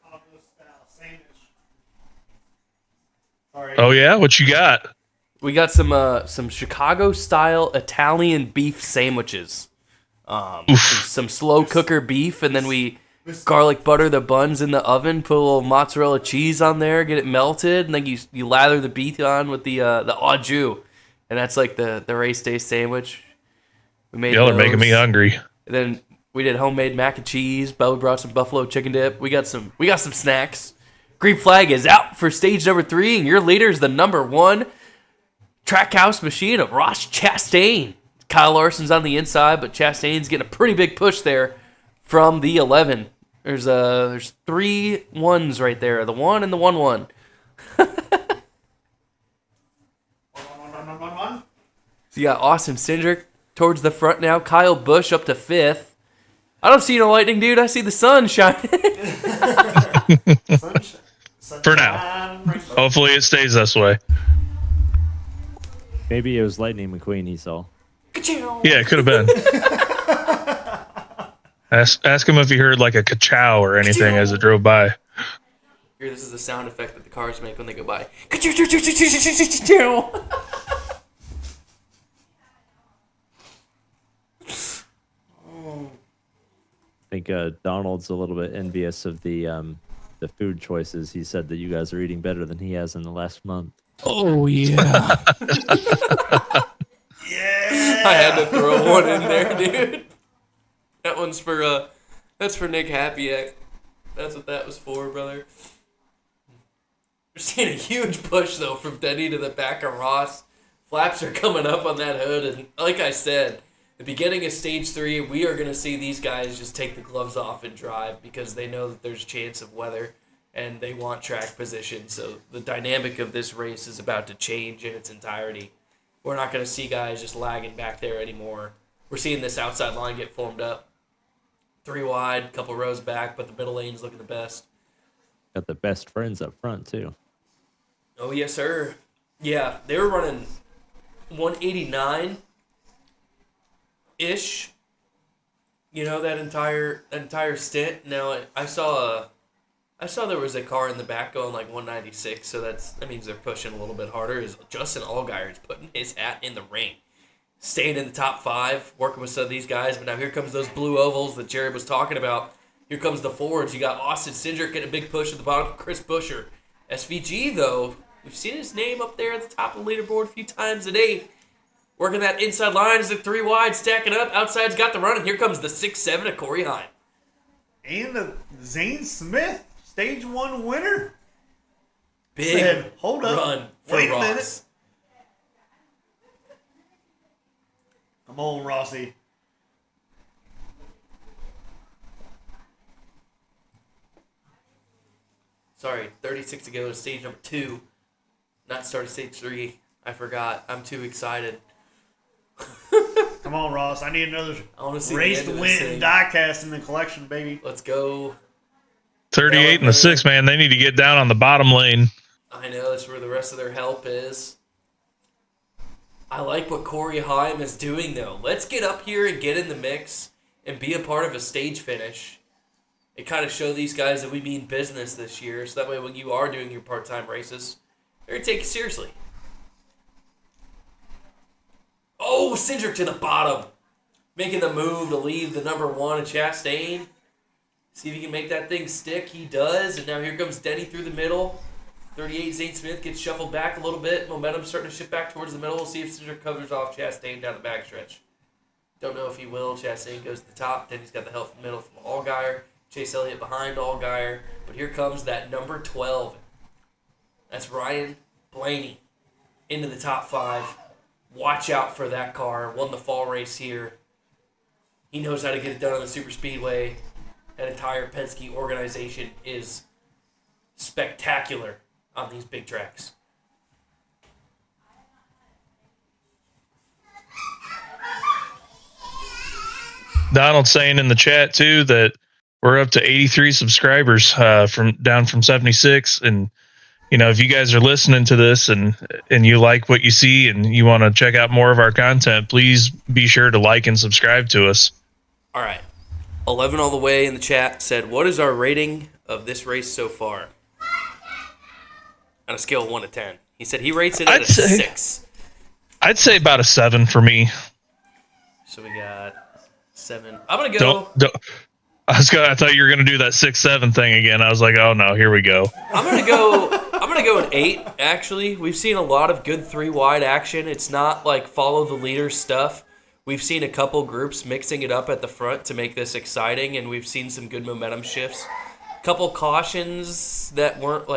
Chicago-style sandwich. Sorry. Oh yeah, what you got? We got some Chicago style Italian beef sandwiches. Some slow cooker beef, and then we garlic butter the buns in the oven, put a little mozzarella cheese on there, get it melted, and then you lather the beef on with the au jus, and that's like the race day sandwich. We made Y'all are those. making me hungry. And then we did homemade mac and cheese. Bubba brought some buffalo chicken dip. We got some snacks. Green flag is out for stage number 3, and your leader is the number 1 Trackhouse machine of Ross Chastain. Kyle Larson's on the inside, but Chastain's getting a pretty big push there from the 11. There's 3 1s right there, the 1 and the 1-1. So you got Austin Cindric towards the front now. Kyle Busch up to 5th. I don't see no lightning, dude. I see the sun shining. For now. Hopefully it stays this way. Maybe it was Lightning McQueen he saw. Yeah, it could have been. Ask him if he heard like a ka-chow or anything as it drove by. Here, this is the sound effect that the cars make when they go by. I think Donald's a little bit envious of the food choices. He said that you guys are eating better than he has in the last month. Oh, yeah. Yeah. I had to throw one in there, dude. That one's for that's for Nick Happyack. That's what that was for, brother. We're seeing a huge push though from Denny to the back of Ross. Flaps are coming up on that hood, and like I said, the beginning of stage 3, we are gonna see these guys just take the gloves off and drive, because they know that there's a chance of weather and they want track position. So the dynamic of this race is about to change in its entirety. We're not going to see guys just lagging back there anymore. We're seeing this outside line get formed up. 3 wide, couple rows back, but the middle lane's looking the best. Got the best friends up front, too. Oh, yes, sir. Yeah, they were running 189-ish. You know, that entire stint. Now, I saw there was a car in the back going like 196, so that means they're pushing a little bit harder. Is Justin Allgaier is putting his hat in the ring, staying in the top 5, working with some of these guys. But now here comes those blue ovals that Jared was talking about. Here comes the Fords. You got Austin Cindric getting a big push at the bottom. Chris Buescher. SVG, though, we've seen his name up there at the top of the leaderboard a few times today. Working that inside line as the 3 wide, stacking up. Outside's got the run, and here comes the 6-7 of Corey Heim. And the Zane Smith stage 1 winner. Big Said, hold up. run for Wait a Ross. minute. Come on, Rossi. Sorry, 36 to go to stage number 2. Not started stage 3. I forgot. I'm too excited. Come on, Ross. I need another I want to see race the to end of this win thing. diecast in the collection, baby. Let's go. 38 and the 6, man. They need to get down on the bottom lane. I know, that's where the rest of their help is. I like what Corey Heim is doing, though. Let's get up here and get in the mix and be a part of a stage finish. It kind of show these guys that we mean business this year, so that way when you are doing your part-time races, they're going to take it seriously. Oh, Cindric to the bottom. Making the move to leave the number 1 of Chastain. See if he can make that thing stick. He does. And now here comes Denny through the middle. 38 Zane Smith gets shuffled back a little bit. Momentum starting to shift back towards the middle. We'll see if Cindric covers off Chastain down the backstretch. Don't know if he will. Chastain goes to the top. Denny's got the help from the middle from Allgaier. Chase Elliott behind Allgaier. But here comes that number 12. That's Ryan Blaney into the top 5. Watch out for that car. Won the fall race here. He knows how to get it done on the super speedway. That entire Penske organization is spectacular on these big tracks. Donald's saying in the chat too that we're up to 83 subscribers from 76, and if you guys are listening to this and you like what you see and you want to check out more of our content, please be sure to like and subscribe to us. All right. 11 all the way in the chat said, what is our rating of this race so far? On a scale of 1 to 10. He said he rates it at a 6. I'd say about a 7 for me. So we got 7. I'm going to go... I thought you were going to do that 6-7 thing again. I was like, oh no, here we go. I'm going to go an 8, actually. We've seen a lot of good 3-wide action. It's not like follow the leader stuff. We've seen a couple groups mixing it up at the front to make this exciting, and we've seen some good momentum shifts. Couple cautions that weren't,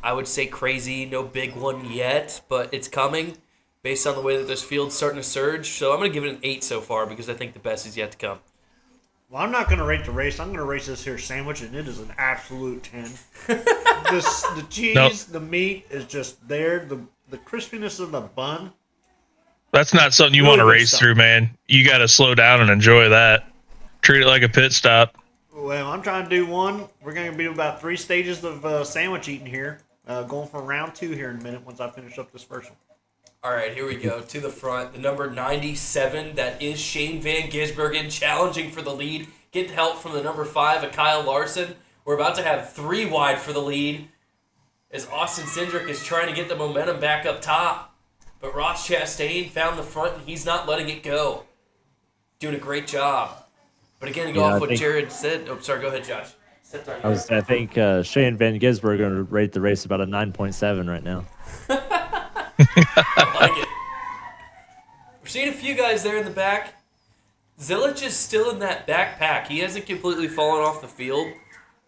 I would say crazy, no big one yet, but it's coming based on the way that this field's starting to surge. So I'm going to give it an 8 so far because I think the best is yet to come. Well, I'm not going to rate the race. I'm going to rate this here sandwich, and it is an absolute 10. The cheese, the meat is just there. The crispiness of the bun. That's not something you want to race through, man. You got to slow down and enjoy that. Treat it like a pit stop. Well, I'm trying to do one. We're going to be about 3 stages of sandwich eating here. Going for round 2 here in a minute once I finish up this first one. All right, here we go. To the front, the number 97, that is Shane Van Gisbergen, challenging for the lead. Getting help from the number 5, of Kyle Larson. We're about to have 3 wide for the lead as Austin Cindric is trying to get the momentum back up top. But Ross Chastain found the front, and he's not letting it go. Doing a great job. But again, to go off what Jared said. Oh, sorry, go ahead, Josh. I think Shane Van Gisbergen going to rate the race about a 9.7 right now. I like it. We're seeing a few guys there in the back. Zilich is still in that backpack. He hasn't completely fallen off the field,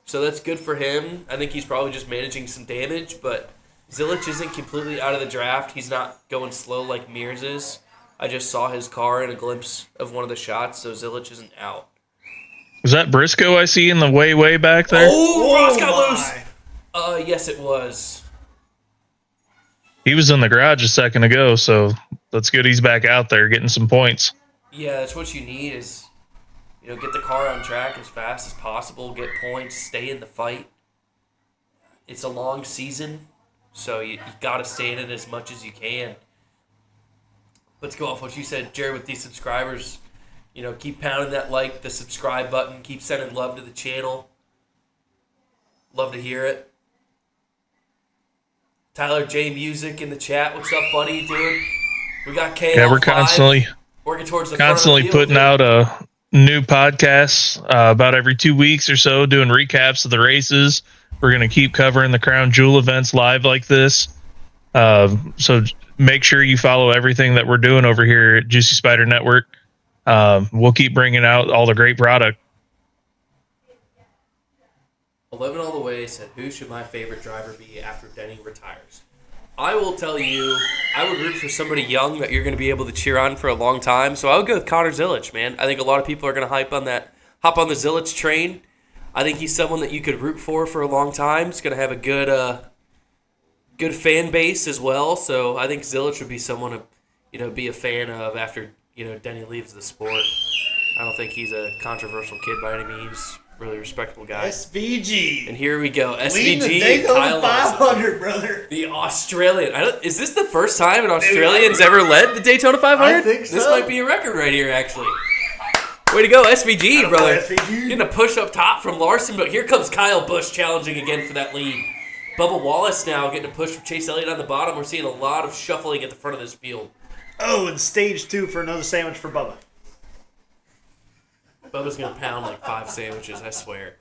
so that's good for him. I think he's probably just managing some damage, but Zilich isn't completely out of the draft. He's not going slow like Mears is. I just saw his car in a glimpse of one of the shots, so Zilich isn't out. Was that Briscoe I see in the way back there? Oh, Ross got loose! Yes, it was. He was in the garage a second ago, so that's good he's back out there getting some points. Yeah, that's what you need is, get the car on track as fast as possible, get points, stay in the fight. It's a long season, so you got to stay in it as much as you can. Let's go off what you said, Jared, with these subscribers. Keep pounding that the subscribe button. Keep sending love to the channel. Love to hear it. Tyler J Music in the chat. What's up, buddy? Doing? We got KL5. Yeah, we're constantly working towards the putting out a new podcast about every 2 weeks or so, doing recaps of the races. We're going to keep covering the Crown Jewel events live like this. So make sure you follow everything that we're doing over here at JuicySpydr Network. We'll keep bringing out all the great product. 11 all the way said, who should my favorite driver be after Denny retires? I will tell you, I would root for somebody young that you're going to be able to cheer on for a long time. So I would go with Connor Zilich, man. I think a lot of people are going to hop on the Zilich train. I think he's someone that you could root for a long time. He's going to have a good fan base as well. So I think Zilich would be someone to be a fan of after Denny leaves the sport. I don't think he's a controversial kid by any means. Really respectable guy. SVG. And here we go. Leading the SVG. Daytona Kyle 500, brother. The Australian. Is this the first time an Australian's ever led the Daytona 500? I think so. This might be a record right here, actually. Way to go, SVG, brother. SVG. Getting a push up top from Larson, but here comes Kyle Busch challenging again for that lead. Bubba Wallace now getting a push from Chase Elliott on the bottom. We're seeing a lot of shuffling at the front of this field. Oh, and stage 2 for another sandwich for Bubba. Bubba's going to pound like 5 sandwiches, I swear.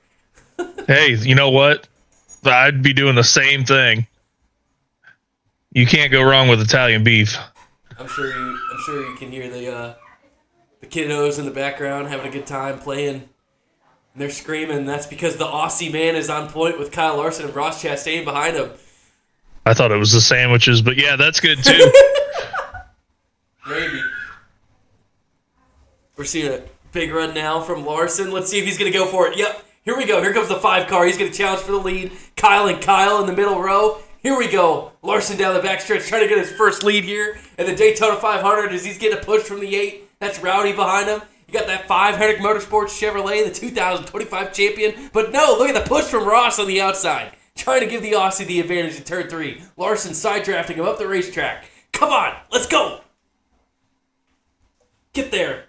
Hey, you know what? I'd be doing the same thing. You can't go wrong with Italian beef. I'm sure you can hear the kiddos in the background having a good time playing. And they're screaming. That's because the Aussie man is on point with Kyle Larson and Ross Chastain behind him. I thought it was the sandwiches, but yeah, that's good too. Maybe. We're seeing a big run now from Larson. Let's see if he's going to go for it. Yep. Here we go. Here comes the 5 car. He's going to challenge for the lead. Kyle in the middle row. Here we go. Larson down the backstretch trying to get his first lead here. And the Daytona 500 as he's getting a push from the 8. That's Rowdy behind him. You got that 5 Hendrick Motorsports Chevrolet, the 2025 champion. But no, look at the push from Ross on the outside. Trying to give the Aussie the advantage in turn 3. Larson side drafting him up the racetrack. Come on, let's go. Get there.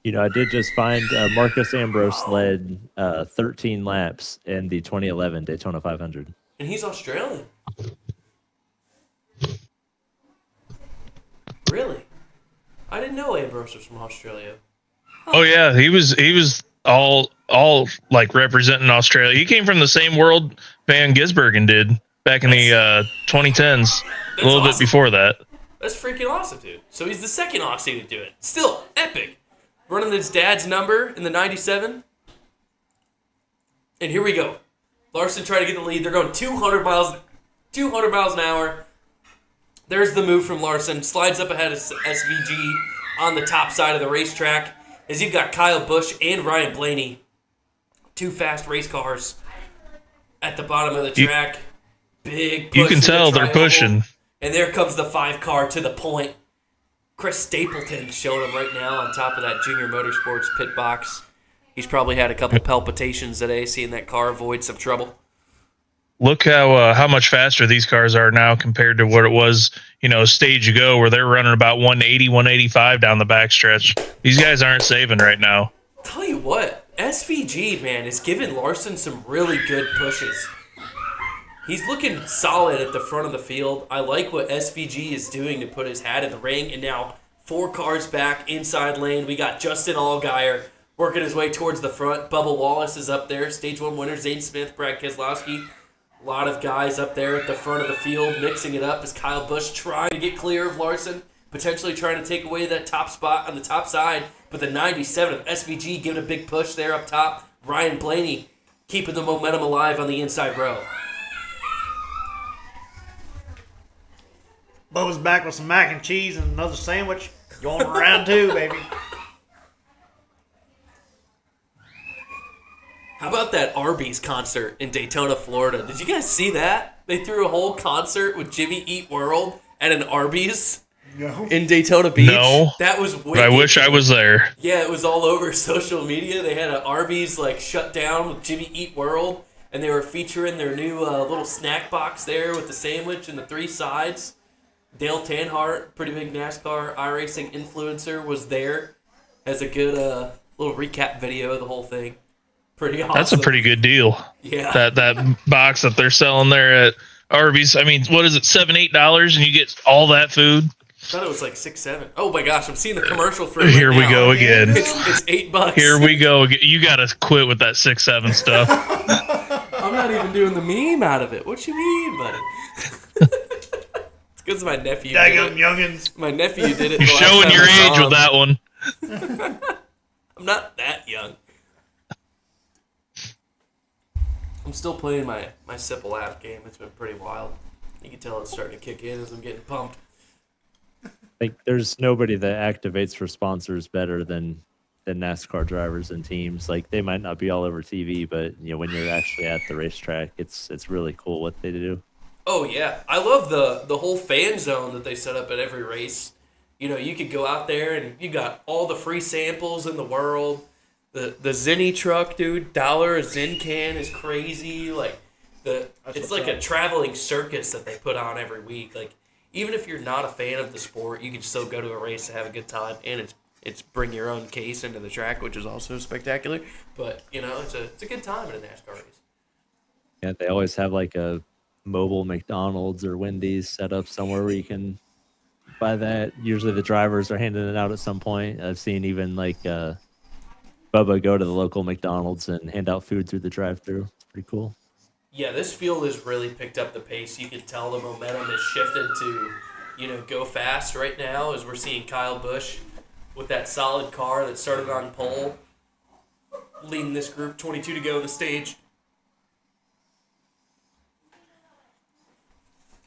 You know, I did just find Marcus Ambrose led 13 laps in the 2011 Daytona 500. And he's Australian. Really? I didn't know Ambrose was from Australia. Oh yeah, he was all like representing Australia. He came from the same world Van Gisbergen did back in the 2010s, a little bit before that. That's freaking awesome, dude. So he's the second Aussie to do it. Still epic. Running his dad's number in the 97. And here we go. Larson trying to get the lead. They're going 200 miles an hour. There's the move from Larson. Slides up ahead of SVG on the top side of the racetrack. As you've got Kyle Busch and Ryan Blaney. 2 fast race cars at the bottom of the track. Big push. You can tell they're pushing. And there comes the 5 car to the point. Chris Stapleton showing him right now on top of that Junior Motorsports pit box. He's probably had a couple palpitations today, seeing that car avoid some trouble. Look how much faster these cars are now compared to what it was, a stage ago where they're running about 180, 185 down the backstretch. These guys aren't saving right now. Tell you what, SVG, man, is giving Larson some really good pushes. He's looking solid at the front of the field. I like what SVG is doing to put his hat in the ring. And now 4 cars back inside lane. We got Justin Allgaier working his way towards the front. Bubba Wallace is up there. Stage 1 winner, Zane Smith, Brad Keselowski. A lot of guys up there at the front of the field mixing it up as Kyle Busch trying to get clear of Larson. Potentially trying to take away that top spot on the top side. But the 97 of SVG giving a big push there up top. Ryan Blaney keeping the momentum alive on the inside row. Bubba's back with some mac and cheese and another sandwich. Going for round 2, baby. How about that Arby's concert in Daytona, Florida? Did you guys see that? They threw a whole concert with Jimmy Eat World at an Arby's in Daytona Beach. No. That was wicked. I wish I was there. Yeah, it was all over social media. They had an Arby's shut down with Jimmy Eat World, and they were featuring their new little snack box there with the sandwich and the 3 sides. Dale Tanhart, pretty big NASCAR iRacing influencer, was there as a good little recap video of the whole thing. Pretty awesome. That's a pretty good deal. Yeah. That box that they're selling there at Arby's. I mean, what is it, $7-8 and you get all that food? I thought it was like 6-7. Oh my gosh, I'm seeing the commercial for it Here right we now. go again. It's $8. Here we go again. You got to quit with that 6-7 stuff. I'm not even doing the meme out of it. What you mean, buddy? It's because my nephew did it. Youngins. My nephew did it. You're showing your age with that one. I'm not that young. I'm still playing my Simple app game. It's been pretty wild. You can tell it's starting to kick in as I'm getting pumped. Like, there's nobody that activates for sponsors better than NASCAR drivers and teams. Like, they might not be all over TV, but when you're actually at the racetrack, it's really cool what they do. Oh yeah, I love the whole fan zone that they set up at every race. You could go out there and you got all the free samples in the world. The Zinni truck, dude, $1 a Zin can is crazy. It's like a traveling circus that they put on every week. Like, even if you're not a fan of the sport, you can still go to a race and have a good time. And it's bring your own case into the track, which is also spectacular. But it's a good time in a NASCAR race. Yeah, they always have like a mobile McDonald's or Wendy's set up somewhere where you can buy that. Usually the drivers are handing it out at some point. I've seen even like Bubba go to the local McDonald's and hand out food through the drive-through. It's pretty cool. Yeah, this field has really picked up the pace. You can tell the momentum has shifted to, go fast right now as we're seeing Kyle Busch with that solid car that started on pole, leading this group, 22 to go on the stage.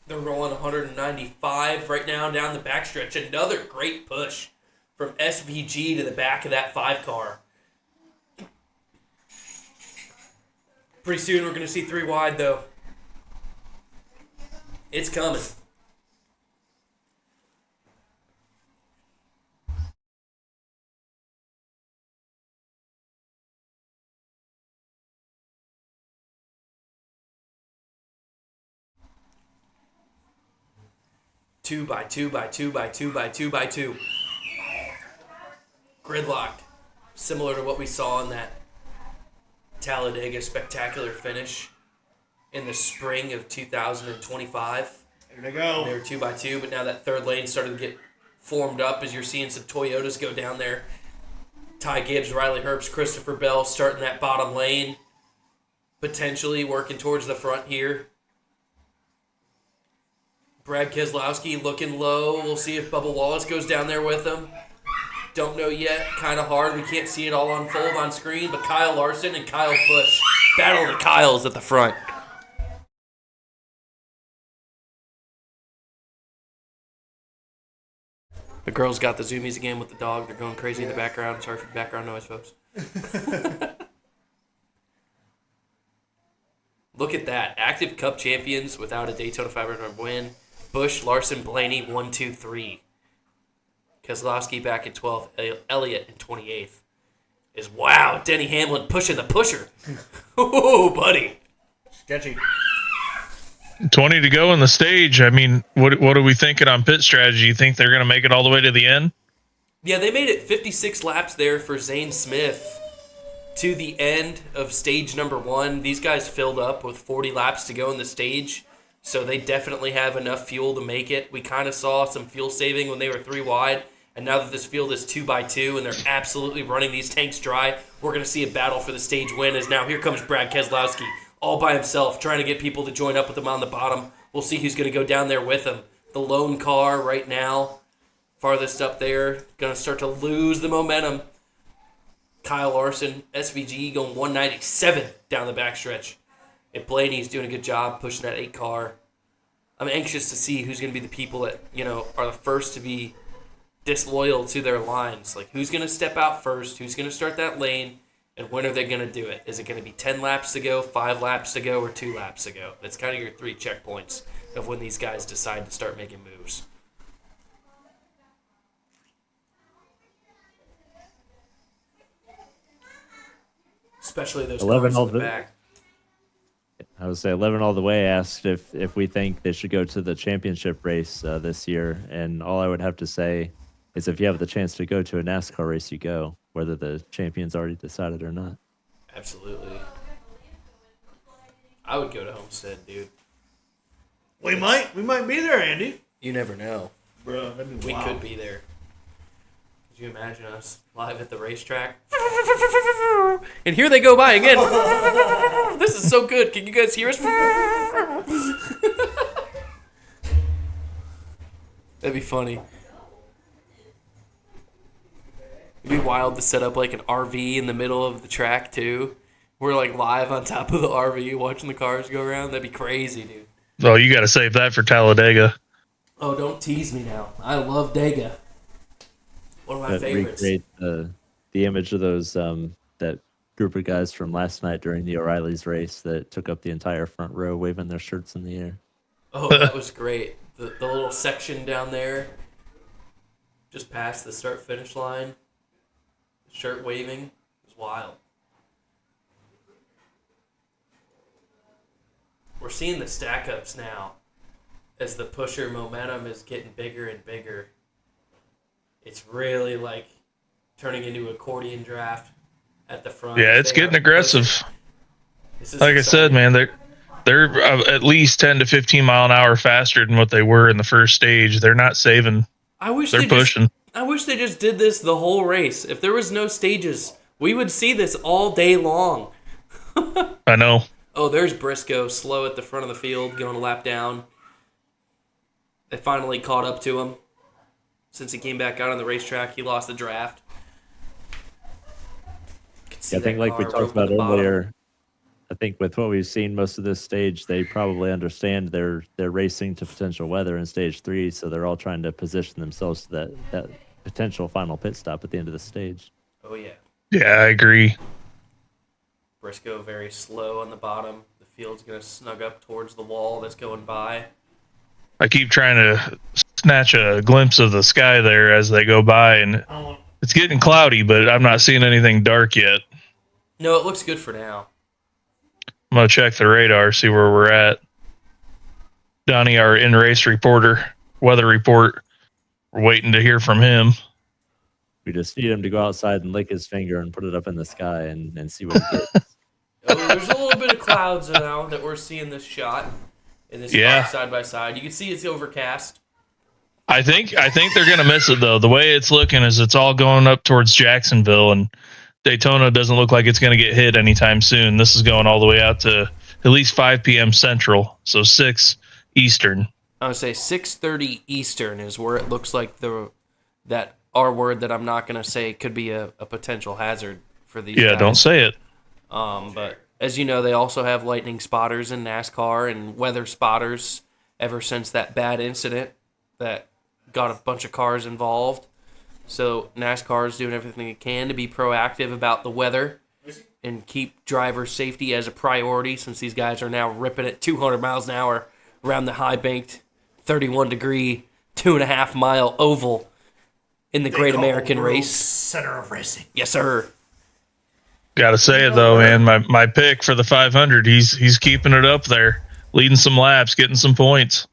They're rolling 195 right now down the backstretch. Another great push from SVG to the back of that 5 car. Pretty soon we're going to see 3 wide, though. It's coming. Two by two by two by two by two by two. Gridlocked. Similar to what we saw in that Talladega spectacular finish in the spring of 2025. Here they go. They were 2 by 2, but now that third lane started to get formed up as you're seeing some Toyotas go down there. Ty Gibbs, Riley Herbst, Christopher Bell starting that bottom lane, potentially working towards the front here. Brad Keselowski looking low. We'll see if Bubba Wallace goes down there with him. Don't know yet. Kind of hard. We can't see it all unfold on screen, but Kyle Larson and Kyle Busch battle the Kyles at the front. The girls got the zoomies again with the dog. They're going crazy in the background. Sorry for the background noise, folks. Look at that. Active Cup champions without a Daytona 500 win. Busch, Larson, Blaney, 1, 2, 3. Keselowski back in 12th. Elliott in 28th. Wow, Denny Hamlin pushing the pusher. Oh, buddy. Sketchy. 20 to go in the stage. I mean, what are we thinking on pit strategy? You think they're going to make it all the way to the end? Yeah, they made it 56 laps there for Zane Smith to the end of stage number 1. These guys filled up with 40 laps to go in the stage, so they definitely have enough fuel to make it. We kind of saw some fuel saving when they were 3 wide, and now that this field is 2 by 2 and they're absolutely running these tanks dry, we're going to see a battle for the stage win as now here comes Brad Keselowski all by himself trying to get people to join up with him on the bottom. We'll see who's going to go down there with him. The lone car right now, farthest up there, going to start to lose the momentum. Kyle Larson, SVG going 197 down the backstretch. And Blaney's doing a good job pushing that 8 car. I'm anxious to see who's going to be the people that, are the first to be disloyal to their lines. Like, who's going to step out first? Who's going to start that lane? And when are they going to do it? Is it going to be 10 laps to go, 5 laps to go, or 2 laps to go? That's kind of your 3 checkpoints of when these guys decide to start making moves. Especially those 11 cars all in the the- back. I would say 11 all the way asked if we think they should go to the championship race this year, and all I would have to say is if you have the chance to go to a NASCAR race, you go, whether the champion's already decided or not. Absolutely. I would go to Homestead, dude. We might be there, Andy. You never know. Bro, that'd be We wild. could be there. Could you imagine us live at the racetrack? And here they go by again. This is so good. Can you guys hear us? That'd be funny. It'd be wild to set up like an RV in the middle of the track too. We're like live on top of the RV watching the cars go around. That'd be crazy, dude. Oh, you got to save that for Talladega. Oh, don't tease me now. I love Dega. One of my That favorites. recreate the image of those that group of guys from last night during the O'Reilly's race that took up the entire front row, waving their shirts in the air. Oh, that was great. The little section down there, just past the start-finish line, shirt waving, it was wild. We're seeing the stack-ups now as the pusher momentum is getting bigger and bigger. It's really like turning into accordion draft at the front. Yeah, it's They getting are aggressive. pushing. This is Like I said, exciting. man, They're at least 10 to 15 mile an hour faster than what they were in the first stage. They're not saving. They're pushing. I wish they just did this the whole race. If there was no stages, we would see this all day long. I know. Oh, there's Briscoe, slow at the front of the field, going a lap down. They finally caught up to him. Since he came back out on the racetrack, he lost the draft. I think like we talked about earlier, I think with what we've seen most of this stage, they probably understand they're racing to potential weather in stage 3, so they're all trying to position themselves to that potential final pit stop at the end of the stage. Oh, yeah. Yeah, I agree. Briscoe very slow on the bottom. The field's going to snug up towards the wall that's going by. I keep trying to snatch a glimpse of the sky there as they go by, and it's getting cloudy, but I'm not seeing anything dark yet. No, it looks good for now. I'm going to check the radar, see where we're at. Donnie, our in-race reporter, weather report, we're waiting to hear from him. We just need him to go outside and lick his finger and put it up in the sky and see what he gets. There's a little bit of clouds now that we're seeing this shot in this side by side. You can see it's overcast. I think they're going to miss it, though. The way it's looking is it's all going up towards Jacksonville, and Daytona doesn't look like it's going to get hit anytime soon. This is going all the way out to at least 5 p.m. Central, so 6 Eastern. I would say 6:30 Eastern is where it looks like that R word that I'm not going to say could be a potential hazard for these guys. Don't say it. But as you know, they also have lightning spotters in NASCAR and weather spotters ever since that bad incident that got a bunch of cars involved. So NASCAR is doing everything it can to be proactive about the weather and keep driver safety as a priority, since these guys are now ripping at 200 miles an hour around the high-banked 31-degree, 2.5-mile oval in the Great American Race. Center of racing. Yes, sir. Got to say it, though, man. My pick for the 500, he's keeping it up there, leading some laps, getting some points.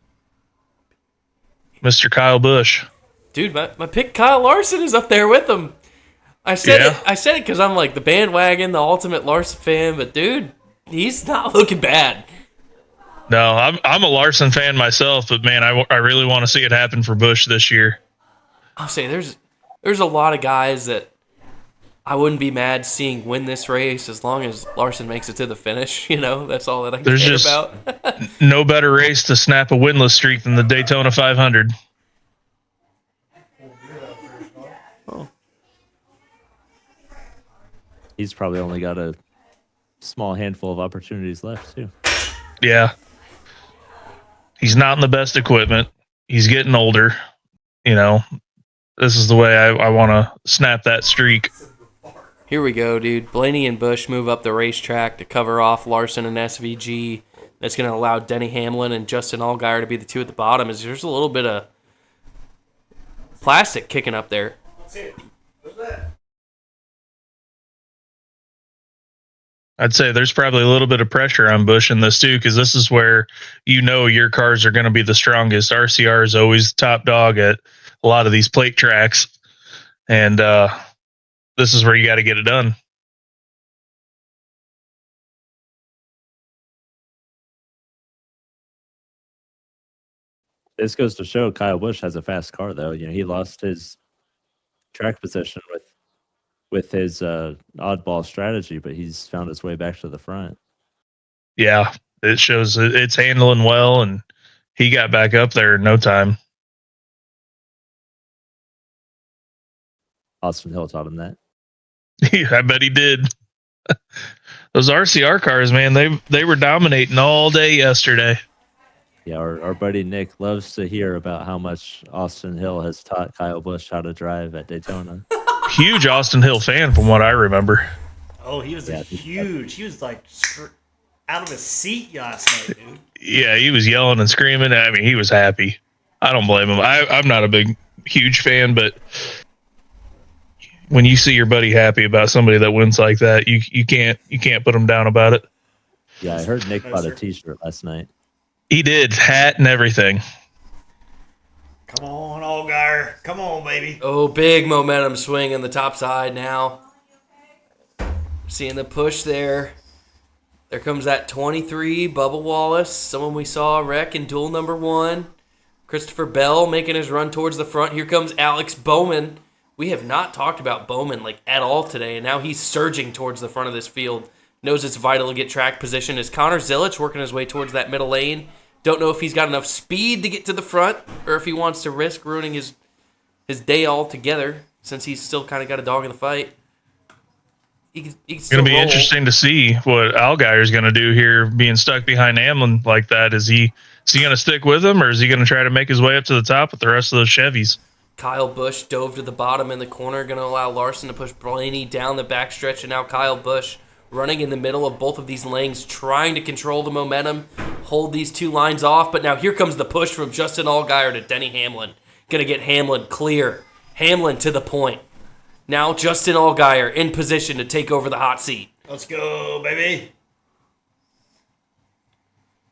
Mr. Kyle Busch. Dude, my pick Kyle Larson is up there with him. I said it because I'm like the bandwagon, the ultimate Larson fan, but dude, he's not looking bad. No, I'm a Larson fan myself, but man, I really want to see it happen for Busch this year. I'll say there's a lot of guys that I wouldn't be mad seeing win this race as long as Larson makes it to the finish. You know, that's all that I care about. No better race to snap a winless streak than the Daytona 500. Oh. He's probably only got a small handful of opportunities left, too. Yeah. He's not in the best equipment. He's getting older. You know, this is the way I want to snap that streak. Here we go, dude. Blaney and Busch move up the racetrack to cover off Larson and SVG. That's going to allow Denny Hamlin and Justin Allgaier to be the two at the bottom. There's a little bit of plastic kicking up there. What's that? I'd say there's probably a little bit of pressure on Busch in this too, because this is where you know your cars are going to be the strongest. RCR is always top dog at a lot of these plate tracks, and this is where you got to get it done. This goes to show Kyle Busch has a fast car, though. You know, he lost his track position with his oddball strategy, but he's found his way back to the front. Yeah, it shows it's handling well, and he got back up there in no time. Austin Hill taught him that. I bet he did. Those RCR cars, man, they were dominating all day yesterday. Yeah, our buddy Nick loves to hear about how much Austin Hill has taught Kyle Busch how to drive at Daytona. Huge Austin Hill fan from what I remember. Oh, he was huge. He was like out of his seat last night, dude. Yeah, he was yelling and screaming. I mean, he was happy. I don't blame him. I'm not a huge fan, but when you see your buddy happy about somebody that wins like that, you can't put him down about it. Yeah, I heard Nick bought a T-shirt last night. He did, hat and everything. Come on, Allgaier. Come on, baby. Oh, big momentum swing on the top side now. Seeing the push there. There comes that 23, Bubba Wallace, someone we saw wreck in duel number 1. Christopher Bell making his run towards the front. Here comes Alex Bowman. We have not talked about Bowman like at all today, and now he's surging towards the front of this field. Knows it's vital to get track position. Is Connor Zilich working his way towards that middle lane? Don't know if he's got enough speed to get to the front or if he wants to risk ruining his day altogether since he's still kind of got a dog in the fight. It's going to be interesting to see what Allgaier's going to do here, being stuck behind Hamlin like that. Is he going to stick with him, or is he going to try to make his way up to the top with the rest of those Chevys? Kyle Busch dove to the bottom in the corner, going to allow Larson to push Blaney down the backstretch, and now Kyle Busch running in the middle of both of these lanes, trying to control the momentum, hold these two lines off. But now here comes the push from Justin Allgaier to Denny Hamlin. Going to get Hamlin clear. Hamlin to the point. Now Justin Allgaier in position to take over the hot seat. Let's go, baby.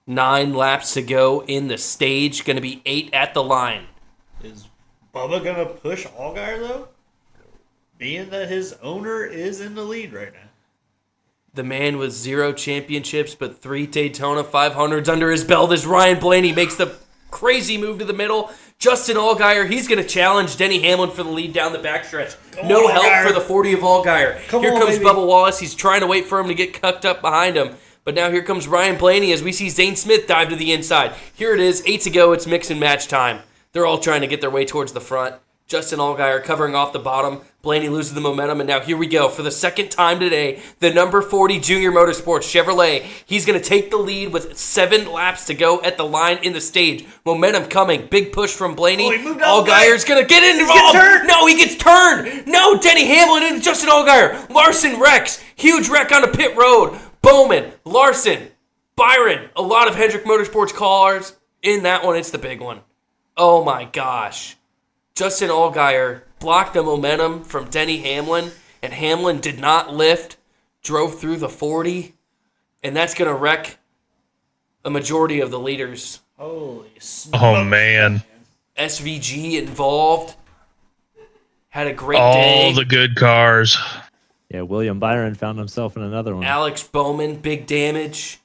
9 laps to go in the stage. Going to be 8 at the line. Is Bubba going to push Allgaier, though? Being that his owner is in the lead right now. The man with 0 championships but 3 Daytona 500s under his belt as Ryan Blaney makes the crazy move to the middle. Justin Allgaier, he's going to challenge Denny Hamlin for the lead down the backstretch. No help for the 40 of Allgaier. Here comes Bubba Wallace. He's trying to wait for him to get cucked up behind him. But now here comes Ryan Blaney as we see Zane Smith dive to the inside. Here it is, 8 to go. It's mix and match time. They're all trying to get their way towards the front. Justin Allgaier covering off the bottom. Blaney loses the momentum, and now here we go. For the second time today, the number 40 Junior Motorsports Chevrolet. He's going to take the lead with 7 laps to go at the line in the stage. Momentum coming. Big push from Blaney. Allgaier's going to get involved. No, he gets turned. No, Denny Hamlin and Justin Allgaier. Larson wrecks. Huge wreck on the pit road. Bowman, Larson, Byron. A lot of Hendrick Motorsports cars in that one. It's the big one. Oh, my gosh. Justin Allgaier blocked the momentum from Denny Hamlin, and Hamlin did not lift, drove through the 40, and that's going to wreck a majority of the leaders. Holy smokes. Oh, man. SVG involved. Had a great All day. the good cars. Yeah, William Byron found himself in another one. Alex Bowman, big damage.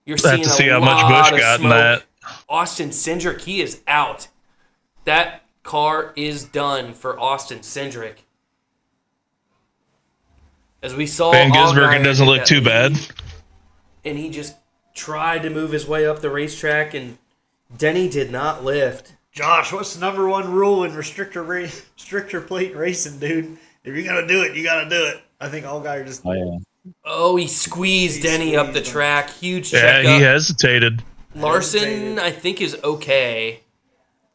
You're We'll seeing have to see a how much lot Busch of got in smoke. that. Austin Cindric, he is out. That car is done for Austin Cindric. As we saw, Van Gisbergen Allgaier doesn't did look that too lead, bad. and he just tried to move his way up the racetrack, and Denny did not lift. Josh, what's the number 1 rule in restrictor plate racing, dude? If you're going to do it, you got to do it. I think Allgaier just... Oh, yeah. Oh, he squeezed Denny up the track. Huge Yeah, checkup. he hesitated. Larson, I think, is okay.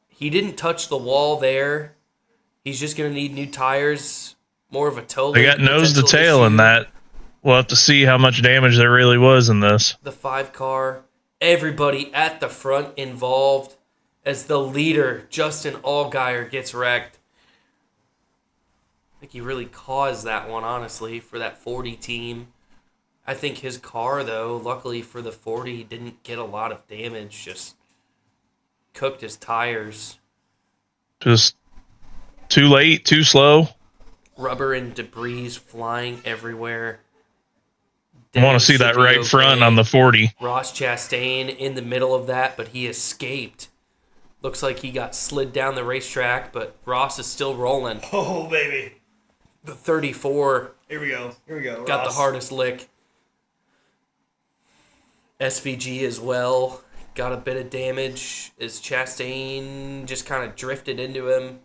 He didn't touch the wall there. He's just going to need new tires, more of a toe. They got nose to tail in that. We'll have to see how much damage there really was in this. The 5 car, everybody at the front involved as the leader, Justin Allgaier, gets wrecked. I think he really caused that one, honestly, for that 40 team. I think his car, though, luckily for the 40, didn't get a lot of damage, just cooked his tires. Just too late, too slow. Rubber and debris flying everywhere. I want to see that right front on the 40. Ross Chastain in the middle of that, but he escaped. Looks like he got slid down the racetrack, but Ross is still rolling. Oh, baby. The 34 Here we go. got Ross. the hardest lick. SVG as well got a bit of damage as Chastain just kind of drifted into him.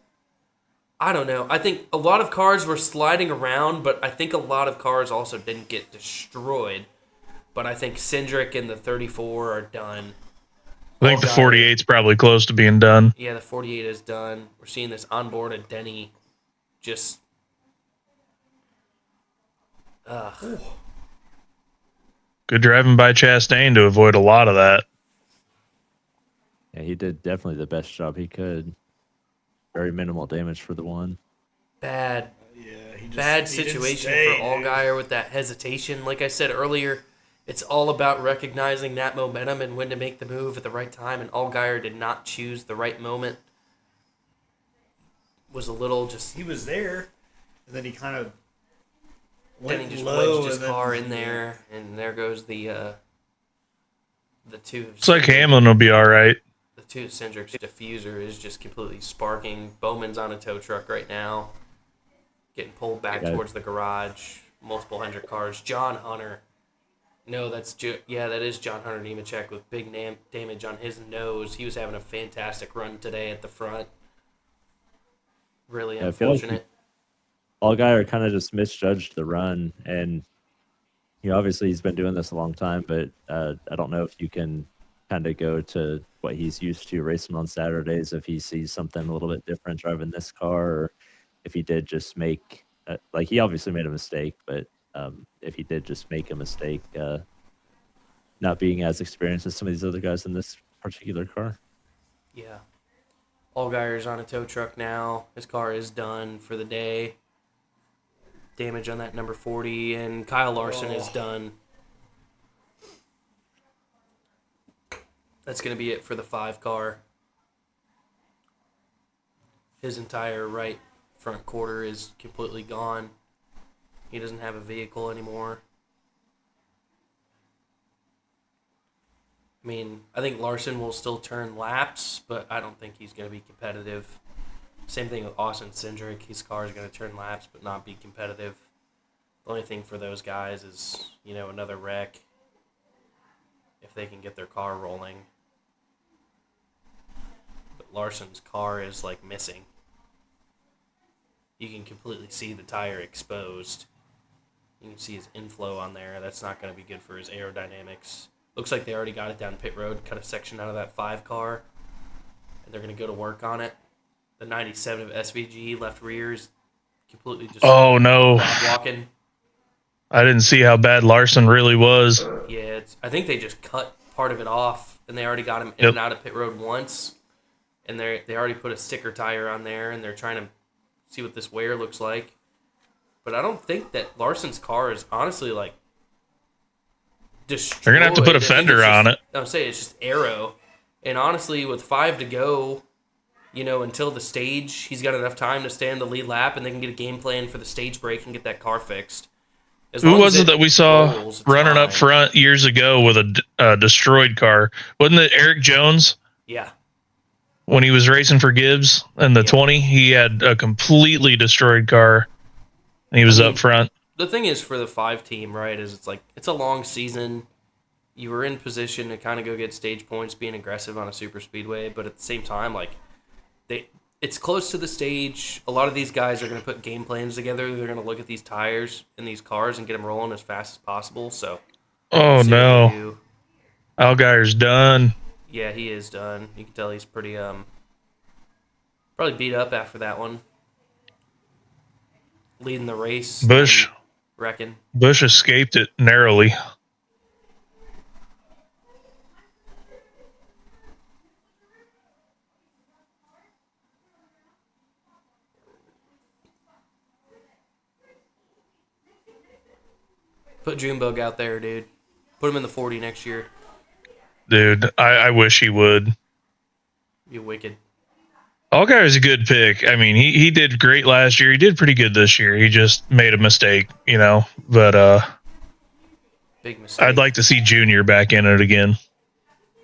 I don't know. I think a lot of cars were sliding around, but I think a lot of cars also didn't get destroyed. But I think Cindric and the 34 are done. I think the 48's probably close to being done. Yeah, the 48 is done. We're seeing this onboard of Denny just... Ugh. Good driving by Chastain to avoid a lot of that. Yeah, he did definitely the best job he could. Very minimal damage for the one. Bad Yeah, bad situation for Allgaier with that hesitation. Like I said earlier, it's all about recognizing that momentum and when to make the move at the right time, and Allgaier did not choose the right moment. Was a little just... He was there, and then he kind of Then he Went just low wedged his and then- car in there, and there goes the two. Looks like Hamlin will be all right. The two Cindric's diffuser is just completely sparking. Bowman's on a tow truck right now, getting pulled back Okay. towards the garage. Multiple Hendrick cars. John Hunter. No, that is John Hunter Nemechek with big damage on his nose. He was having a fantastic run today at the front. Really Yeah, I feel like unfortunate. Allgaier kind of just misjudged the run, and obviously he's been doing this a long time, but I don't know if you can kind of go to what he's used to racing on Saturdays if he sees something a little bit different driving this car, or if he did just make like he obviously made a mistake, but if he did just make a mistake, not being as experienced as some of these other guys in this particular car. Yeah. Allgaier's on a tow truck now. His car is done for the day. Damage on that number 40, and Kyle Larson is done. That's going to be it for the 5 car. His entire right front quarter is completely gone. He doesn't have a vehicle anymore. I mean, I think Larson will still turn laps, but I don't think he's going to be competitive. Same thing with Austin Cindric. His car is going to turn laps, but not be competitive. The only thing for those guys is, another wreck. If they can get their car rolling. But Larson's car is, missing. You can completely see the tire exposed. You can see his inflow on there. That's not going to be good for his aerodynamics. Looks like they already got it down pit road, cut a section out of that 5 car, and they're going to go to work on it. The 97 of SVG left rear is completely just Oh no! walking. I didn't see how bad Larson really was. Yeah, I think they just cut part of it off, and they already got him in and out of pit road once, and they already put a sticker tire on there, and they're trying to see what this wear looks like. But I don't think that Larson's car is honestly destroyed. They're gonna have to put a fender on it. I'm saying it's just aero, and honestly, with 5 to go, until the stage, he's got enough time to stay in the lead lap, and they can get a game plan for the stage break and get that car fixed. Who was it that we saw running up front years ago with a destroyed car? Wasn't it Eric Jones? Yeah. When he was racing for Gibbs in the 20, he had a completely destroyed car, and he was up front. The thing is for the 5 team, right, is it's a long season. You were in position to kind of go get stage points, being aggressive on a super speedway, but at the same time, it's close to the stage. A lot of these guys are going to put game plans together. They're going to look at these tires and these cars and get them rolling as fast as possible. So, oh no, Allgaier's done. Yeah, he is done. You can tell he's pretty probably beat up after that one. Leading the race. Busch escaped it narrowly. Put Junebug out there, dude. Put him in the 40 next year. Dude, I wish he would. Be wicked. Allgaier's a good pick. I mean, he did great last year. He did pretty good this year. He just made a mistake, But big mistake. I'd like to see Junior back in it again.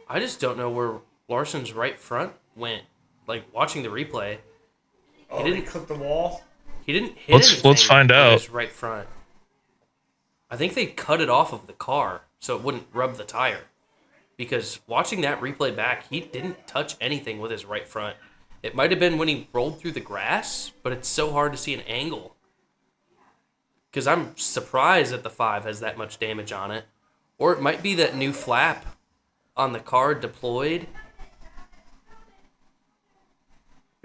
I just don't know where Larson's right front went. Watching the replay, he didn't clip the wall. He didn't hit anything. Let's find out. His right front. I think they cut it off of the car so it wouldn't rub the tire. Because watching that replay back, he didn't touch anything with his right front. It might have been when he rolled through the grass, but it's so hard to see an angle. Because I'm surprised that the 5 has that much damage on it. Or it might be that new flap on the car deployed.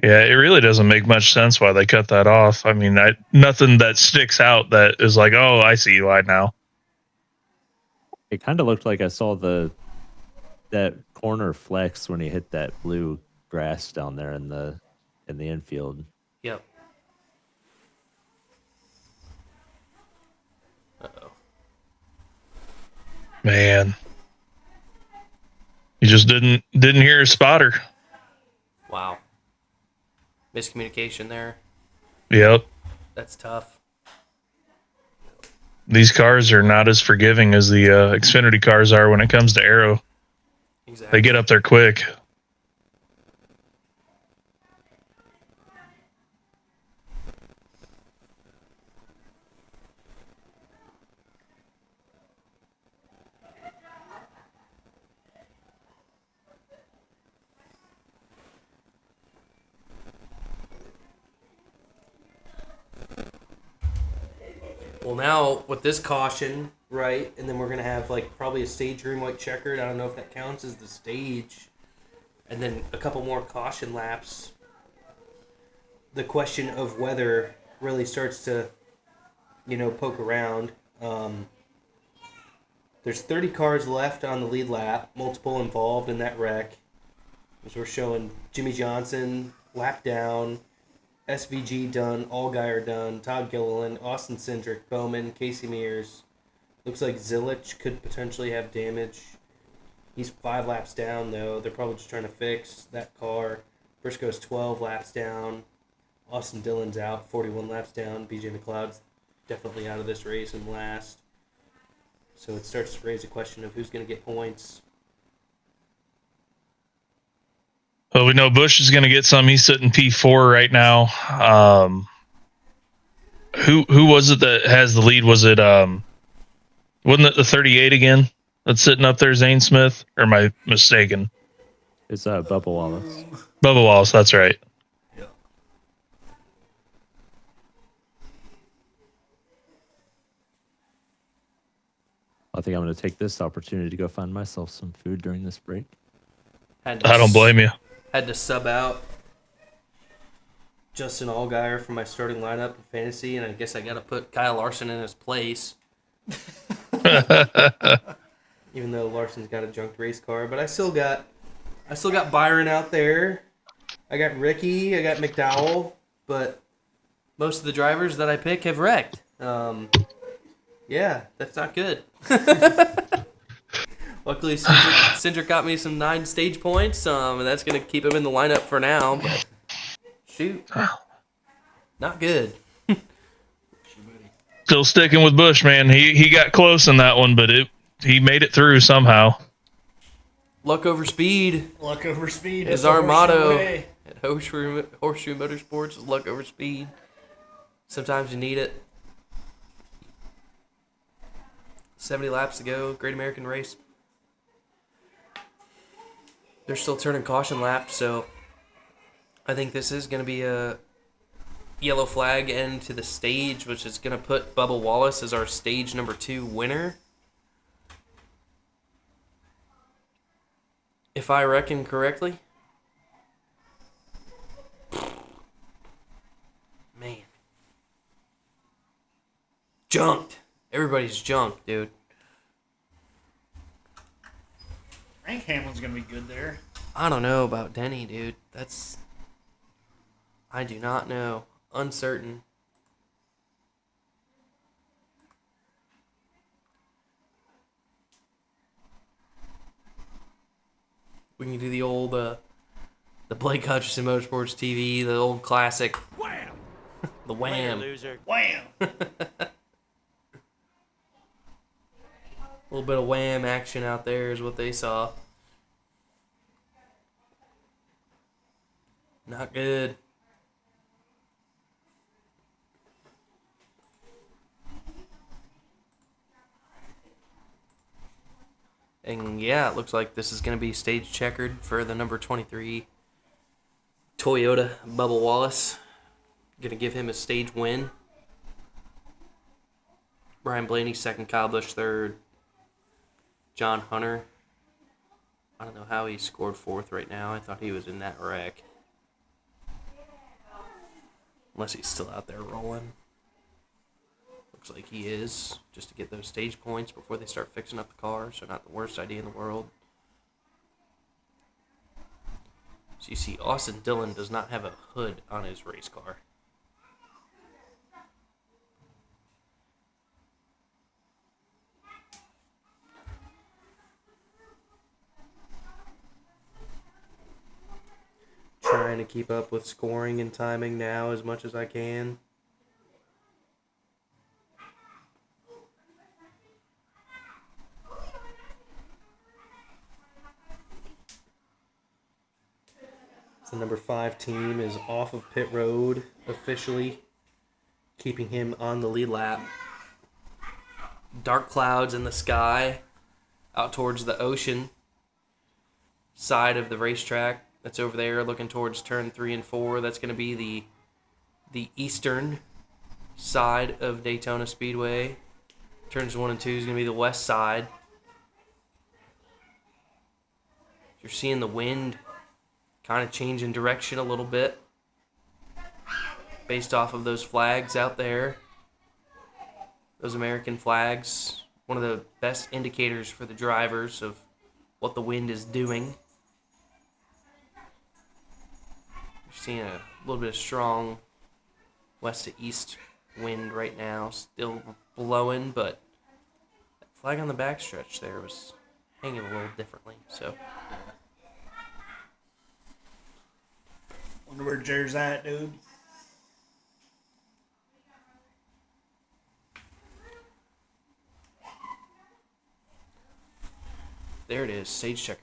Yeah, it really doesn't make much sense why they cut that off. I mean, nothing that sticks out that is like, oh, I see why now. It kind of looked like I saw that corner flex when he hit that blue grass down there in the infield. Yep. Uh-oh. Man. He just didn't hear his spotter. Wow. Miscommunication there. Yep. That's tough. these cars are not as forgiving as the Xfinity cars are when it comes to aero. Exactly. They get up there quick. Well, now with this caution, right, and then we're gonna have like probably a stage green white checkered. I don't know if that counts as the stage, and then a couple more caution laps. The question of weather really starts to, poke around. There's 30 cars left on the lead lap, multiple involved in that wreck. As we're showing Jimmy Johnson lap down, SVG done, Allgaier done, Todd Gilliland, Austin Cindric, Bowman, Casey Mears. Looks like Zilich could potentially have damage. He's 5 laps down, though. They're probably just trying to fix that car. Briscoe's 12 laps down. Austin Dillon's out, 41 laps down. BJ McLeod's definitely out of this race and last. So it starts to raise a question of who's going to get points. Well, we know Busch is going to get some. He's sitting P4 right now. Who was it that has the lead? Was it wasn't it the 38 again that's sitting up there, Zane Smith? Or am I mistaken? It's Bubba Wallace. Bubba Wallace, that's right. I think I'm going to take this opportunity to go find myself some food during this break. I don't blame you. Had to sub out Justin Allgaier from my starting lineup in fantasy, and I guess I got to put Kyle Larson in his place. Even though Larson's got a junked race car, but I still got Byron out there. I got Ricky, I got McDowell, but most of the drivers that I pick have wrecked. Yeah, that's not good. Luckily, Cindric got me some 9 stage points, and that's going to keep him in the lineup for now. But shoot, not good. Still sticking with Busch, man. He got close in that one, but he made it through somehow. Luck over speed. Luck over speed is our motto at Horseshoe Motorsports. Is luck over speed. Sometimes you need it. 70 laps to go. Great American race. They're still turning caution laps, so I think this is going to be a yellow flag end to the stage, which is going to put Bubba Wallace as our stage number 2 winner. If I reckon correctly. Man. Junked. Everybody's junked, dude. Frank Hamlin's going to be good there. I don't know about Denny, dude. I do not know. Uncertain. We can do the old, the Blake Hutchison Motorsports TV, the old classic. Wham! The wham. Loser. Wham! A little bit of wham action out there is what they saw. Not good. And yeah, it looks like this is going to be stage checkered for the number 23 Toyota Bubba Wallace. Going to give him a stage win. Brian Blaney second, Kyle Busch third. John Hunter. I don't know how he scored 4th right now. I thought he was in that wreck. Unless he's still out there rolling. Looks like he is, just to get those stage points before they start fixing up the car, so not the worst idea in the world. So you see, Austin Dillon does not have a hood on his race car. Trying to keep up with scoring and timing now as much as I can. The number 5 team is off of pit road officially, keeping him on the lead lap. Dark clouds in the sky out towards the ocean side of the racetrack. That's over there looking towards turn 3 and 4. That's going to be the eastern side of Daytona Speedway. Turns 1 and 2 is going to be the west side. You're seeing the wind kind of changing direction a little bit based off of those flags out there. Those American flags, one of the best indicators for the drivers of what the wind is doing. You're seeing a little bit of strong west to east wind right now, still blowing, but that flag on the backstretch there was hanging a little differently. So Wonder where Jer's at, dude. there it is, stage checker.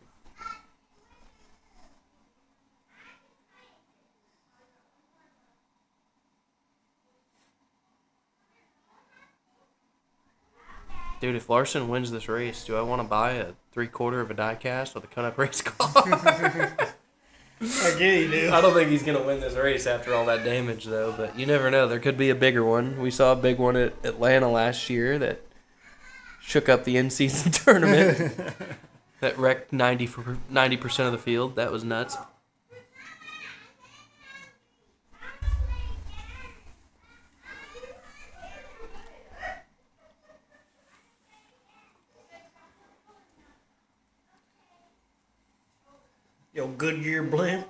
Dude, if Larson wins this race, do I want to buy a 3/4 of a diecast with a cut-up race car? I get you, dude. I don't think he's going to win this race after all that damage, though. But you never know. There could be a bigger one. We saw a big one at Atlanta last year that shook up the in-season tournament. That wrecked 90% of the field. That was nuts. Yo, Goodyear blimp.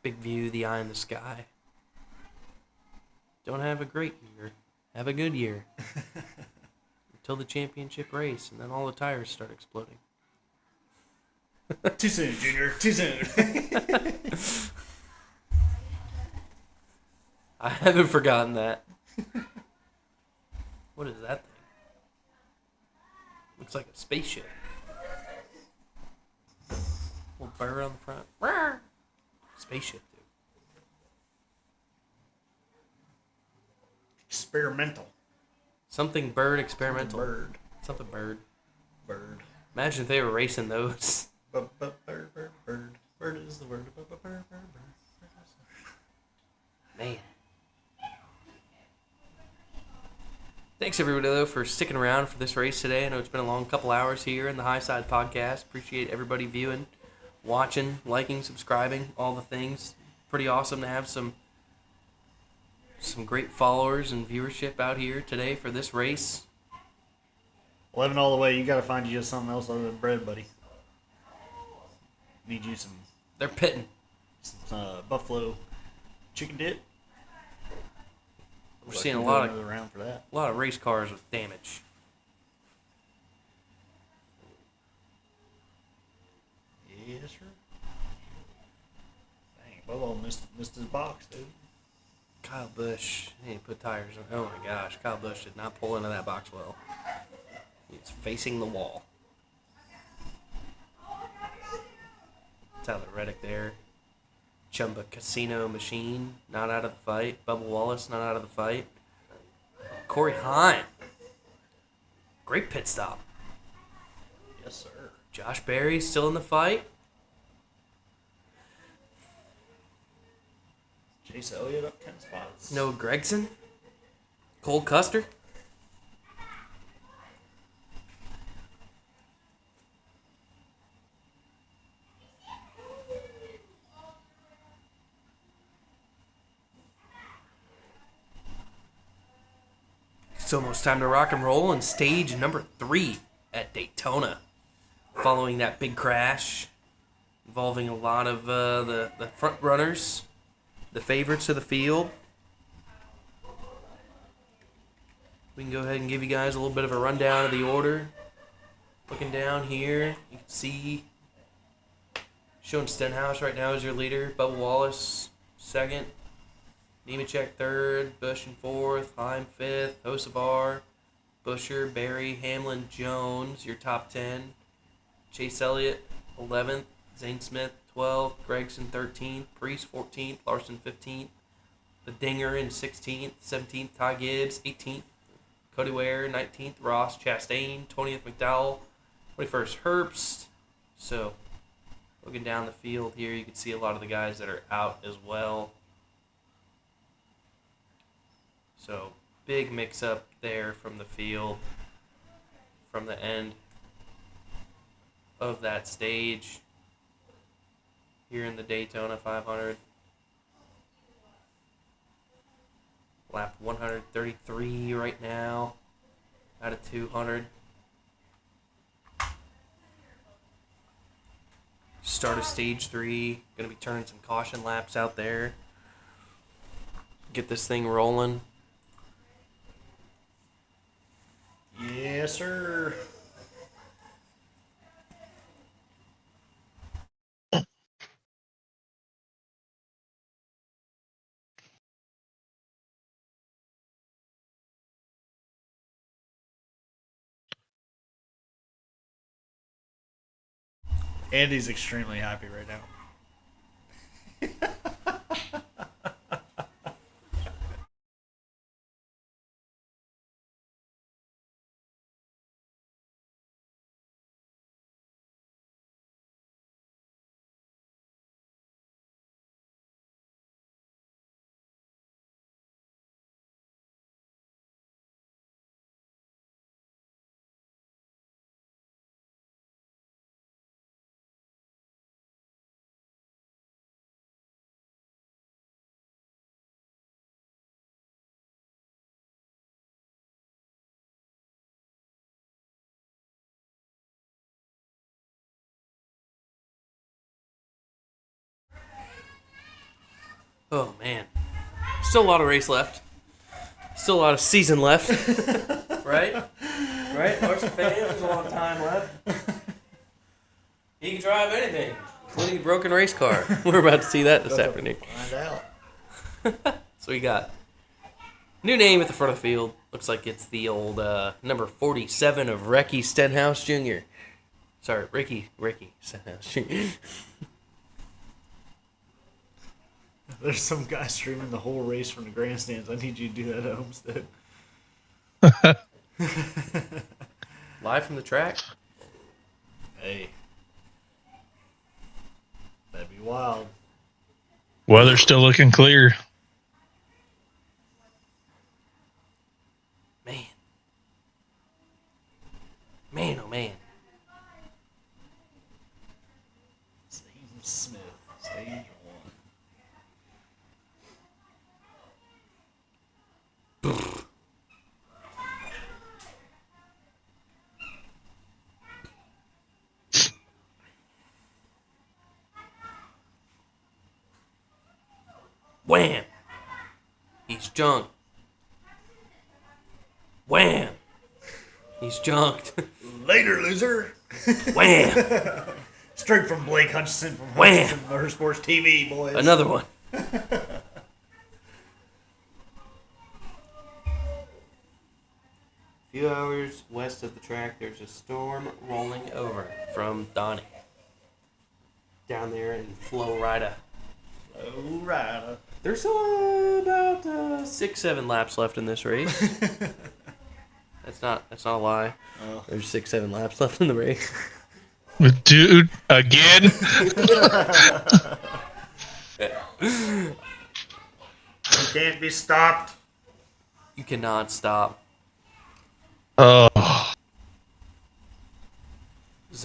Big view, the eye in the sky. Don't have a great year. Have a good year. Until the championship race, and then all the tires start exploding. Too soon, Junior. Too soon. I haven't forgotten that. What is that thing? Looks like a spaceship. Little bird on the front. Rawr. Spaceship, dude. Experimental. Something bird experimental. Bird. Something bird. Bird. Imagine if they were racing those. Bird, bird, bird, bird. Bird is the word. Bird, bird, bird, bird. Man. Thanks, everybody, though, for sticking around for this race today. I know it's been a long couple hours here in the High Side Podcast. Appreciate everybody viewing, watching, liking, subscribing, all the things. Pretty awesome to have some great followers and viewership out here today for this race. 11 all the way. You gotta find you just something else other than bread, buddy. Need you some They're pitting. buffalo chicken dip. We're Like seeing you a go lot another round for that. of race cars with damage. Yes, sir. Dang, Bubba missed his box, dude. Kyle Busch, he put tires on. Oh my gosh, Kyle Busch did not pull into that box well. He's facing the wall. Tyler Reddick there. Chumba Casino Machine, not out of the fight. Bubba Wallace, not out of the fight. Corey Hine. Great pit stop. Yes, sir. Josh Berry still in the fight. Chase Elliott up 10 spots. Noah Gregson. Cole Custer. It's almost time to rock and roll on stage number 3 at Daytona. Following that big crash involving a lot of the front runners, the favorites of the field. We can go ahead and give you guys a little bit of a rundown of the order. Looking down here, you can see Sean Stenhouse right now is your leader. Bubba Wallace, second. Nemechek, third. Busch in fourth. Heim, fifth. Hocevar, Buscher, Berry, Hamlin, Jones, your top 10. Chase Elliott, 11th. Zane Smith, 12th, Gregson 13th, Priest 14th, Larson 15th, the Dinger in 16th, 17th, Ty Gibbs 18th, Cody Ware 19th, Ross Chastain 20th, McDowell 21st, Herbst. So looking down the field here, you can see a lot of the guys that are out as well. So big mix-up there from the field, from the end of that stage here in the Daytona 500. Lap 133 right now out of 200. Start of stage 3. Going to be turning some caution laps out there. Get this thing rolling. Yes, sir. Andy's extremely happy right now. Oh, man. Still a lot of race left. Still a lot of season left. Right? Right? Larson fans, there's a lot of time left. He can drive anything, including a broken race car. We're about to see that this afternoon. Find out. So we got new name at the front of the field. Looks like it's the old number 47 of Ricky Stenhouse Jr. Sorry, Ricky Stenhouse Jr. There's some guy streaming the whole race from the grandstands. I need you to do that at Homestead. Live from the track. Hey. That'd be wild. Weather's still looking clear. Man. Man, oh man. James Smith, stage 1. Wham! He's junked. Wham! He's junked. Later, loser. Wham! Straight from Blake Hutchison from Wham! Hutchison Motorsports TV, boys. Another one. A few hours west of the track, there's a storm rolling over from Donnie. Down there in Florida. Florida. There's about 6-7 laps left in this race. That's not a lie. Oh. There's 6-7 laps left in the race. Dude, again? You can't be stopped. You cannot stop. Oh,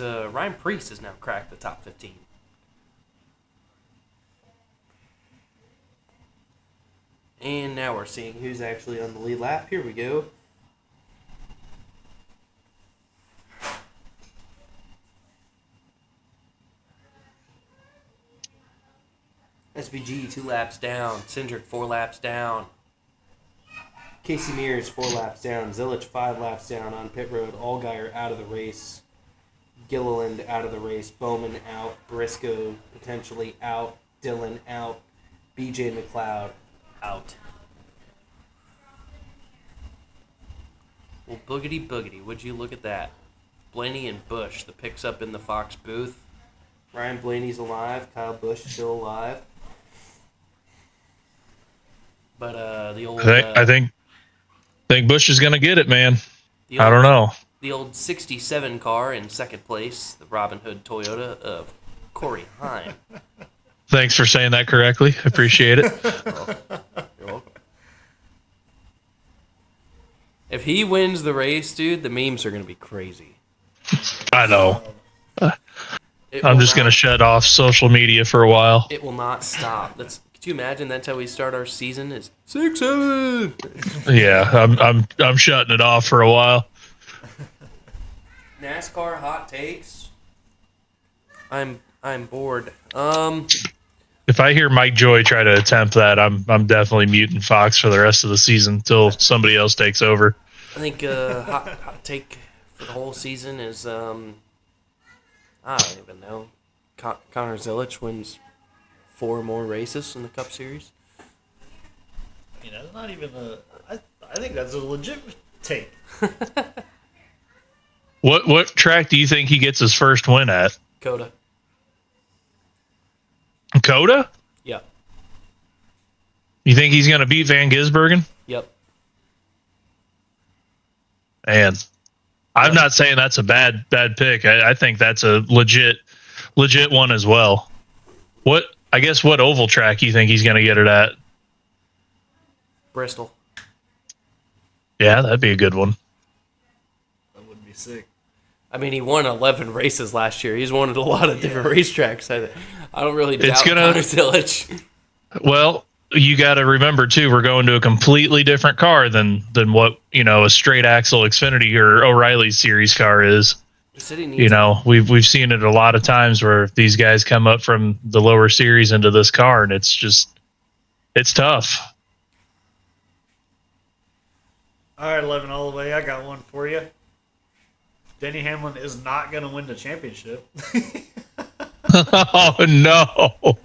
Ryan Priest has now cracked the top 15. And now we're seeing who's actually on the lead lap. Here we go. SVG 2 laps down. Cindric 4 laps down. Casey Mears 4 laps down. Zilich 5 laps down on pit road. Allgaier out of the race. Gilliland out of the race. Bowman out. Briscoe potentially out. Dillon out. BJ McLeod out. Well, boogity boogity, would you look at that? Blaney and Bush, the picks up in the Fox booth. Ryan Blaney's alive. Kyle Busch still alive. But the old I think Bush is gonna get it, man. the I old don't know. the old '67 car in second place, the Robin Hood Toyota of Corey Heim. Thanks for saying that correctly. I appreciate it. You're welcome. If he wins the race, dude, the memes are gonna be crazy. I know. It I'm will just gonna not- shut off social media for a while. It will not stop. Could you imagine? That's how we start our season. Is 6-7. Yeah, I'm shutting it off for a while. NASCAR hot takes. I'm bored. If I hear Mike Joy try to attempt that, I'm definitely muting Fox for the rest of the season until somebody else takes over. I think hot take for the whole season is I don't even know. Connor Zilic wins 4 more races in the Cup Series. That's not even I think that's a legit take. What track do you think he gets his first win at? Coda. Coda? Yep. You think he's going to beat Van Gisbergen? Yep. And I'm not saying that's a bad pick. I think that's a legit one as well. What oval track you think he's going to get it at? Bristol. Yeah, that'd be a good one. That would be sick. I mean, he won 11 races last year. He's won at a lot of different racetracks. I don't really doubt Connor Zilic. Well, you got to remember too, we're going to a completely different car than what a straight axle Xfinity or O'Reilly's series car is. We've seen it a lot of times where these guys come up from the lower series into this car, and it's tough. All right, 11 all the way. I got one for you. Denny Hamlin is not going to win the championship. Oh no!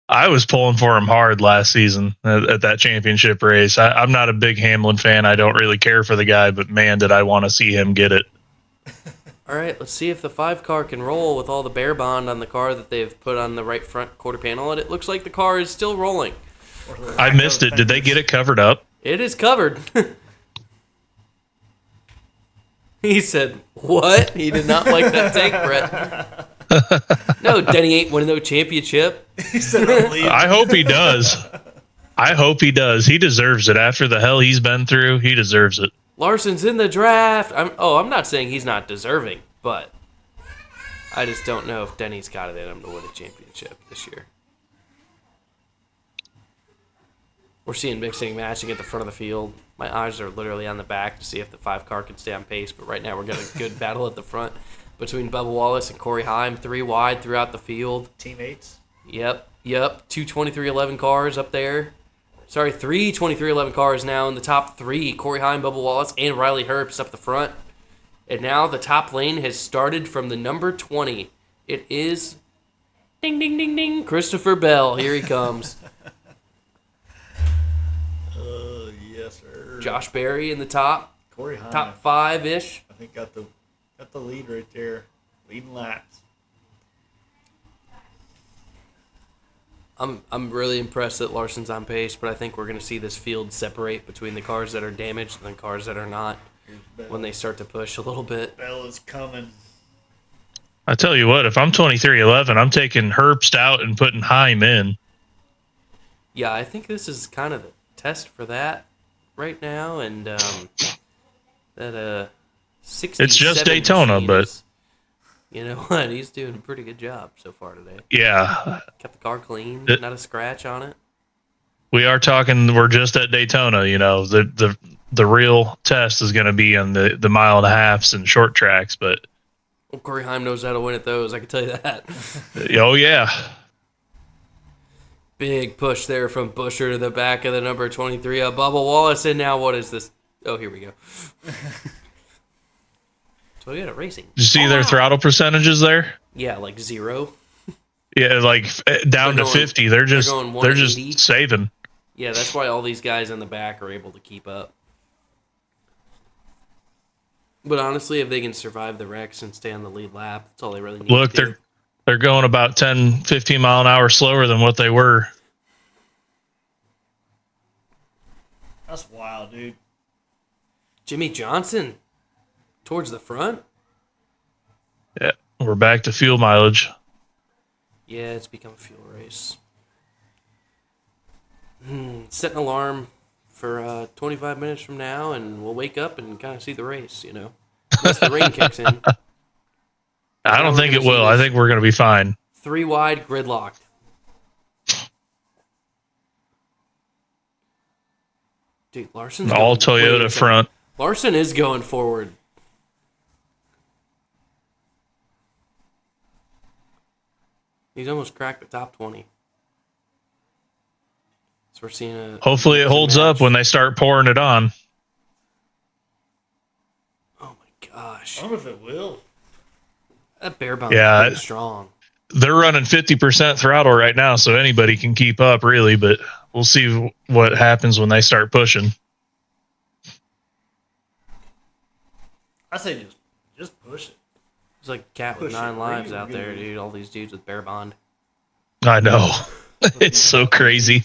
I was pulling for him hard last season at that championship race. I'm not a big Hamlin fan. I don't really care for the guy, but man, did I want to see him get it. All right, let's see if the 5 car can roll with all the bear bond on the car that they've put on the right front quarter panel, and it looks like the car is still rolling. I missed it. Did they get it covered up? It is covered. He said, what? He did not like that take, Brett. No, Denny ain't winning no championship. He said, "I'm leaving." I hope he does. He deserves it. After the hell he's been through, he deserves it. Larson's in the draft. I'm not saying he's not deserving, but I just don't know if Denny's got it in him to win a championship this year. We're seeing mixing matching at the front of the field. My eyes are literally on the back to see if the 5 car can stay on pace, but right now we're getting a good battle at the front between Bubba Wallace and Corey Heim, 3 wide throughout the field. Teammates. Yep. 2 2311 cars up there. Sorry, 3 2311 cars now in the top 3. Corey Heim, Bubba Wallace, and Riley Herbst up the front. And now the top lane has started from the number 20. It is ding, ding, ding, ding, Christopher Bell. Here he comes. Yes, sir. Josh Berry in the top. Corey Heim. Top 5-ish. I think got the lead right there. Leading laps. I'm really impressed that Larson's on pace, but I think we're going to see this field separate between the cars that are damaged and the cars that are not when they start to push a little bit. Bell is coming. I tell you what, if I'm 2311, I'm taking Herbst out and putting Heim in. Yeah, I think this is kind of the test for that right now, and that 67 It's just Daytona, machine but is, you know what? He's doing a pretty good job so far today. yeah, Kept the car clean, not a scratch on it. we are talking. We're just at Daytona. The real test is going to be on the 1.5 miles and short tracks. But Well, Corey Heim knows how to win at those, I can tell you that. oh yeah, Big push there from Buescher to the back of the number 23. Bubba Wallace, and now what is this? Oh, here we go. Toyota Racing. did you see their throttle percentages there? Yeah, like 0. Yeah, like down They're to going- 50. They're just going they're 180. just saving. Yeah, that's why all these guys in the back are able to keep up. But honestly, if they can survive the wrecks and stay on the lead lap, that's all they really need Look, to do. they're going about 10, 15 mile an hour slower than what they were. That's wild, dude. Jimmy Johnson towards the front? Yeah, we're back to fuel mileage. Yeah, it's become a fuel race. Set an alarm for 25 minutes from now, and we'll wake up and kind of see the race, Unless the rain kicks in. I don't think it will. I think we're going to be fine. 3 wide, gridlocked. Dude, Larson's All going way Toyota inside. front. Larson is going forward. He's almost cracked the top 20. So we're seeing a... Hopefully it holds up when they start pouring it on. Oh my gosh. I don't know if it will. That bear bond Yeah. is pretty strong. They're running 50% throttle right now, so anybody can keep up, really, but we'll see what happens when they start pushing. I say just push it. It's like a cat with Push 9 it lives really out there, good. dude. All these dudes with bear bond. I know. It's so crazy.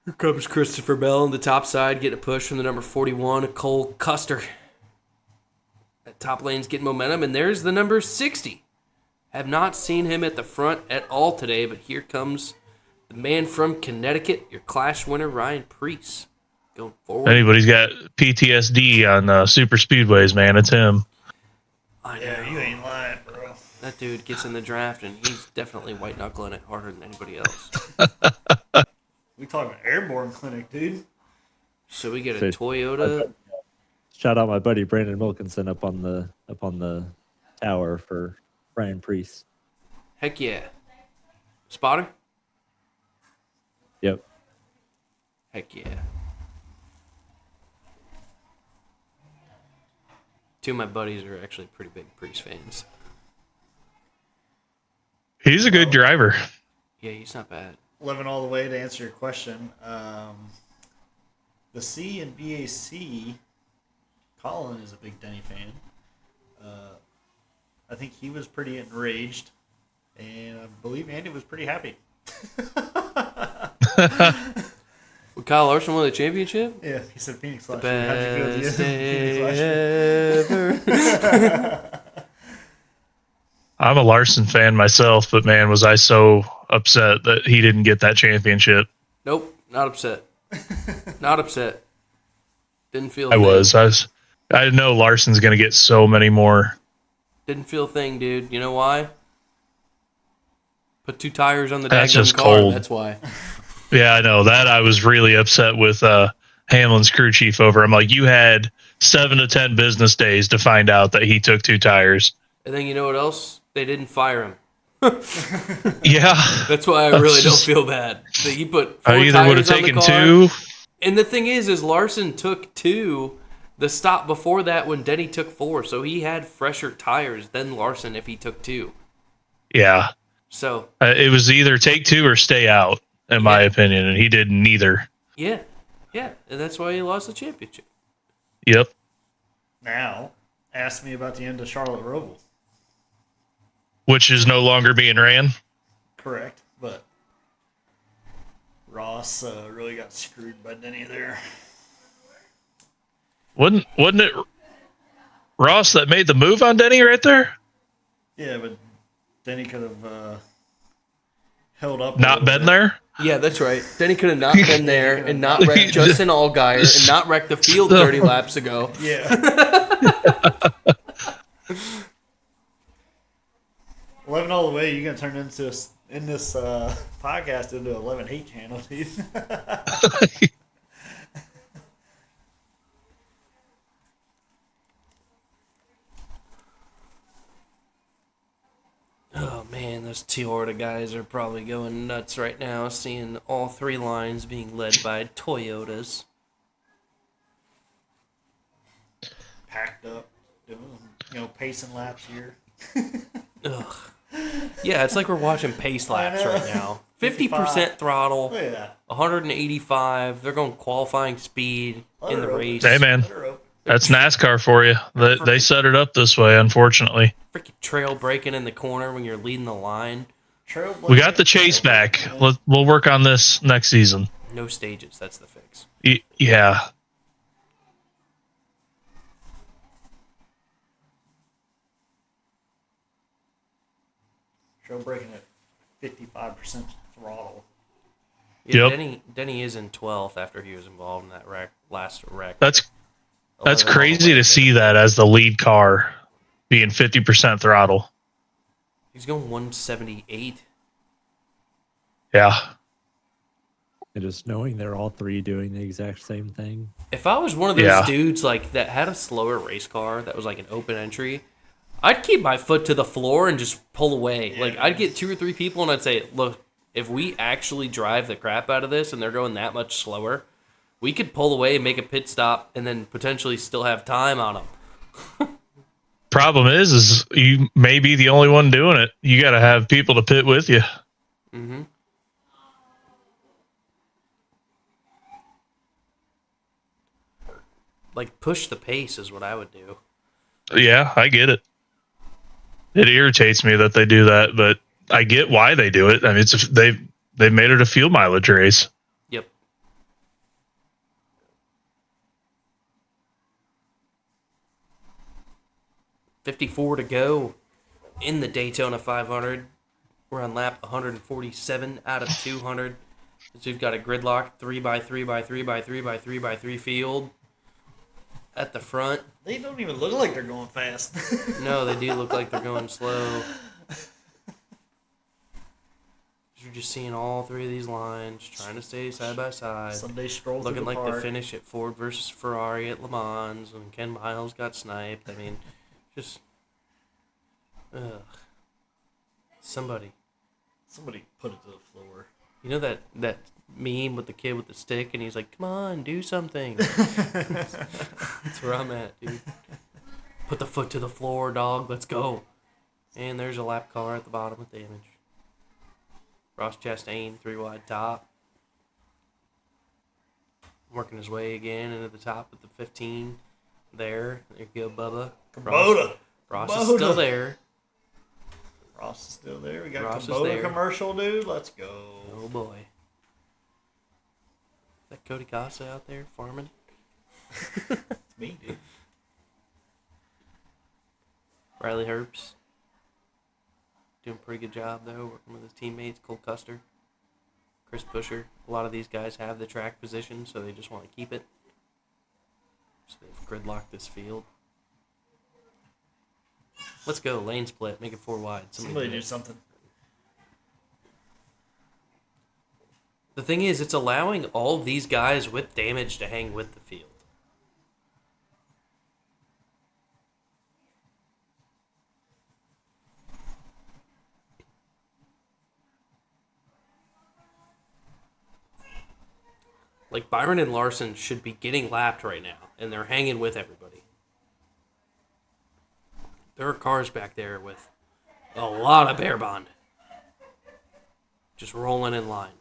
Here comes Christopher Bell on the top side, getting a push from the number 41, Cole Custer. That top lane's getting momentum, and there's the number 60. Have not seen him at the front at all today, but here comes the man from Connecticut, your Clash winner, Ryan Preece. Going forward. Anybody's got PTSD on super speedways, man. It's him. I know. Yeah, you ain't lying, bro. That dude gets in the draft, and he's definitely white-knuckling it harder than anybody else. We talking airborne clinic, dude. So we get a Toyota. Shout out my buddy Brandon Wilkinson up on the tower for Ryan Preece. Heck yeah. Spotter? Yep. Heck yeah. Two of my buddies are actually pretty big Preece fans. He's a good driver. Yeah, he's not bad. 11 all the way to answer your question. The C and BAC, Colin is a big Denny fan. I think he was pretty enraged, and I believe Andy was pretty happy. Well, Kyle Larson won the championship? Yeah, he said Phoenix last year. How'd you feel at the Best end of day Phoenix last year? ever. I'm a Larson fan myself, but man, was I so upset that he didn't get that championship. Nope, not upset. Not upset. Didn't feel a I thing. was. I know Larson's going to get so many more. Didn't feel a thing, dude. You know why? Put 2 tires on the That's daggum just car. cold. That's why. Yeah, I know that. I was really upset with Hamlin's crew chief over. I'm like, you had 7 to 10 business days to find out that he took 2 tires. And then you know what else? They didn't fire him. Yeah. That's why I really don't feel bad. That he put 4 I either would have tires on the taken car. 2. And the thing is Larson took 2 the stop before that when Denny took 4. So he had fresher tires than Larson if he took 2. Yeah. So, It was either take 2 or stay out, in my opinion, and he did neither. yeah. Yeah. And that's why he lost the championship. Yep. Now, ask me about the end of Charlotte Roval. Which is no longer being ran. Correct, but Ross really got screwed by Denny there. Wasn't it Ross that made the move on Denny right there? Yeah, but Denny could have held up. Not been there? Yeah, that's right. Denny could have not been there and not wrecked Justin Allgaier and not wrecked the field 30 laps ago. Yeah. 11 all the way. You're gonna turn into in this podcast into 11 hate channel, dude. Oh man, those Toyota guys are probably going nuts right now, seeing all 3 lines being led by Toyotas. Packed up, doing pacing laps here. Ugh. Yeah, it's like we're watching pace laps right now. 50% throttle, Look at that. 185. They're going qualifying speed in the race. Hey, man. Let her open. That's NASCAR for you. They set it up this way, unfortunately. Freaking trail breaking in the corner when you're leading the line. We got the chase back. We'll work on this next season. No stages. That's the fix. Yeah. Trail breaking at 55% throttle. Yeah, Yep. Denny is in 12th after he was involved in that last wreck. That's 11 all the crazy way to see that as the lead car being 50% throttle. He's going 178. Yeah. And just knowing they're all three doing the exact same thing. If I was one of those Yeah. dudes like that had a slower race car that was like an open entry, I'd keep my foot to the floor and just pull away. Like I'd get 2 or 3 people and I'd say, "Look, if we actually drive the crap out of this and they're going that much slower, we could pull away and make a pit stop and then potentially still have time on them." Problem is you may be the only one doing it. You got to have people to pit with you. Mm-hmm. Like push the pace is what I would do. Yeah, I get it. It irritates me that they do that, but I get why they do it. I mean, they've made it a fuel mileage race. Yep. $54 to go in the Daytona 500. We're on lap 147 out of 200. So we've got a gridlock 3x3x3x3x3x3 field at the front. They don't even look like they're going fast. No, they do look like they're going slow. You're just seeing all 3 of these lines trying to stay side by side. Sunday stroll Looking through the like the park. finish at Ford versus Ferrari at Le Mans when Ken Miles got sniped. I mean, just ugh. Somebody put it to the floor. You know that meme with the kid with the stick and he's like, "Come on, do something." That's where I'm at, dude. Put the foot to the floor, dog. Let's go. And there's a lap car at the bottom with damage. Ross Chastain, 3 wide top. Working his way again into the top with the 15. There you go, Bubba. Kubota. Ross Kubota. is still there. Ross is still there. We got Ross is Kubota there. commercial, dude. Let's go. Oh boy. Is that Cody Casa out there farming? It's me, dude. Riley Herbst. Doing a pretty good job, though, working with his teammates. Cole Custer. Chris Buescher. A lot of these guys have the track position, so they just want to keep it. So they've gridlocked this field. Let's go. Lane split. Make it 4 wide. Somebody do something. The thing is, it's allowing all of these guys with damage to hang with the field. Like, Byron and Larson should be getting lapped right now, and they're hanging with everybody. There are cars back there with a lot of bear bond. Just rolling in line.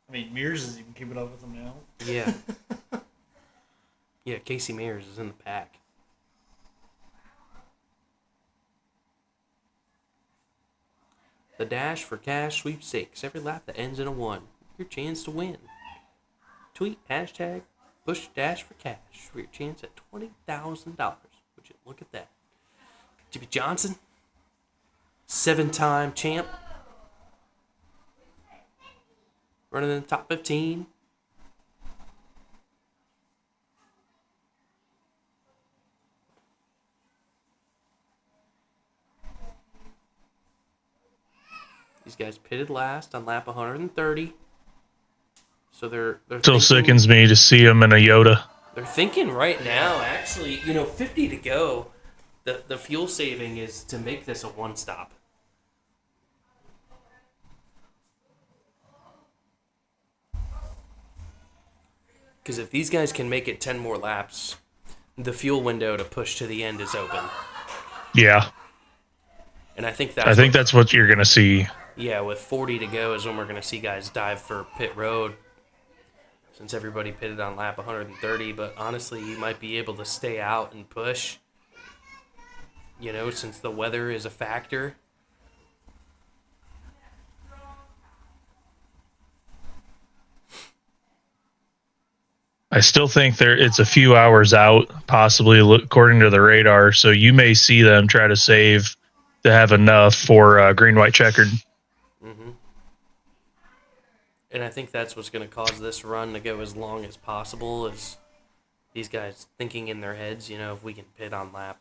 I mean, Mears is even keeping up with them now. Yeah. Yeah, Casey Mears is in the pack. The Dash for Cash sweepstakes. Every lap that ends in a 1. Your chance to win. Tweet hashtag Bush Dash for Cash for your chance at $20,000. Would you look at that? Jimmy Johnson, 7-time champ. Running in the top 15. These guys pitted last on lap 130. So they're Still thinking, sickens me to see him in a Yoda. They're thinking right now, actually, 50 to go. The fuel saving is to make this a 1-stop. Because if these guys can make it 10 more laps, the fuel window to push to the end is open. Yeah. And I think that's what you're going to see. Yeah, with 40 to go is when we're going to see guys dive for pit road. since everybody pitted on lap 130, but honestly, you might be able to stay out and push, since the weather is a factor. I still think it's a few hours out, possibly according to the radar. So you may see them try to save to have enough for green, white, checkered. Mm-hmm. And I think that's what's going to cause this run to go as long as possible, is these guys thinking in their heads, if we can pit on lap,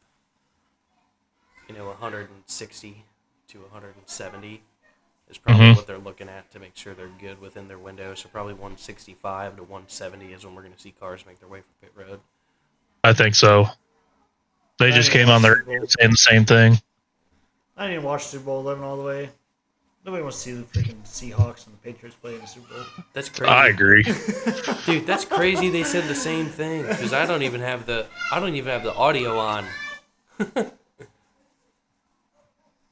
160 to 170 is probably what they're looking at to make sure they're good within their window. So probably 165 to 170 is when we're going to see cars make their way from pit road. I think so. They just came on there saying the same thing. I didn't watch Super Bowl 11 all the way. Nobody wants to see the freaking Seahawks and the Patriots play in the Super Bowl. That's crazy. I agree. Dude, that's crazy they said the same thing, because I don't even have the audio on.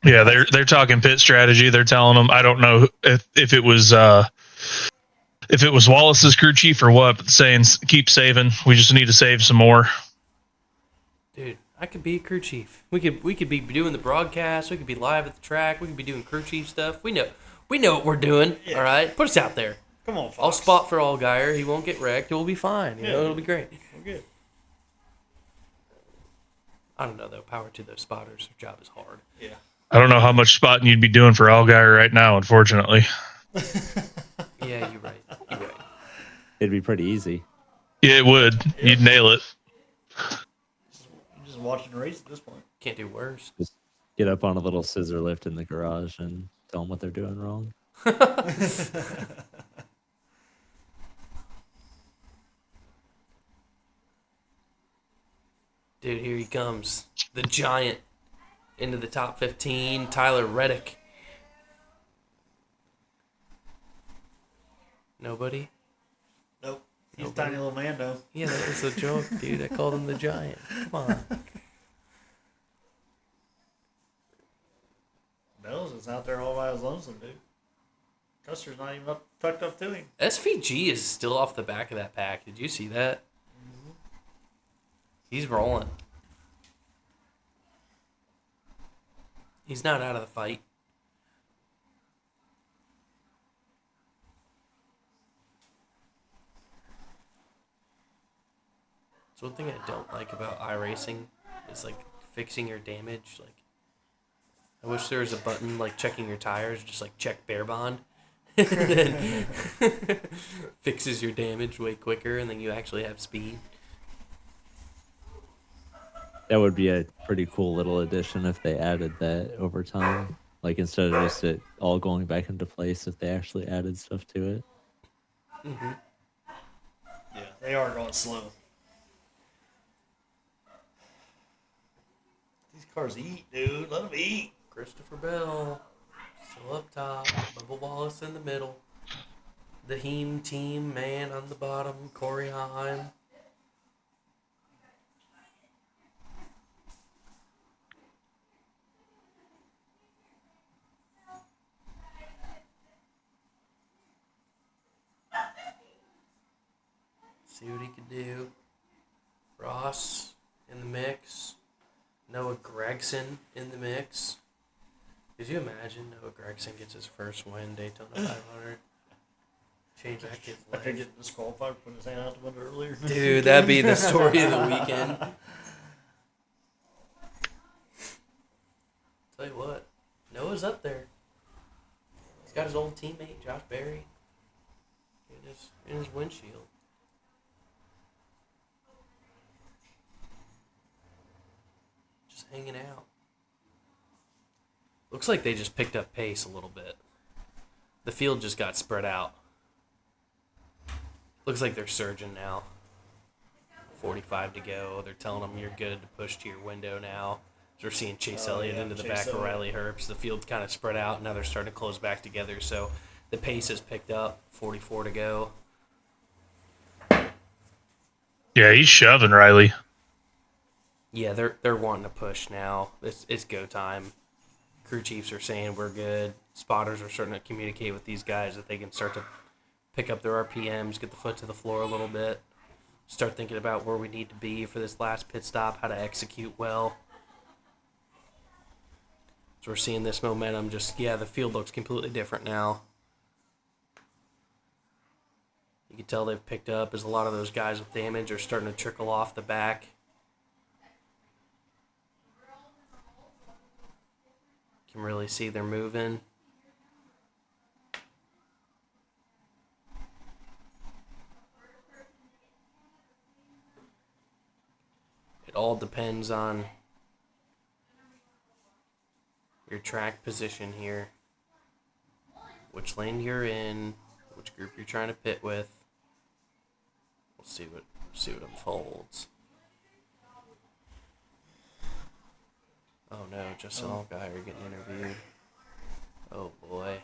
Yeah, they're talking pit strategy. They're telling them, I don't know if it was Wallace's crew chief or what, but saying keep saving. We just need to save some more. Dude, I could be a crew chief. We could be doing the broadcast. We could be live at the track. We could be doing crew chief stuff. We know what we're doing. Yeah. All right, put us out there. Come on, Fox. I'll spot for Allgaier. He won't get wrecked. We'll be fine. It'll be great. We're good. I don't know though. Power to those spotters. Their job is hard. Yeah. I don't know how much spotting you'd be doing for Allgaier right now, unfortunately. Yeah, you're right. It'd be pretty easy. Yeah, it would. Yeah. You'd nail it. You're just watching the race at this point. Can't do worse. Just get up on a little scissor lift in the garage and tell them what they're doing wrong. Dude, here he comes. The giant into the top 15, Tyler Reddick. Nobody? Nope. He's a tiny little man, though. Yeah, that was a joke, dude. I called him the giant. Come on. Bells is out there all by his lonesome, dude. Custer's not even tucked up to him. SVG is still off the back of that pack. Did you see that? Mm-hmm. He's rolling. He's not out of the fight. So one thing I don't like about iRacing is like fixing your damage. Like, I wish there was a button like checking your tires, just like check bare bond, and then fixes your damage way quicker, and then you actually have speed. That would be a pretty cool little addition if they added that over time. Like, instead of just it all going back into place, if they actually added stuff to it. Mm-hmm. Yeah, they are going slow. These cars eat, dude. Let them eat. Christopher Bell still up top. Bubba Wallace in the middle. The Heem team man on the bottom. Corey Heim. See what he can do. Ross in the mix. Noah Gregson in the mix. Could you imagine Noah Gregson gets his first win Daytona 500? Change that kid's life. After getting disqualified, putting his hand out the window earlier. Dude, that'd be the story of the weekend. Tell you what, Noah's up there. He's got his old teammate Josh Berry in his windshield. Just hanging out. Looks like they just picked up pace a little bit. The field just got spread out. Looks like they're surging now. 45 to go. They're telling them you're good to push to your window now. So we're seeing Chase Elliott into the back of Riley Herbst. The field's kind of spread out. Now they're starting to close back together. So the pace has picked up. 44 to go. Yeah, he's shoving Riley. Yeah, they're wanting to push now. It's go time. Crew chiefs are saying we're good. Spotters are starting to communicate with these guys that they can start to pick up their RPMs, get the foot to the floor a little bit, start thinking about where we need to be for this last pit stop, how to execute well. So we're seeing this momentum the field looks completely different now. You can tell they've picked up as a lot of those guys with damage are starting to trickle off the back. Can really see they're moving. It all depends on your track position here. Which lane you're in, which group you're trying to pit with. We'll see what unfolds. Oh no, Justin Allgaier getting interviewed. Oh boy.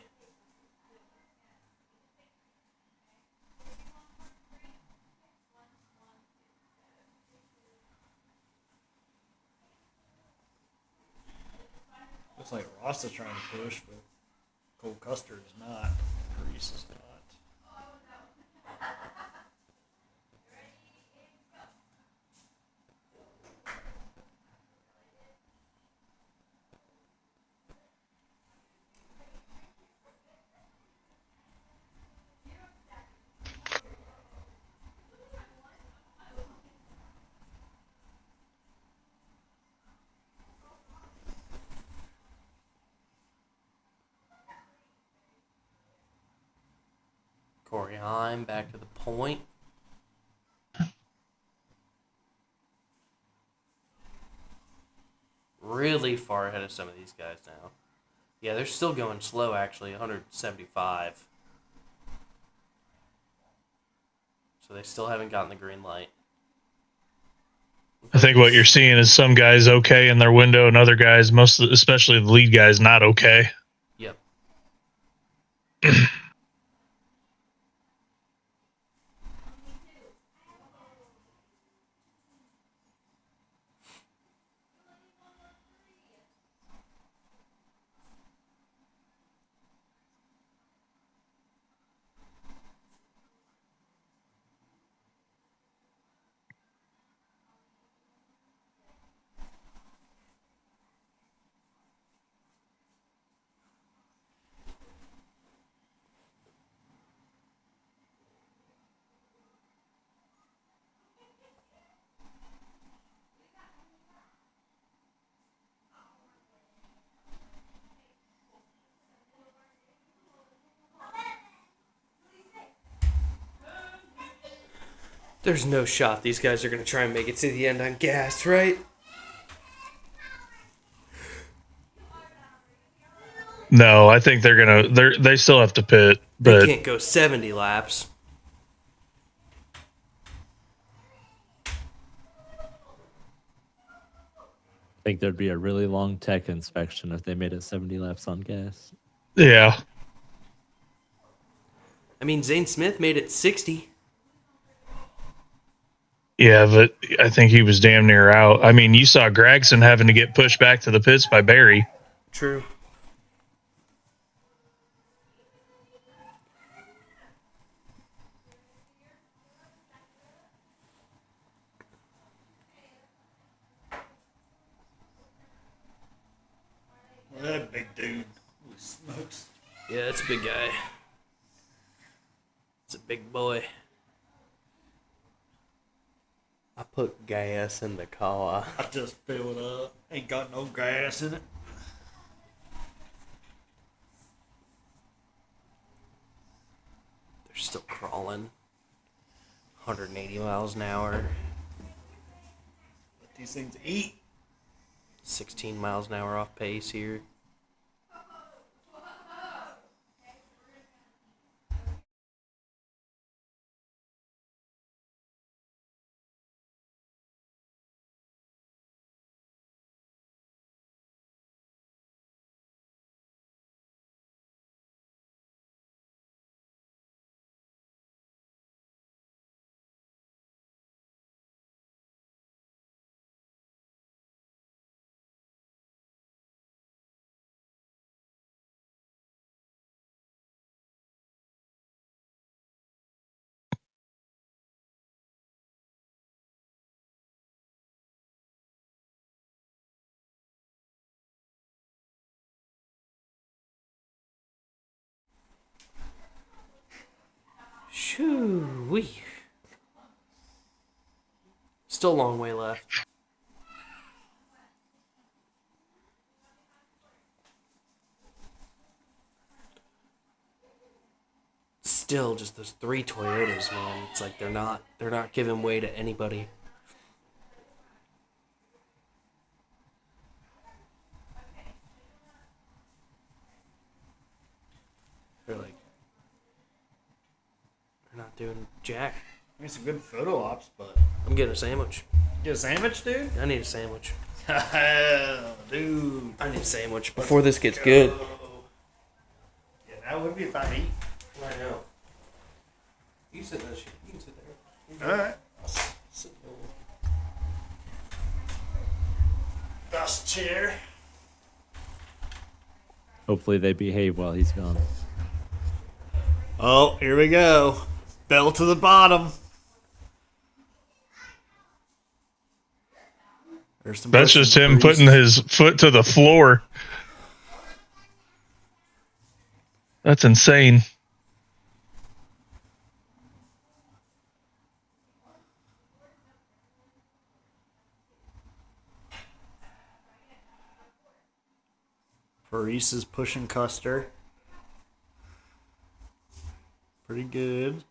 Looks like Ross is trying to push, but Cole Custer is not. Reese is not. Corey Heim back to the point. Really far ahead of some of these guys now. Yeah, they're still going slow, actually, 175. So they still haven't gotten the green light. I think what you're seeing is some guys okay in their window and other guys, especially the lead guys, not okay. Yep. There's no shot these guys are going to try and make it to the end on gas, right? No, I think they still have to pit, They but can't go 70 laps. I think there'd be a really long tech inspection if they made it 70 laps on gas. yeah. I mean, Zane Smith made it 60. Yeah, but I think he was damn near out. I mean, you saw Gregson having to get pushed back to the pits by Barry. True. Well, that big dude. Holy smokes. Yeah, that's a big guy. It's a big boy. I put gas in the car. I just filled up. Ain't got no gas in it. They're still crawling. 180 miles an hour. Let these things eat. 16 miles an hour off pace here. Whoo-wee. Still a long way left. Still just those 3 Toyotas, man. It's like they're not giving way to anybody. They're not doing jack. I mean, some good photo ops, but I'm getting a sandwich. get a sandwich, dude. I need a sandwich. Dude. I need a sandwich before this gets good. Yeah, that would be if I eat. I know. You sit there. You can sit there. All right. Sit Dust chair. Hopefully they behave while he's gone. Oh, here we go. Bell to the bottom. There's some That's just him putting his foot to the floor. That's insane. Paris is pushing Custer. Pretty good.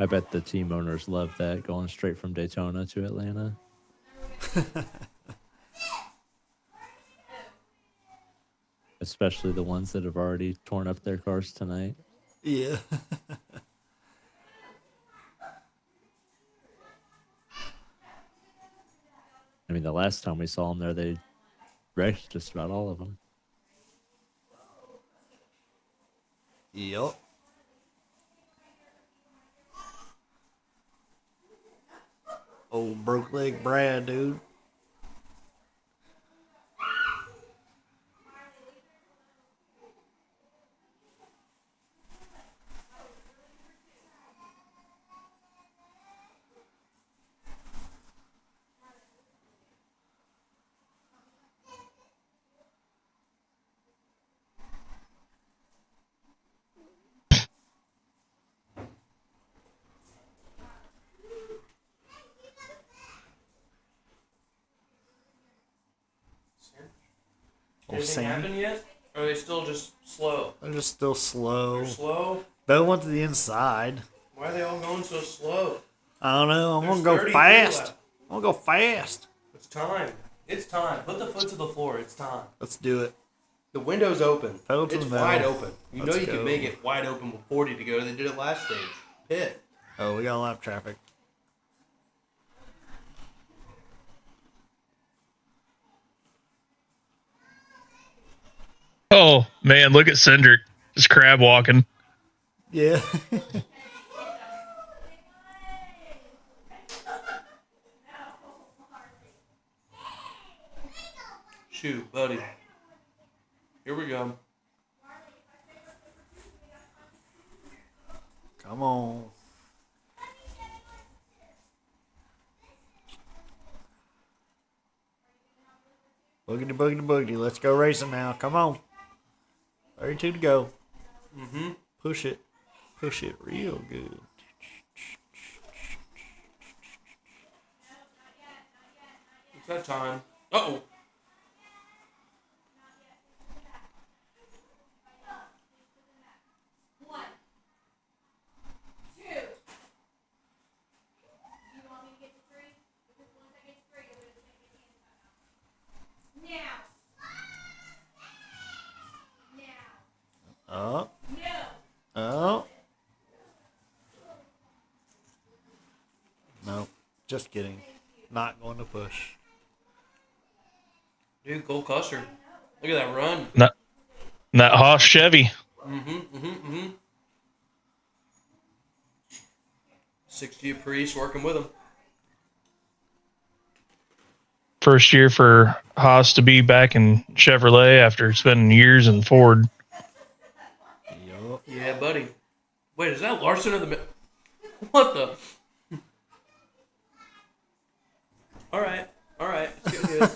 I bet the team owners love that, going straight from Daytona to Atlanta. Especially the ones that have already torn up their cars tonight. Yeah. I mean, the last time we saw them there, they wrecked just about all of them. Yup. Old broke leg Brad, dude. Anything happen yet? Or are they still just slow? They're just still slow. They're slow? They went to the inside. Why are they all going so slow? I don't know. I'm There's gonna go 33 fast. left. I'm gonna go fast. It's time. It's time. Put the foot to the floor. It's time. Let's do it. The window's open. Pedal to It's the metal. wide open. You Let's know you go. can make it wide open with 40 to go. They did it last stage. Pit. Oh, we got a lot of traffic. Oh man, look at Cindric just crab walking. Yeah. Shoot, buddy. Here we go. Come on. Boogity, boogity, boogity. Let's go racing now. Come on. 32 to go. Mm-hmm. Push it. Push it real good. It's that time. Uh-oh. One, two. You want me to get to three? Because once I get to three, you'll be able to get the inside. Now. Now. Just kidding. Not going to push. Dude, Cole Custer. Look at that run. That Haas Chevy. 60th Priest working with him. First year for Haas to be back in Chevrolet after spending years in Ford. Yup. Yeah, buddy. Wait, is that Larson in the middle? What the? All right. It's getting good.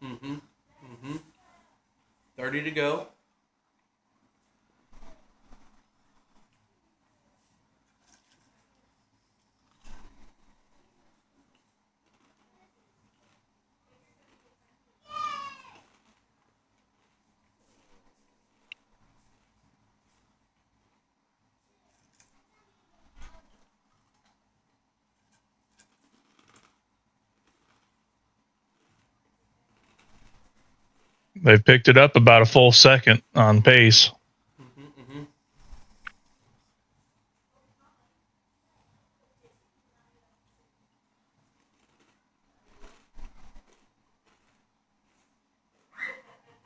Mm-hmm. 30 to go. They've picked it up about a full second on pace.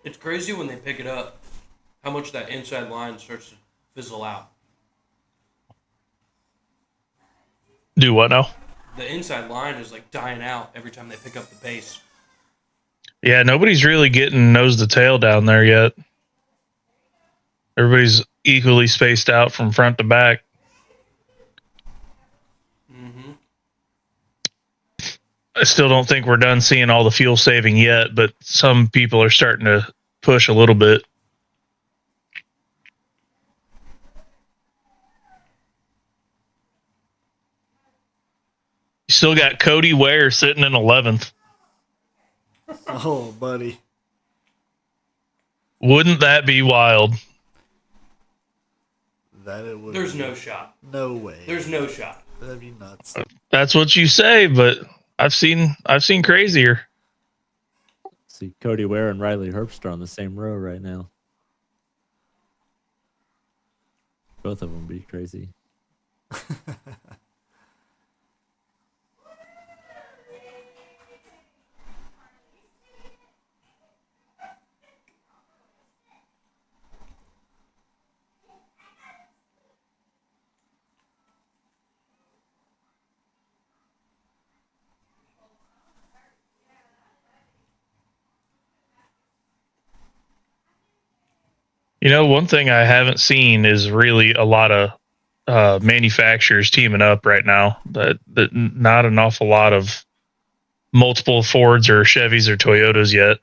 It's crazy when they pick it up, how much that inside line starts to fizzle out. Do what now? The inside line is like dying out every time they pick up the pace. Yeah, nobody's really getting nose to tail down there yet. Everybody's equally spaced out from front to back. I still don't think we're done seeing all the fuel saving yet, but some people are starting to push a little bit. You still got Cody Ware sitting in 11th. Oh, buddy. Wouldn't that be wild? That it would. There's no shot. No way. There's no shot. That'd be nuts. That's what you say, but I've seen crazier. See, Cody Ware and Riley Herbst are on the same row right now. Both of them be crazy. You know, one thing I haven't seen is really a lot of manufacturers teaming up right now. That not an awful lot of multiple Fords or Chevys or Toyotas yet.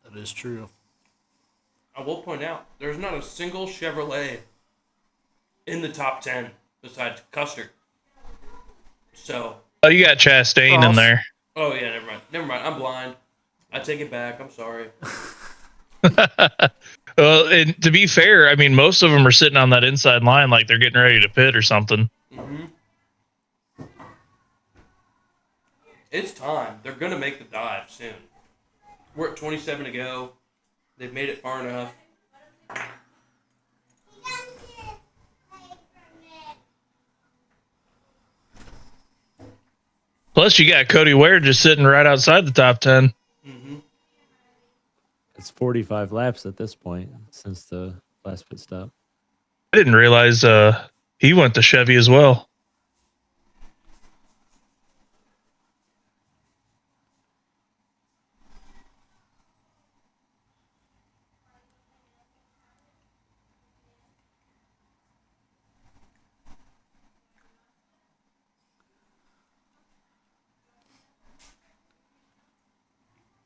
That is true. I will point out, there's not a single Chevrolet in the top 10 besides Custer. So. Oh, you got Chastain in there. Oh, yeah, never mind. I'm blind. I take it back. I'm sorry. Well, and to be fair, I mean, most of them are sitting on that inside line like they're getting ready to pit or something. Mm-hmm. It's time. They're going to make the dive soon. We're at 27 to go. They've made it far enough. Plus, you got Cody Ware just sitting right outside the top 10. Mm-hmm. It's 45 laps at this point since the last pit stop. I didn't realize he went to Chevy as well.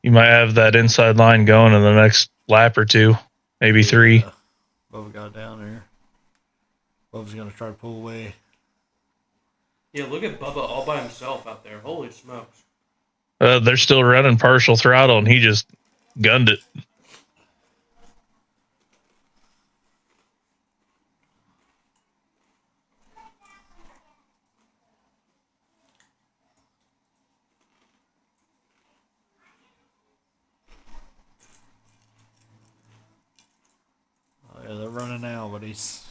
You might have that inside line going in the next lap or two, maybe three. Bubba got down there. Bubba's going to try to pull away. Yeah, look at Bubba all by himself out there. Holy smokes. They're still running partial throttle, and he just gunned it. Oh, yeah, they're running now, but he's.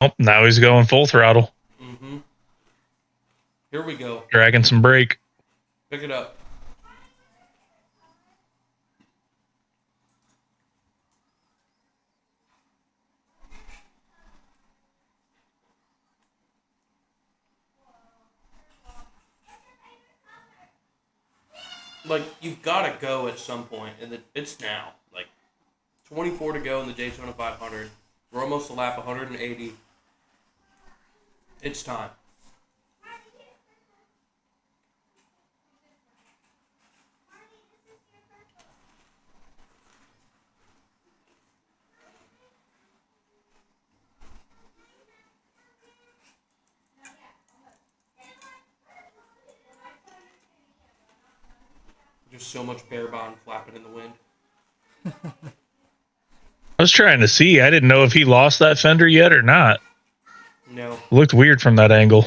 Oh, now he's going full throttle, Mm-hmm. Here we go. dragging some brake. Pick it up. Like, you've got to go at some point, and it's now. Like, 24 to go in the Daytona 500. We're almost a lap 180. It's time. There's so much bear bond flapping in the wind. I was trying to see. I didn't know if he lost that fender yet or not. No. It looked weird from that angle.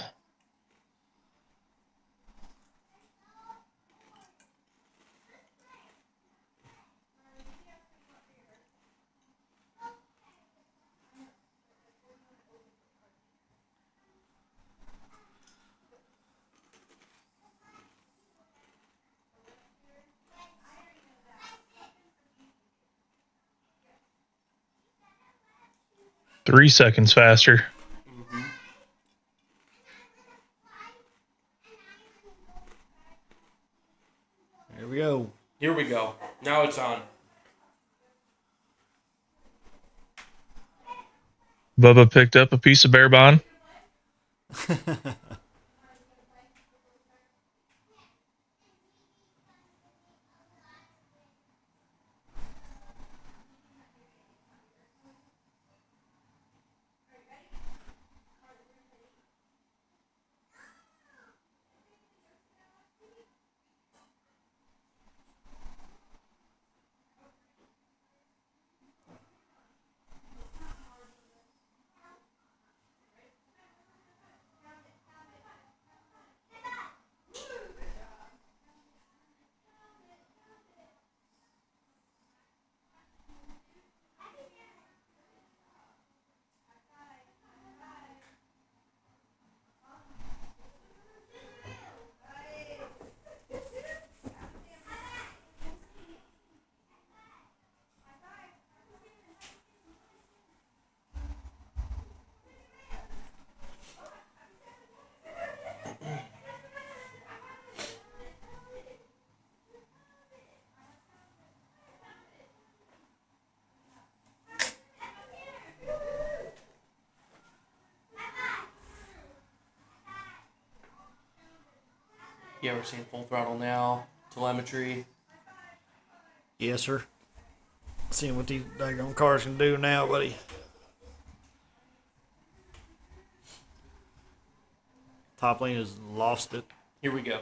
Three seconds faster. Mm-hmm. Here we go. Here we go. Now it's on. Bubba picked up a piece of bear bond. Yeah, we're seeing full throttle now. Telemetry. Yes, sir. Seeing what these daggone cars can do now, buddy. Top lane has lost it. Here we go.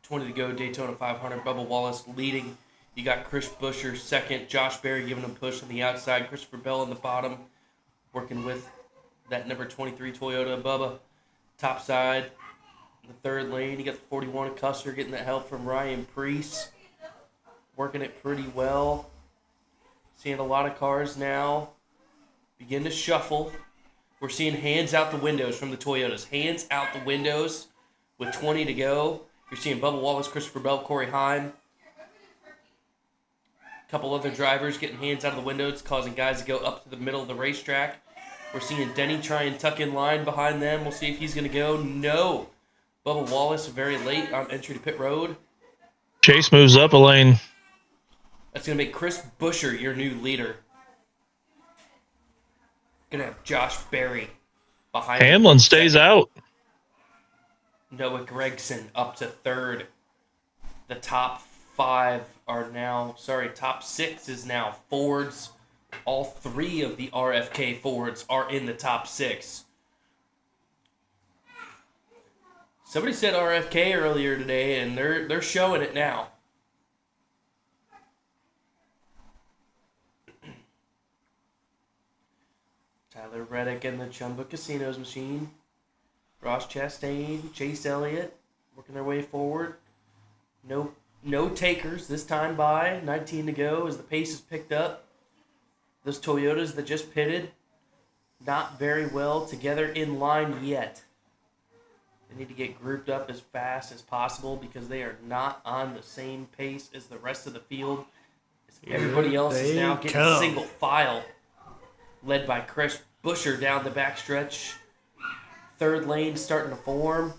$20 to go, Daytona 500. Bubba Wallace leading. You got Chris Buescher second. Josh Berry giving him a push on the outside. Christopher Bell on the bottom, working with that number 23 Toyota. Bubba, top side. In the third lane, you got the 41 Custer getting that help from Ryan Priest. Working it pretty well. Seeing a lot of cars now begin to shuffle. We're seeing hands out the windows from the Toyotas. Hands out the windows with 20 to go. You're seeing Bubba Wallace, Christopher Bell, Corey Heim. A couple other drivers getting hands out of the windows, causing guys to go up to the middle of the racetrack. We're seeing Denny try and tuck in line behind them. We'll see if he's going to go. No. Bubba Wallace very late on entry to pit road. Chase moves up a lane. That's going to make Chris Buescher your new leader. Going to have Josh Berry behind him. Hamlin stays out. Noah Gregson up to third. The top 5 are now, top 6 is now Fords, All 3 of the RFK Fords are in the top 6. Somebody said RFK earlier today, and they're showing it now. Tyler Reddick and the Chumba Casinos machine. Ross Chastain, Chase Elliott, working their way forward. No takers this time by. 19 to go as the pace is picked up. Those Toyotas that just pitted, not very well together in line yet. They need to get grouped up as fast as possible because they are not on the same pace as the rest of the field. Everybody else is now getting single file, led by Chris Buescher down the backstretch. Third lane starting to form.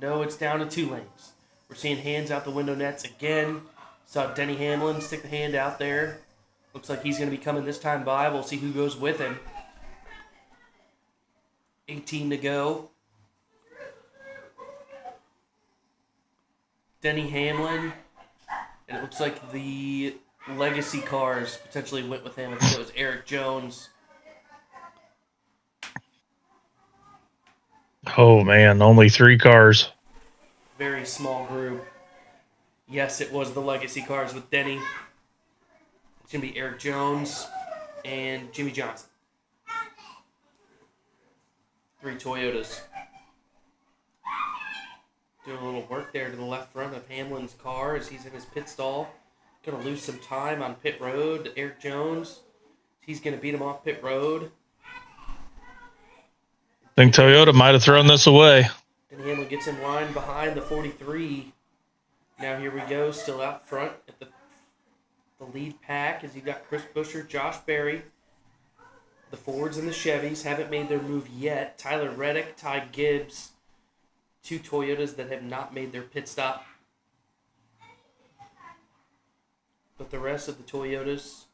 No, it's down to 2 lanes. We're seeing hands out the window nets again. Saw Denny Hamlin stick the hand out there. Looks like he's going to be coming this time by. We'll see who goes with him. 18 to go. Denny Hamlin. And it looks like the legacy cars potentially went with him. I think it was Eric Jones. Oh, man, only 3 cars. Very small group. Yes, it was the legacy cars with Denny. It's going to be Eric Jones and Jimmy Johnson. 3 Toyotas. Doing a little work there to the left front of Hamlin's car as he's in his pit stall. Going to lose some time on pit road. Eric Jones. He's going to beat him off pit road. I think Toyota might have thrown this away. Then Hamlin gets in line behind the 43. Now here we go, still out front at the lead pack as you got Chris Buescher, Josh Berry. The Fords and the Chevys haven't made their move yet. Tyler Reddick, Ty Gibbs, 2 Toyotas that have not made their pit stop. But the rest of the Toyotas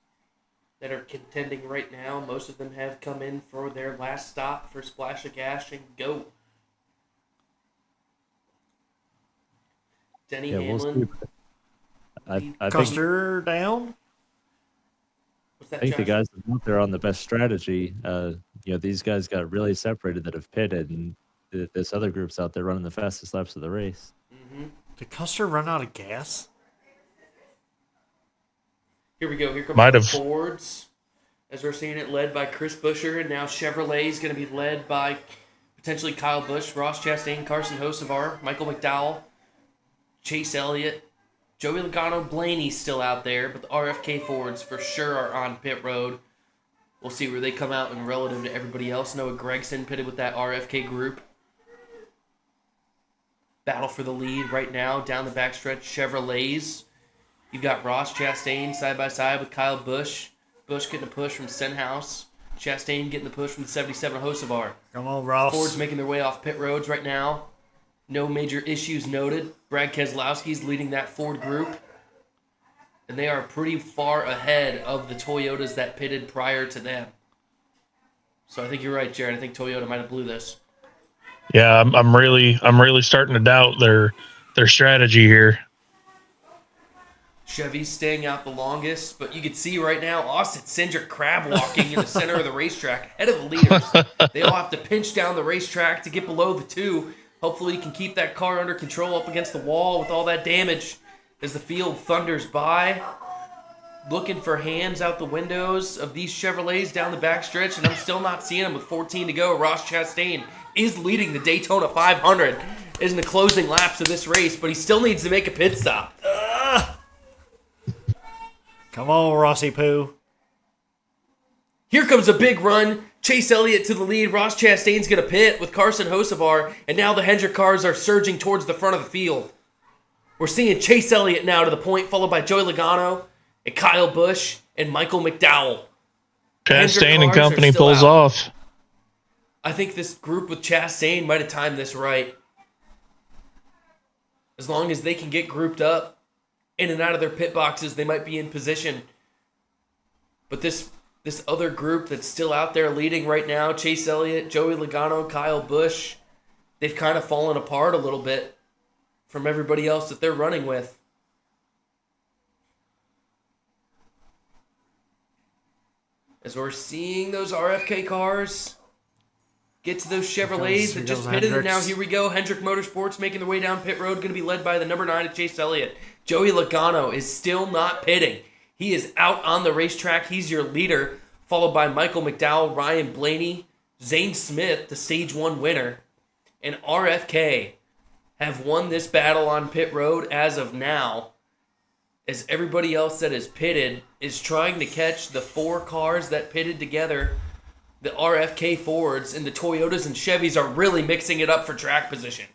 that are contending right now, most of them have come in for their last stop for splash of gas and go. Denny Hamlin. I Custer down. What's that, think the Josh? guys that went there on the best strategy, these guys got really separated that have pitted, and this other group's out there running the fastest laps of the race. Mm-hmm. Did Custer run out of gas? Here we go. Here comes Might the have. Fords. As we're seeing it led by Chris Buescher, and now Chevrolet is going to be led by potentially Kyle Busch, Ross Chastain, Carson Hocevar, Michael McDowell, Chase Elliott, Joey Logano, Blaney's still out there, but the RFK Fords for sure are on pit road. We'll see where they come out in relative to everybody else. Noah Gragson pitted with that RFK group. Battle for the lead right now down the backstretch. Chevrolets. You've got Ross Chastain side by side with Kyle Busch. Busch getting a push from Stenhouse. Chastain getting the push from the 77 Hocevar. Come on, Ross. Fords making their way off pit roads right now. No major issues noted. Brad Keselowski's leading that Ford group. And they are pretty far ahead of the Toyotas that pitted prior to them. So I think you're right, Jared. I think Toyota might have blew this. Yeah, I'm really starting to doubt their strategy here. Chevy's staying out the longest, but you can see right now Austin Cindric crab walking in the center of the racetrack, ahead of the leaders. They all have to pinch down the racetrack to get below the 2. Hopefully he can keep that car under control up against the wall with all that damage as the field thunders by. Looking for hands out the windows of these Chevrolets down the backstretch, and I'm still not seeing them with 14 to go. Ross Chastain is leading the Daytona 500 in the closing laps of this race, but he still needs to make a pit stop. Come on, Rossi Poo. Here comes a big run. Chase Elliott to the lead. Ross Chastain's going to pit with Carson Hocevar, and now the Hendrick cars are surging towards the front of the field. We're seeing Chase Elliott now to the point, followed by Joey Logano and Kyle Busch and Michael McDowell. Chastain and company pulls off. I think this group with Chastain might have timed this right. As long as they can get grouped up in and out of their pit boxes, they might be in position. But this other group that's still out there leading right now, Chase Elliott, Joey Logano, Kyle Busch, they've kind of fallen apart a little bit from everybody else that they're running with. as we're seeing those RFK cars get to those Chevrolets that just goes pitted. And now Hendricks. here we go. Hendrick Motorsports making their way down pit road. Going to be led by the number 9 at Chase Elliott. Joey Logano is still not pitting. He is out on the racetrack. He's your leader, followed by Michael McDowell, Ryan Blaney, Zane Smith, the Stage 1 winner, and RFK have won this battle on pit road as of now, as everybody else that is pitted is trying to catch the 4 cars that pitted together. The RFK Fords and the Toyotas and Chevys are really mixing it up for track position.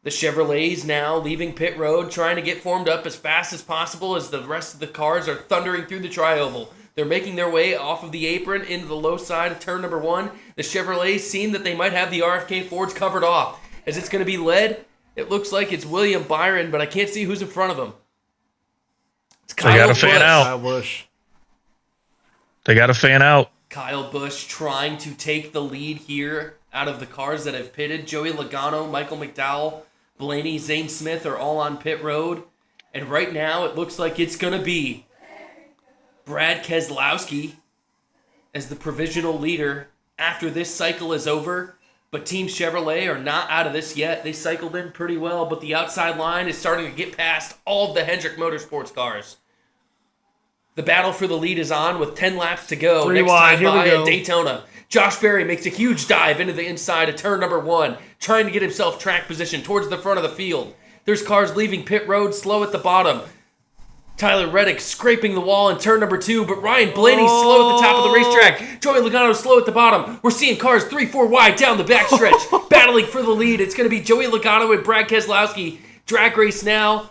The Chevrolets now leaving pit road, trying to get formed up as fast as possible as the rest of the cars are thundering through the tri-oval. They're making their way off of the apron into the low side of turn number 1. The Chevrolets seem that they might have the RFK Fords covered off. As it's going to be led, it looks like it's William Byron, but I can't see who's in front of him. It's They got to fan Busch. out. Kyle Busch. They got to fan out. Kyle Busch trying to take the lead here out of the cars that have pitted. Joey Logano, Michael McDowell, Blaney, Zane Smith are all on pit road. And right now it looks like it's going to be Brad Keselowski as the provisional leader after this cycle is over. But Team Chevrolet are not out of this yet. They cycled in pretty well, but the outside line is starting to get past all of the Hendrick Motorsports cars. The battle for the lead is on with 10 laps to go. 3 Next wide, time here we by go. at Daytona. Josh Berry makes a huge dive into the inside of turn number 1, trying to get himself track position towards the front of the field. There's cars leaving pit road slow at the bottom. Tyler Reddick scraping the wall in turn number 2, but Ryan Blaney's slow at the top of the racetrack. Joey Logano slow at the bottom. We're seeing cars 3-4 wide down the backstretch, battling for the lead. It's going to be Joey Logano and Brad Keselowski. Drag race now.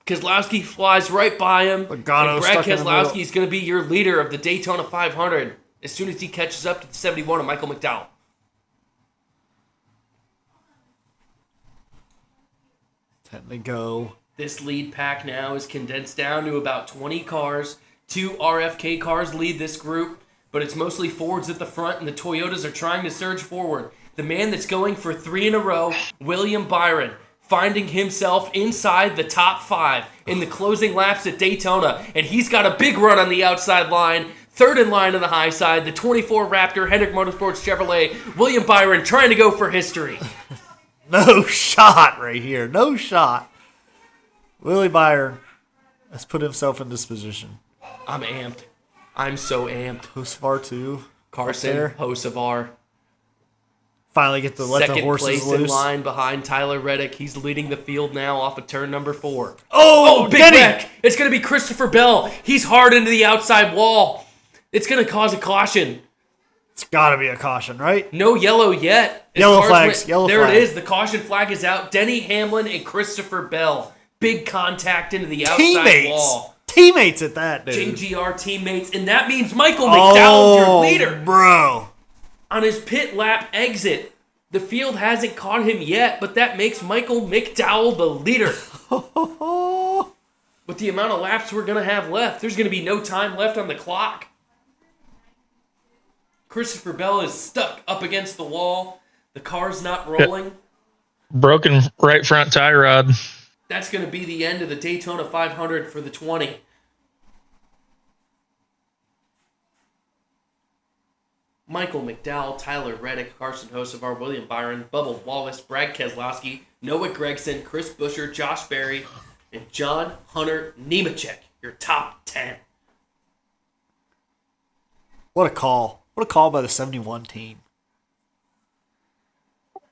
Keselowski flies right by him. Logano And Brad stuck in the middle. Keselowski is going to be your leader of the Daytona 500 as soon as he catches up to the 71 of Michael McDowell. Time to go. This lead pack now is condensed down to about 20 cars. 2 RFK cars lead this group, but it's mostly Fords at the front, and the Toyotas are trying to surge forward. The man that's going for 3 in a row, William Byron, finding himself inside the top 5 in the closing laps at Daytona, and he's got a big run on the outside line. 3rd in line on the high side, the 24 Raptor Hendrick Motorsports Chevrolet. William Byron trying to go for history. No shot right here. No shot. Willie Byron has put himself in this position. I'm amped. I'm so amped. Husvar too. Carson, there. Hocevar. Finally get to let the Second horses place in loose. line behind Tyler Reddick. He's leading the field now off of turn number 4. Oh, Big Denny! wreck. It's going to be Christopher Bell. He's hard into the outside wall. It's going to cause a caution. It's got to be a caution, right? No yellow yet. As Yellow far as flags, when- yellow there flag. it is. The caution flag is out. Denny Hamlin and Christopher Bell. Big contact into the outside Teammates. wall. Teammates at that, dude. JGR teammates. And that means Michael McDowell's your leader. Bro. On his pit lap exit. The field hasn't caught him yet, but that makes Michael McDowell the leader. With the amount of laps we're going to have left, there's going to be no time left on the clock. Christopher Bell is stuck up against the wall. The car's not rolling. Broken right front tie rod. That's going to be the end of the Daytona 500 for the 20. Michael McDowell, Tyler Reddick, Carson Hocevar, William Byron, Bubba Wallace, Brad Keselowski, Noah Gragson, Chris Buescher, Josh Berry, and John Hunter Nemechek, your top 10. What a call. What a call by the 71 team.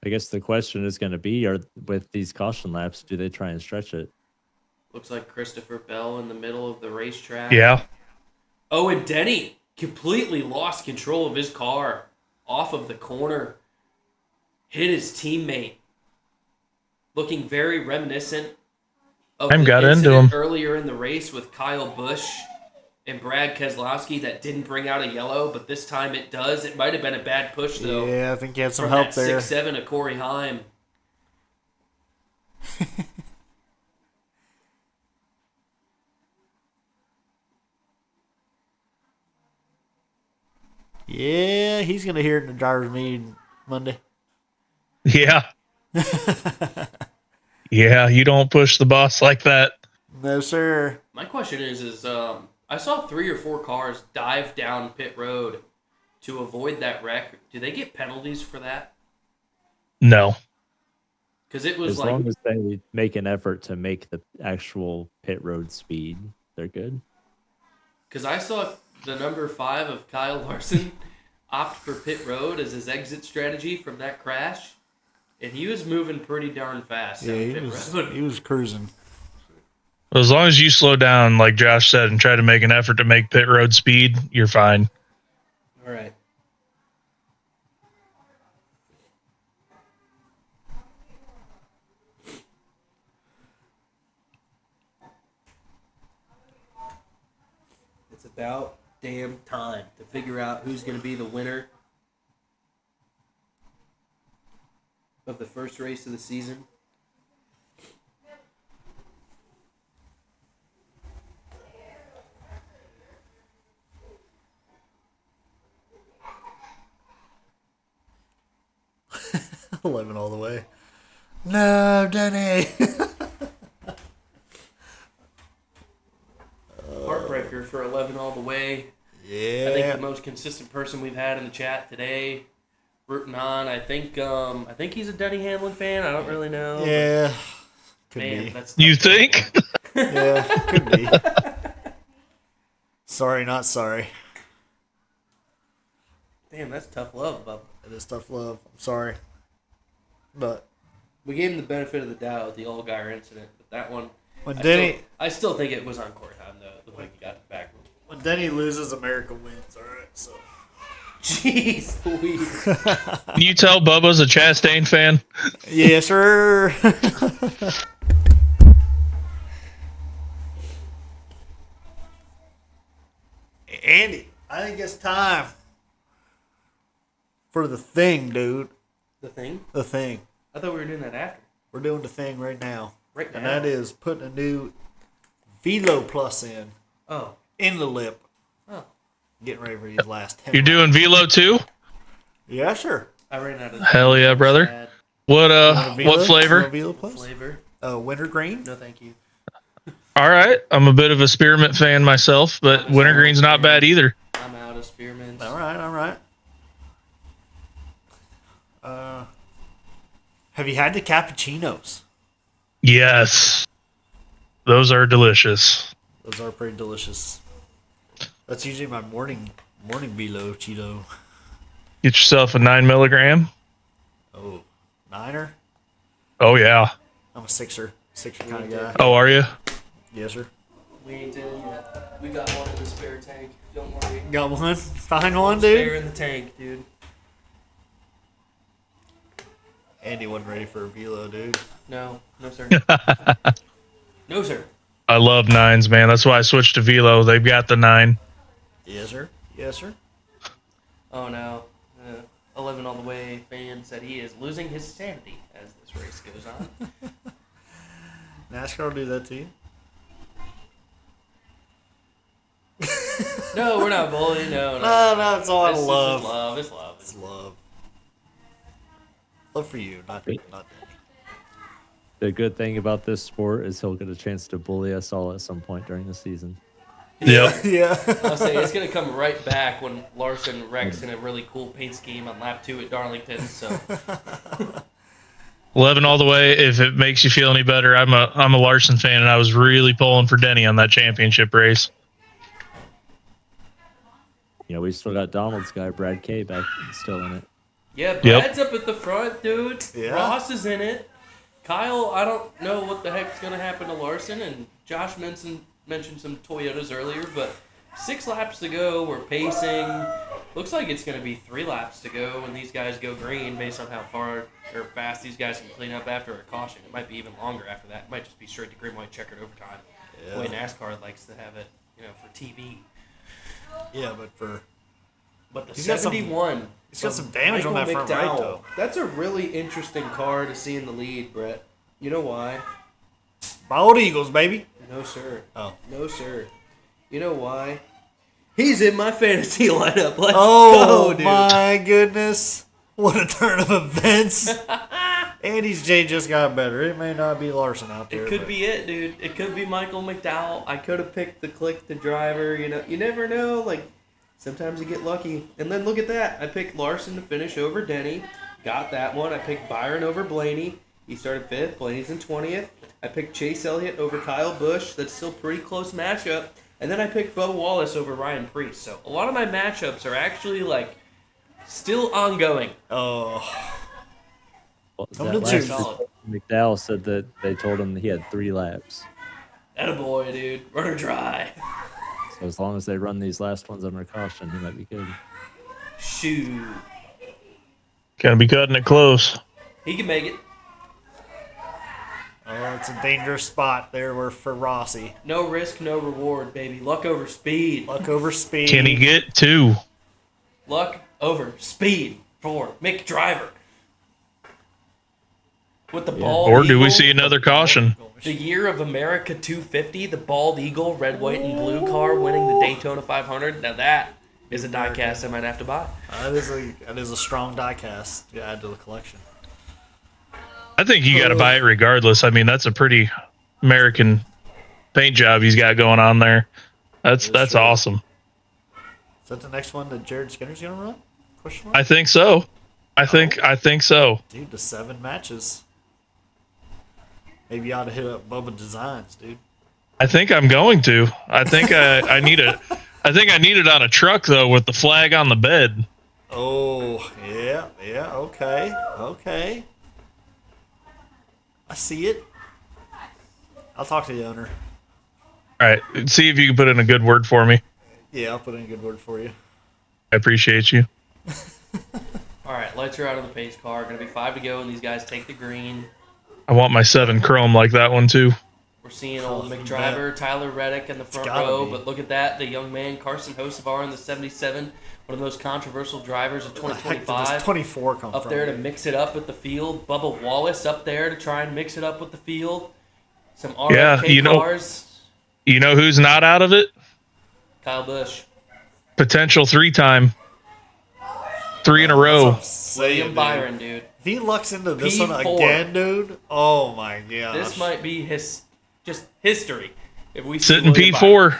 I guess the question is going to be: Are with these caution laps, do they try and stretch it? Looks like Christopher Bell in the middle of the racetrack. Yeah. Oh, and Denny completely lost control of his car off of the corner. Hit his teammate. Looking very reminiscent of Time the got into incident him. earlier in the race with Kyle Busch and Brad Keselowski that didn't bring out a yellow, but this time it does. It might have been a bad push, though. Yeah, I think he had some from help that there. 6'7" of Corey Heim. Yeah, he's going to hear it in the driver's meeting Monday. Yeah. Yeah, you don't push the boss like that. No, sir. My question is I saw 3 or 4 cars dive down pit road to avoid that wreck. Do they get penalties for that? No. Because it was As like, long as they make an effort to make the actual pit road speed, they're good. because I saw the number 5 of Kyle Larson opt for pit road as his exit strategy from that crash, and he was moving pretty darn fast. Yeah, down pit road. he was cruising. As long as you slow down, like Josh said, and try to make an effort to make pit road speed, you're fine. All right. It's about damn time to figure out who's going to be the winner of the first race of the season. $11 all the way. No, Denny. Heartbreaker for 11 all the way. Yeah. I think the most consistent person we've had in the chat today, rooting on. I think he's a Denny Hamlin fan. I don't really know. Yeah. Could Man, be. that's You tough. think? Yeah, could be. Sorry, not sorry. Damn, that's tough love, Bub. It is tough love. I'm sorry. But We gave him the benefit of the doubt with the Allgaier incident, but that one, when I still think it was on court time though. The way he got back. when Denny loses, America wins. All right, so. Jeez, Louise. Can you tell Bubba's a Chastain fan? Yes, sir. Andy, I think it's time for the thing, dude. The thing? The thing. I thought we were doing that after. We're doing the thing right now. Right now. And that is putting a new Velo Plus in Oh. the lip. Oh. Getting ready for these last 10. You're doing velo too? Yeah, sure. I ran out of Hell yeah, brother. Sad What Velo? what flavor? Velo Plus? flavor. Wintergreen. No, thank you. All right, I'm a bit of a spearmint fan myself, but wintergreen's not bad either. I'm out of spearmints. All right, all right. Have you had the cappuccinos? Yes, those are delicious. Those are pretty delicious. That's usually my morning Velo Cheeto. Get yourself a 9 milligram. Oh, niner? Oh yeah. I'm a sixer kind of guy. Oh, are you? Yes, sir. We ain't in yet. We got one in the spare tank. Don't worry. Got one? Find one, Spare dude? in the tank, dude. Andy wasn't ready for a Velo, dude. No, sir. No, sir. I love 9s, man. That's why I switched to velo. They've got the 9. Yes, sir. Yes, sir. Oh no. 11 all the way fan said he is losing his sanity as this race goes on. NASCAR will do that to you. No, we're not bullying. No. No, it's all This is love. just love. It's love. It's love. Love for you, not Danny. The good thing about this sport is he'll get a chance to bully us all at some point during the season. Yep. Yeah. I'll say it's gonna come right back when Larson wrecks in a really cool paint scheme on lap 2 at Darlington. So 11 all the way. If it makes you feel any better, I'm a Larson fan, and I was really pulling for Denny on that championship race. You know, we still got Donald's guy, Brad K, back still in it. yeah, Brad's up at the front, dude. Yeah. Ross is in it. Kyle, I don't know what the heck's gonna happen to Larson, and Josh mentioned some Toyotas earlier, but 6 laps to go. We're pacing. Looks like it's going to be 3 laps to go when these guys go green based on how far or fast these guys can clean up after a caution. It might be even longer after that. It might just be straight to green, white, checkered overtime. The way NASCAR likes to have it, for TV. Yeah, But the He's got some- 71. he's got some damage on that front right, though. That's a really interesting car to see in the lead, Brett. You know why? Bald Eagles, baby. No, sir. Oh. No, sir. You know why? He's in my fantasy lineup. Let's Oh, go, dude. my goodness. What a turn of events. Andy's J just got better. It may not be Larson out there. It could but- be it, dude. It could be Michael McDowell. I could have picked the Click the driver. You know, you never know. Like, sometimes you get lucky. And then look at that. I picked Larson to finish over Denny. Got that one. I picked Byron over Blaney. He started 5th. Blaney's in 20th. I picked Chase Elliott over Kyle Busch. That's still a pretty close matchup. And then I picked Bubba Wallace over Ryan Preece. So a lot of my matchups are actually, like, still ongoing. Oh. Well, I'm that gonna last choose. Solid. McDowell said that they told him that he had 3 laps. Attaboy, dude. Run or dry. So as long as they run these last ones under caution, he might be good. Shoot. Gonna be cutting it close. He can make it. Oh, it's a dangerous spot there for Rossi. No risk, no reward, baby. Luck over speed. Luck over speed. Can he get 2? Luck over speed for Mick Driver. With the bald Or do eagle, we see another caution? the year of America 250, the bald eagle, red, white, and blue car winning the Daytona 500. Now that is a diecast I might have to buy. That is a strong diecast to add to the collection. I think you got to buy it regardless. I mean, that's a pretty American paint job he's got going on there. That's true. awesome. Is that the next one that Jared Skinner's gonna run? Question mark? I think so. I think so. Dude, the 7 matches. Maybe you ought to hit up Bubba Designs, dude. I think I'm going to. I think I need it. I think I need it on a truck though, with the flag on the bed. Oh, yeah, okay. I see it. I'll talk to the owner. All right, see if you can put in a good word for me. Yeah, I'll put in a good word for you. I appreciate you. All right, lights are out of the pace car. Going to be 5 to go, and these guys take the green. I want my 7 chrome like that one too. We're seeing old McDriver, Tyler Reddick in the front gotta row, be. but look at that, the young man, Carson Hocevar in the 77, one of the most controversial drivers of Where the heck did this 2025. 24 come Up from? there to mix it up with the field. Bubba Wallace up there to try and mix it up with the field. Some RFK cars. You know who's not out of it? Kyle Busch. Potential 3-time. 3 in a row. William Byron, dude. If he lucks into this one P4. again, dude. Oh my gosh. This might be just history. If we see Sitting William Byron. P4.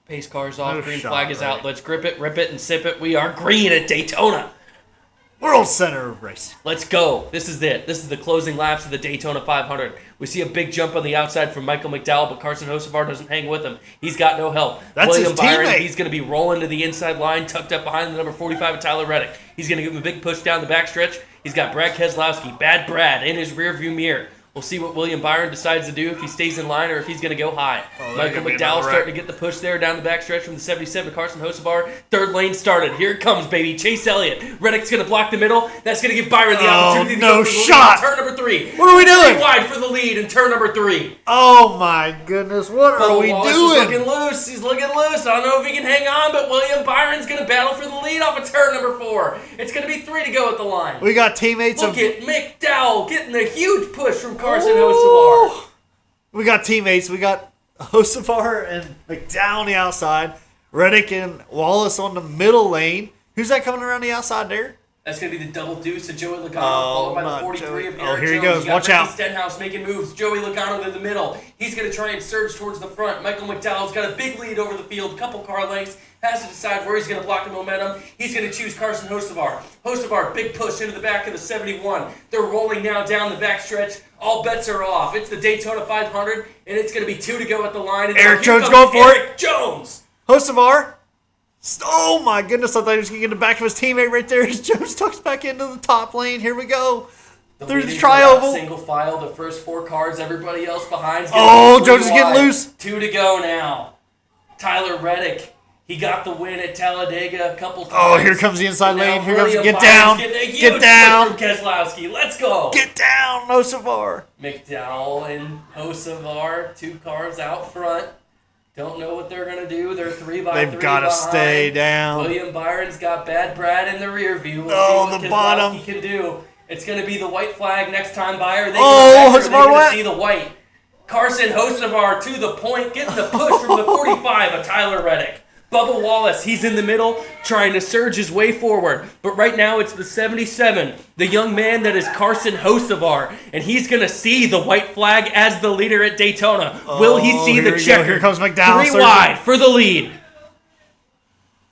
Pace cars off, No green shot, flag is right? out. Let's grip it, rip it, and sip it. We are green at Daytona. World Center of Racing. Let's go. This is it. This is the closing laps of the Daytona 500. We see a big jump on the outside from Michael McDowell, but Carson Hocevar doesn't hang with him. He's got no help. That's William his Byron, teammate. he's going to be rolling to the inside line, tucked up behind the number 45 of Tyler Reddick. He's going to give him a big push down the backstretch. He's got Brad Keselowski, Bad Brad, in his rearview mirror. We'll see what William Byron decides to do, if he stays in line or if he's going to go high. Oh, Michael gonna be McDowell another starting to get the push there down the backstretch from the 77 to Carson Hocevar. Third lane started. Here it comes, baby. Chase Elliott. Reddick's going to block the middle. That's going to give Byron the opportunity to no go for the lead shot. in turn number 3. What are we doing? 3 wide for the lead in turn number 3. Oh my goodness, what are Bubba we Wallace is doing? looking loose. He's looking loose. I don't know if he can hang on, but William Byron's going to battle for the lead off of turn number 4. It's going to be 3 to go at the line. We got teammates Look of at McDowell getting a huge push from Carson Hocevar. We got teammates. We got Hocevar and McDowell on the outside. Reddick and Wallace on the middle lane. Who's that coming around the outside there? That's going to be the double deuce of Joey Logano, Oh, followed by the not 43 Joey. of Oh, Eric here he Jones. goes. You got Watch Ricky out. Stenhouse making moves. Joey Logano to the middle. He's going to try and surge towards the front. Michael McDowell's got a big lead over the field, couple car lengths. Has to decide where he's going to block the momentum. He's going to choose Carson Hocevar. Hocevar, big push into the back of the 71. They're rolling now down the backstretch. All bets are off. It's the Daytona 500, and it's going to be 2 to go at the line. And Eric here Jones comes going for it. Eric Jones. Hocevar. Oh my goodness, I thought he was going to get the back of his teammate right there as Jones tucks back into the top lane. Here we go. Through the leaders go out tri-oval. Single file, the first 4 cars, everybody else behind. Oh, Jones is getting loose. 2 to go now. Tyler Reddick, he got the win at Talladega a couple times. Oh, here comes the inside And now lane. Here comes, William get Byron's down. getting a huge Get push down. from Keselowski. Let's go. Get down, Hocevar. McDowell and Hocevar, 2 cars out front. Don't know what they're going to do. They're 3 by 3 They've got to behind. stay down. William Byron's got Bad Brad in the rear view. We'll Oh, see what the Keselowski bottom. can do. It's going to be the white flag next time, Buyer. They Oh, they're Hocevar going to went. see the white. Carson Hocevar to the point, getting the push from the 45 of Tyler Reddick. Bubba Wallace, he's in the middle, trying to surge his way forward. But right now it's the 77, the young man that is Carson Hocevar, and he's going to see the white flag as the leader at Daytona. Will he see the checker? Here comes McDowell. 3 wide for the lead.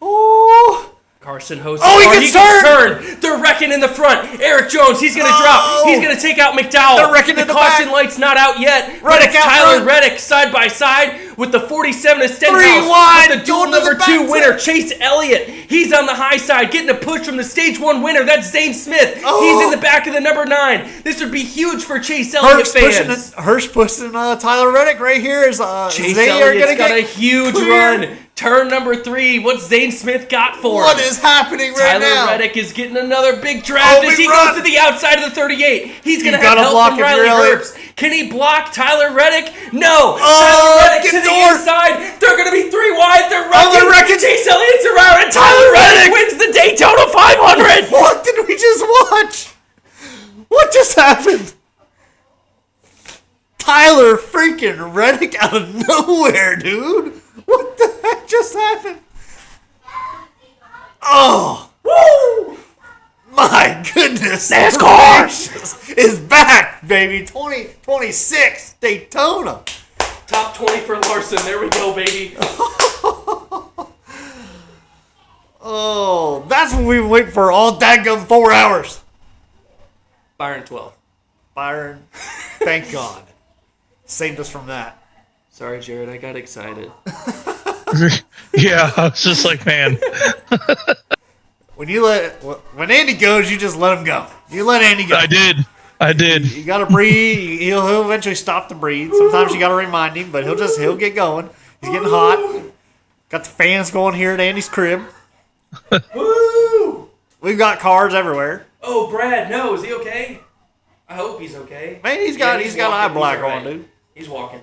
Ooh. Carson Hocevar. Oh, he gets turned! They're wrecking in the front. Eric Jones, he's going to drop. He's going to take out McDowell. They're wrecking in the caution back. light's not out yet. Reddick It's out Tyler front. Reddick side by side with the 47 of 3 Stenhouse. wide. With the dual Going to the number 2 back winner, Chase Elliott. He's on the high side, getting a push from the stage 1 winner. That's Zane Smith. He's in the back of the number 9. This would be huge for Chase Elliott fans. Hirsch pushing Tyler Reddick right here. Chase they are Elliott's gonna got get a huge cleared. run. Turn number 3. What's Zane Smith got for What him? is happening right now? Tyler Reddick is getting another big draft as big he run. goes to the outside of the 38. He's going to You have gotta help block from if Riley you're Elliott. Herbst. Can he block Tyler Reddick? No. Oh, Tyler Reddick get to the north. inside. They're going to be 3 wide. They're they're running. wrecking. Chase Elliott's around, and Tyler Reddick wins the Daytona 500. What did we just watch? What just happened? Tyler freaking Reddick out of nowhere, dude. What the heck just happened? Oh, woo! My goodness, NASCAR is back, baby. 2026 Daytona. Top 20 for Larson. There we go, baby. Oh, that's what we've been waiting for all daggum 4 hours. Byron 12. Byron, thank God. Saved us from that. Sorry, Jared. I got excited. Yeah, I was just like, man. When Andy goes, you just let him go. You let Andy go. I did. You gotta breathe. He'll eventually stop to breathe. Sometimes you gotta remind him, but he'll get going. He's getting hot. Got the fans going here at Andy's crib. Woo! We've got cars everywhere. Oh, Brad, no. Is he okay? I hope he's okay. Man, he's got walking. eye He's black all right. on, dude. He's walking.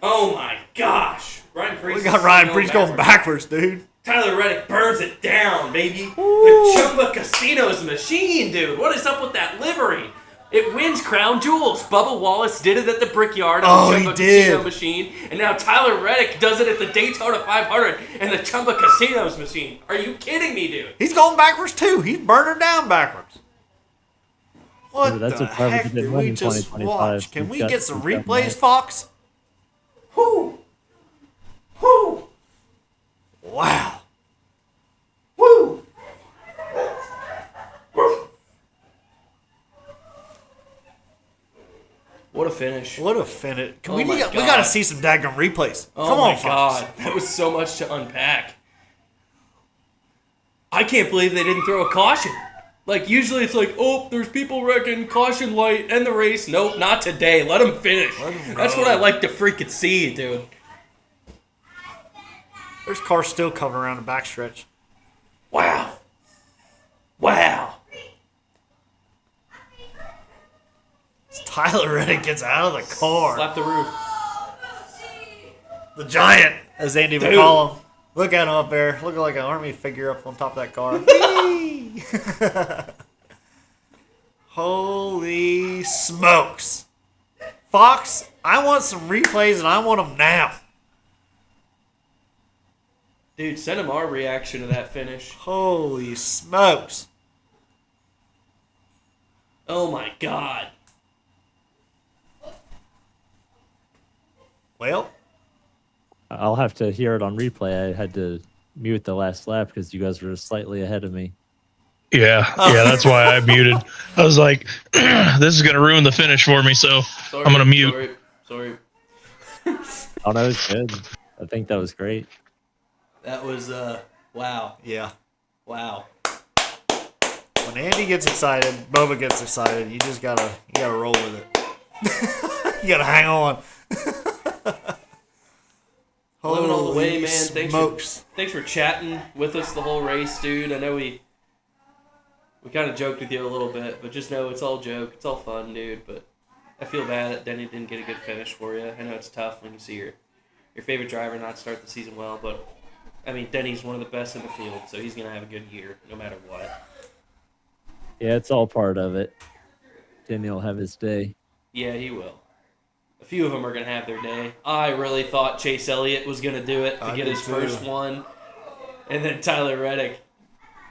Oh my gosh. Ryan Priest. We got is Ryan Priest going backwards, dude. Tyler Reddick burns it down, baby. The Chumba Casino's machine, dude. What is up with that livery? It wins crown jewels. Bubba Wallace did it at the Brickyard on the Chumba Casino machine. And now Tyler Reddick does it at the Daytona 500 and the Chumba Casino's machine. Are you kidding me, dude? He's going backwards, too. He's burning down backwards. What Dude, that's the what Harvard heck did did win we in just 2025. watch? Can we We've get got some some stuff replays, nice. Fox? Whoo! Whoo! Wow. Woo! What a finish. What a finish. Oh We my got God. to see some daggum replays. Oh Come my on, Fox. God. That was so much to unpack. I can't believe they didn't throw a caution. Like, usually it's like, oh, there's people wrecking, caution light, end the race. Nope, not today. Let them finish. That's what I like to freaking see, dude. There's cars still coming around the backstretch. Wow. Wow. Tyler Reddick gets out of the car. Slap the roof. The giant, as Andy would Dude. call him. Look at him up there. Looking like an army figure up on top of that car. Whee! Holy smokes. Fox, I want some replays and I want them now. Dude, send him our reaction to that finish. Holy smokes. Oh my God. Well, I'll have to hear it on replay. I had to mute the last lap because you guys were slightly ahead of me. Yeah, that's why I muted. I was like, this is going to ruin the finish for me, so Sorry, I'm going to mute. Sorry. Oh, no, it was good. I think that was great. That was, wow. yeah. Wow. When Andy gets excited, Bubba gets excited. You just gotta roll with it. You gotta hang on. Living all the way, Holy man. Smokes. Thanks for chatting with us the whole race, dude. I know we kind of joked with you a little bit, but just know it's all joke. It's all fun, dude. But I feel bad that Denny didn't get a good finish for you. I know it's tough when you see your favorite driver not start the season well, but I mean, Denny's one of the best in the field, so he's gonna have a good year no matter what. Yeah, it's all part of it. Denny will have his day. Yeah, he will. a few of them are going to have their day. I really thought Chase Elliott was going to do it to get his first one. And then Tyler Reddick.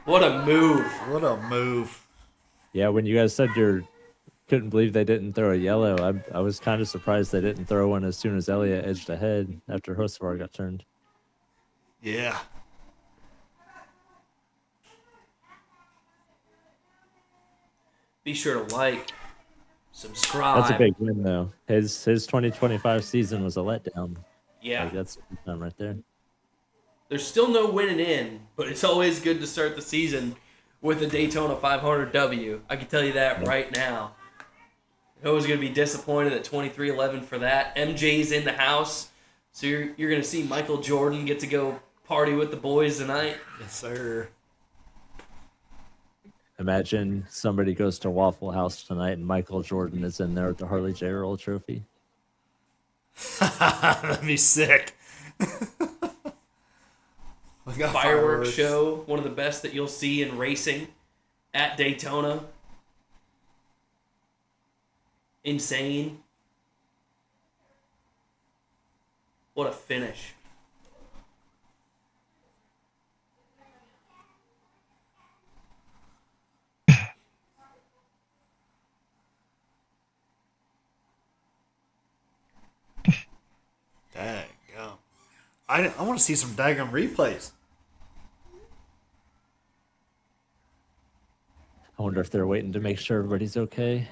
What a move. What a move. Yeah, when you guys said you couldn't believe they didn't throw a yellow, I was kind of surprised they didn't throw one as soon as Elliott edged ahead after Hocevar got turned. Yeah. Be sure to like, subscribe. That's a big win, though. His 2025 season was a letdown. Yeah. Like, that's done right there. There's still no winning in, but it's always good to start the season with a Daytona 500 W. I can tell you that right now. You're always going to be disappointed at 23-11 for that. MJ's in the house, so you're going to see Michael Jordan get to go party with the boys tonight. Yes, sir. Imagine somebody goes to Waffle House tonight and Michael Jordan is in there with the Harley J. Earl trophy. That'd be sick. We got Fireworks show, one of the best that you'll see in racing at Daytona. Insane. What a finish. Daggum. I want to see some daggum replays. I wonder if they're waiting to make sure everybody's okay.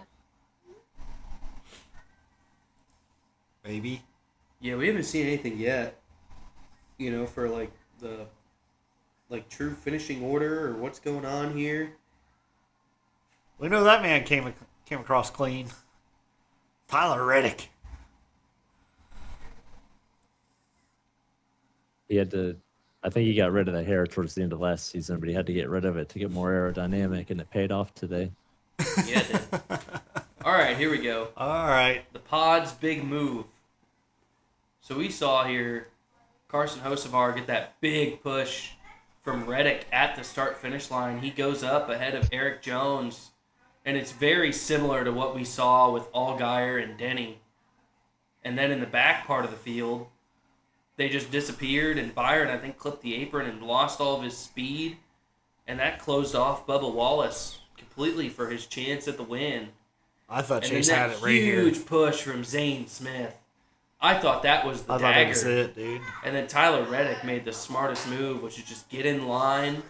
Maybe. Yeah, we haven't seen anything yet. You know, for like the true finishing order or what's going on here. We know that man came across clean. Tyler Reddick. He had to, I think he got rid of the hair towards the end of last season, but he had to get rid of it to get more aerodynamic, and it paid off today. Yeah, it did. All right, here we go. All right. The pod's big move. So we saw here Carson Hocevar get that big push from Reddick at the start-finish line. He goes up ahead of Eric Jones, and it's very similar to what we saw with Allgaier and Denny. And then in the back part of the field, they just disappeared, and Byron, I think, clipped the apron and lost all of his speed, and that closed off Bubba Wallace completely for his chance at the win. I thought And Chase then had that it right here. huge push from Zane Smith. I thought that was the I thought that dagger. was it, dude. And then Tyler Reddick made the smartest move, which is just get in line,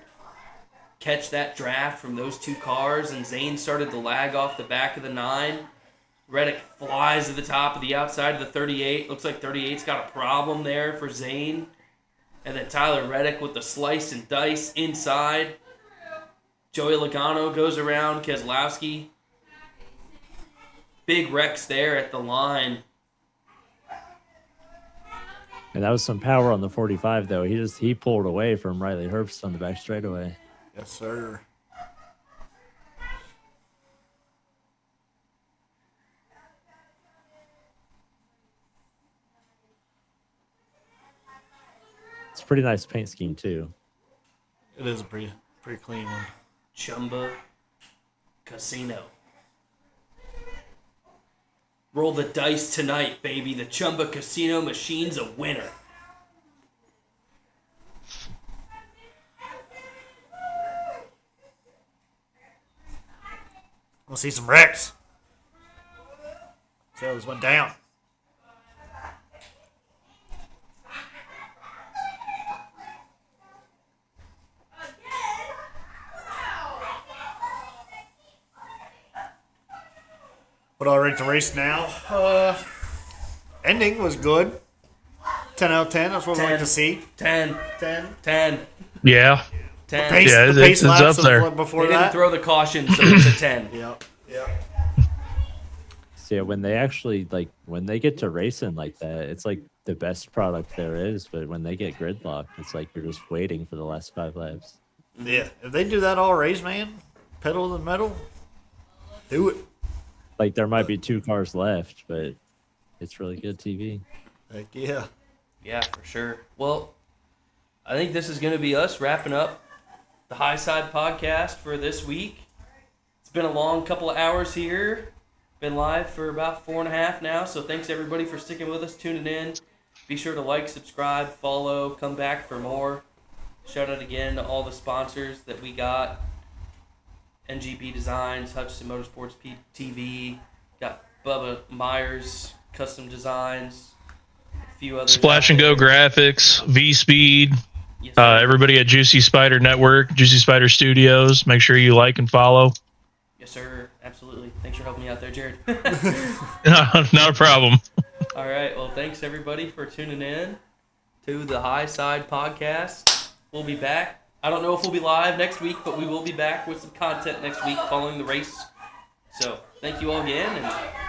catch that draft from those two cars, and Zane started to lag off the back of the 9. Reddick flies to the top of the outside of the 38. Looks like 38's got a problem there for Zane. And then Tyler Reddick with the slice and dice inside. Joey Logano goes around Keselowski. Big wrecks there at the line. And that was some power on the 45, though. He pulled away from Riley Herbst on the back straightaway. Yes, sir. It's a pretty nice paint scheme, too. It is a pretty clean one. Chumba Casino. Roll the dice tonight, baby. The Chumba Casino machine's a winner. We'll see some wrecks. See how this went down. What do I rate the race now? Ending was good. 10 out of 10. That's what we like to see. 10. 10. 10. Yeah. 10. Pace, Yeah, the it's pace laps up there. of before They didn't that. throw the caution, so it's a 10. Yep. Yep. So yeah, when they actually, when they get to racing like that, it's like the best product there is. But when they get gridlocked, it's like you're just waiting for the last 5 laps. Yeah. If they do that all race, man, pedal to the metal, do it. Like, there might be 2 cars left, but it's really good TV. Heck yeah. Yeah, for sure. Well, I think this is going to be us wrapping up the High Side podcast for this week. It's been a long couple of hours here. Been live for about 4.5 now, so thanks everybody for sticking with us, tuning in. Be sure to like, subscribe, follow, come back for more. Shout out again to all the sponsors that we got. NGB Designs, Hutchinson Motorsports TV, got Bubba Myers Custom Designs, a few others. Splash and Go Graphics, V Speed, Yes, sir. everybody at JuicySpydr Network, JuicySpydr Studios. Make sure you like and follow. Yes, sir. Absolutely. Thanks for helping me out there, Jared. Not a problem. All right. Well, thanks everybody for tuning in to the High Side Podcast. We'll be back. I don't know if we'll be live next week, but we will be back with some content next week following the race. So, thank you all again, and